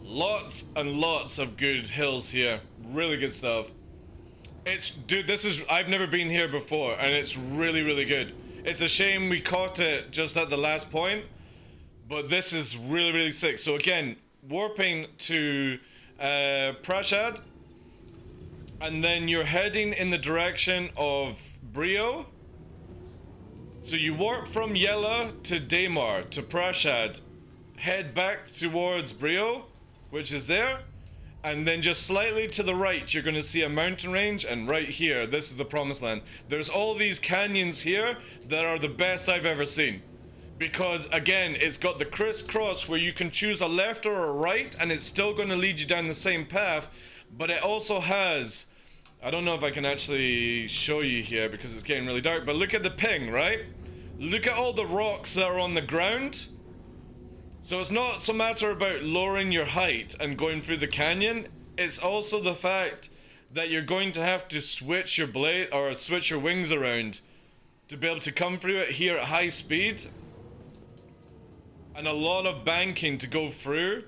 Lots and lots of good hills here. Really good stuff. Dude, this is, I've never been here before, and it's really, really good. It's a shame we caught it just at the last point, but this is really, really sick. So again, warping to Prashad, and then you're heading in the direction of Brio. So you warp from Yella to Daymar to Prashad, head back towards Brio, which is there, and then just slightly to the right you're going to see a mountain range, and right here, this is the promised land. There's all these canyons here that are the best I've ever seen, because again, it's got the crisscross where you can choose a left or a right and it's still going to lead you down the same path, but it also has, I don't know if I can actually show you here because it's getting really dark, but look at the ping, right? Look at all the rocks that are on the ground. So it's not so matter about lowering your height and going through the canyon, it's also the fact that you're going to have to switch your blade or switch your wings around to be able to come through it here at high speed. And a lot of banking to go through.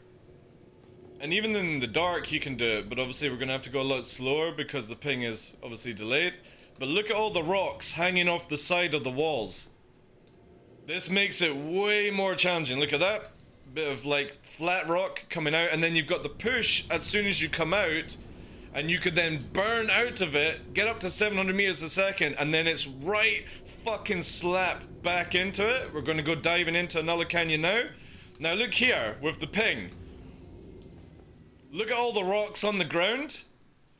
And even in the dark you can do it, but obviously we're going to have to go a lot slower because the ping is obviously delayed. But look at all the rocks hanging off the side of the walls. This makes it way more challenging. Look at that. Bit of like flat rock coming out, and then you've got the push as soon as you come out, and you could then burn out of it, get up to 700 meters a second, and then it's right fucking slap back into it. We're going to go diving into another canyon now. Now look here with the ping. Look at all the rocks on the ground.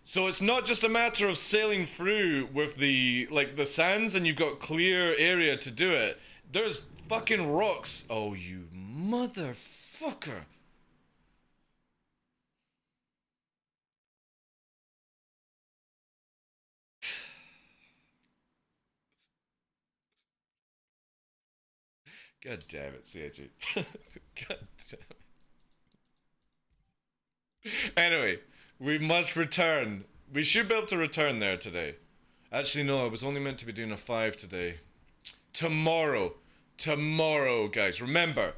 So it's not just a matter of sailing through with the sands and you've got clear area to do it. There's fucking rocks. Oh, you motherfucker. God damn it, CHE. God damn it. Anyway, we must return. We should be able to return there today. Actually, no, I was only meant to be doing a 5 today. Tomorrow, guys. Remember,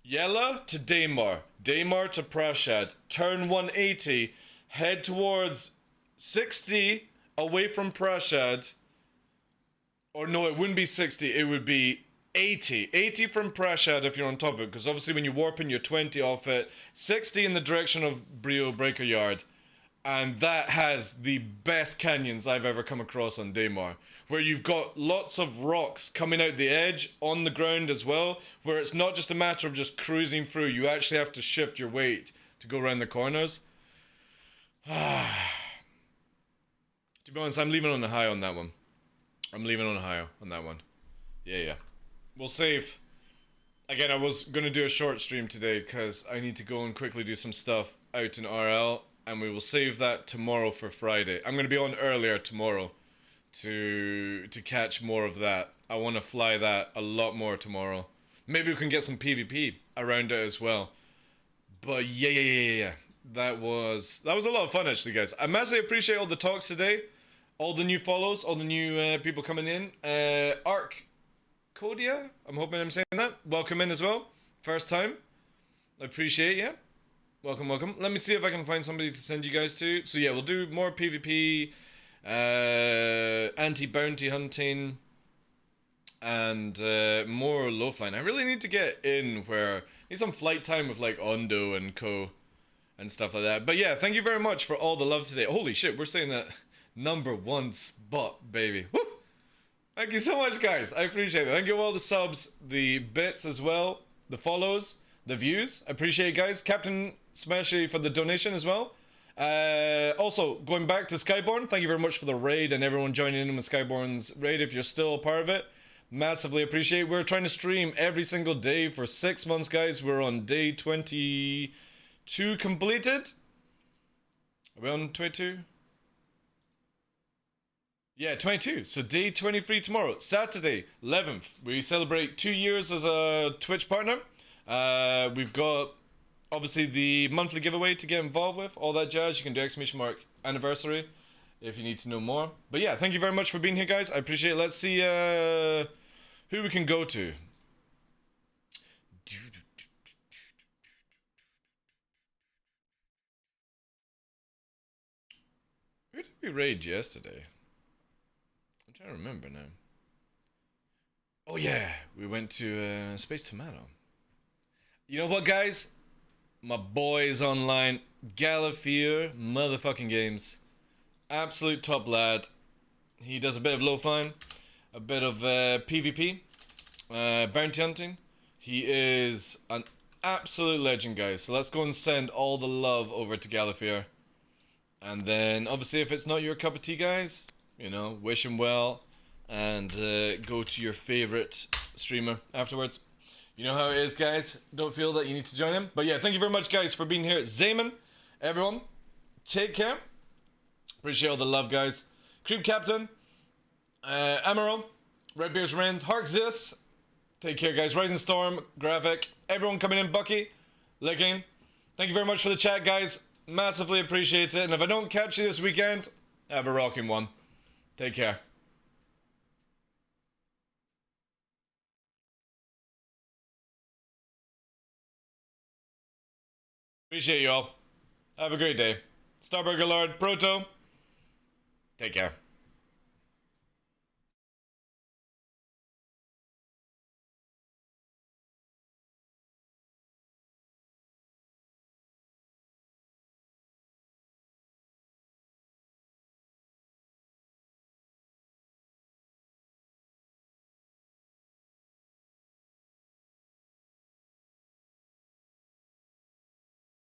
Yella to Daymar, Daymar to Prashad, turn 180, head towards 60 away from Prashad. Or no, it wouldn't be 60, it would be 80. 80 from Prashad if you're on top of it, because obviously when you warp in, you're 20 off it. 60 in the direction of Brio Breaker Yard. And that has the best canyons I've ever come across on Daymar, where you've got lots of rocks coming out the edge on the ground as well, where it's not just a matter of just cruising through, you actually have to shift your weight to go around the corners. To be honest, I'm leaving on a high on that one. I'm leaving on a high on that one. Yeah. We'll save. Again, I was going to do a short stream today because I need to go and quickly do some stuff out in RL. And we will save that tomorrow for Friday. I'm going to be on earlier tomorrow to catch more of that. I want to fly that a lot more tomorrow. Maybe we can get some PvP around it as well. But yeah. That was a lot of fun actually, guys. I massively appreciate all the talks today. All the new follows, all the new people coming in. Arcodia, I'm hoping I'm saying that. Welcome in as well. First time. I appreciate you. Welcome. Let me see if I can find somebody to send you guys to. So yeah, we'll do more PvP, anti-bounty hunting, and more low flying. I really need to get in where Need some flight time with like Ondo and co and stuff like that. But yeah, thank you very much for all the love today. Holy shit, we're saying that #1 spot, baby. Woo! Thank you so much, guys. I appreciate it. Thank you for all the subs, the bits as well, the follows, the views. I appreciate it, guys. Captain Smashy for the donation as well. Also, going back to Skyborn, thank you very much for the raid and everyone joining in with Skyborn's raid. If you're still a part of it, massively appreciate it. We're trying to stream every single day for 6 months, guys. We're on day 22 completed. Are we on 22? Yeah, 22. So day 23 tomorrow. Saturday, 11th. We celebrate 2 years as a Twitch partner. We've got, obviously, the monthly giveaway to get involved with. All that jazz. You can do !anniversary if you need to know more. But yeah, thank you very much for being here, guys. I appreciate it. Let's see who we can go to. Who did we raid yesterday? I'm trying to remember now. Oh yeah, we went to Space Tomato. You know what, guys? My boy's online. Gallifear motherfucking games. Absolute top lad. He does a bit of lo-fi, a bit of PvP, bounty hunting. He is an absolute legend, guys. So let's go and send all the love over to Gallifear. And then, obviously, if it's not your cup of tea, guys, you know, wish him well and go to your favorite streamer afterwards. You know how it is, guys. Don't feel that you need to join him. But yeah, thank you very much, guys, for being here. Zayman, everyone, take care. Appreciate all the love, guys. Creep Captain, Amaro, Redbeard's Rend, Harkzis. Take care, guys. Rising Storm, Graphic, everyone coming in, Bucky, Licking. Thank you very much for the chat, guys. Massively appreciate it. And if I don't catch you this weekend, have a rocking one. Take care. Appreciate you all. Have a great day. Starburger Lord, Proto. Take care.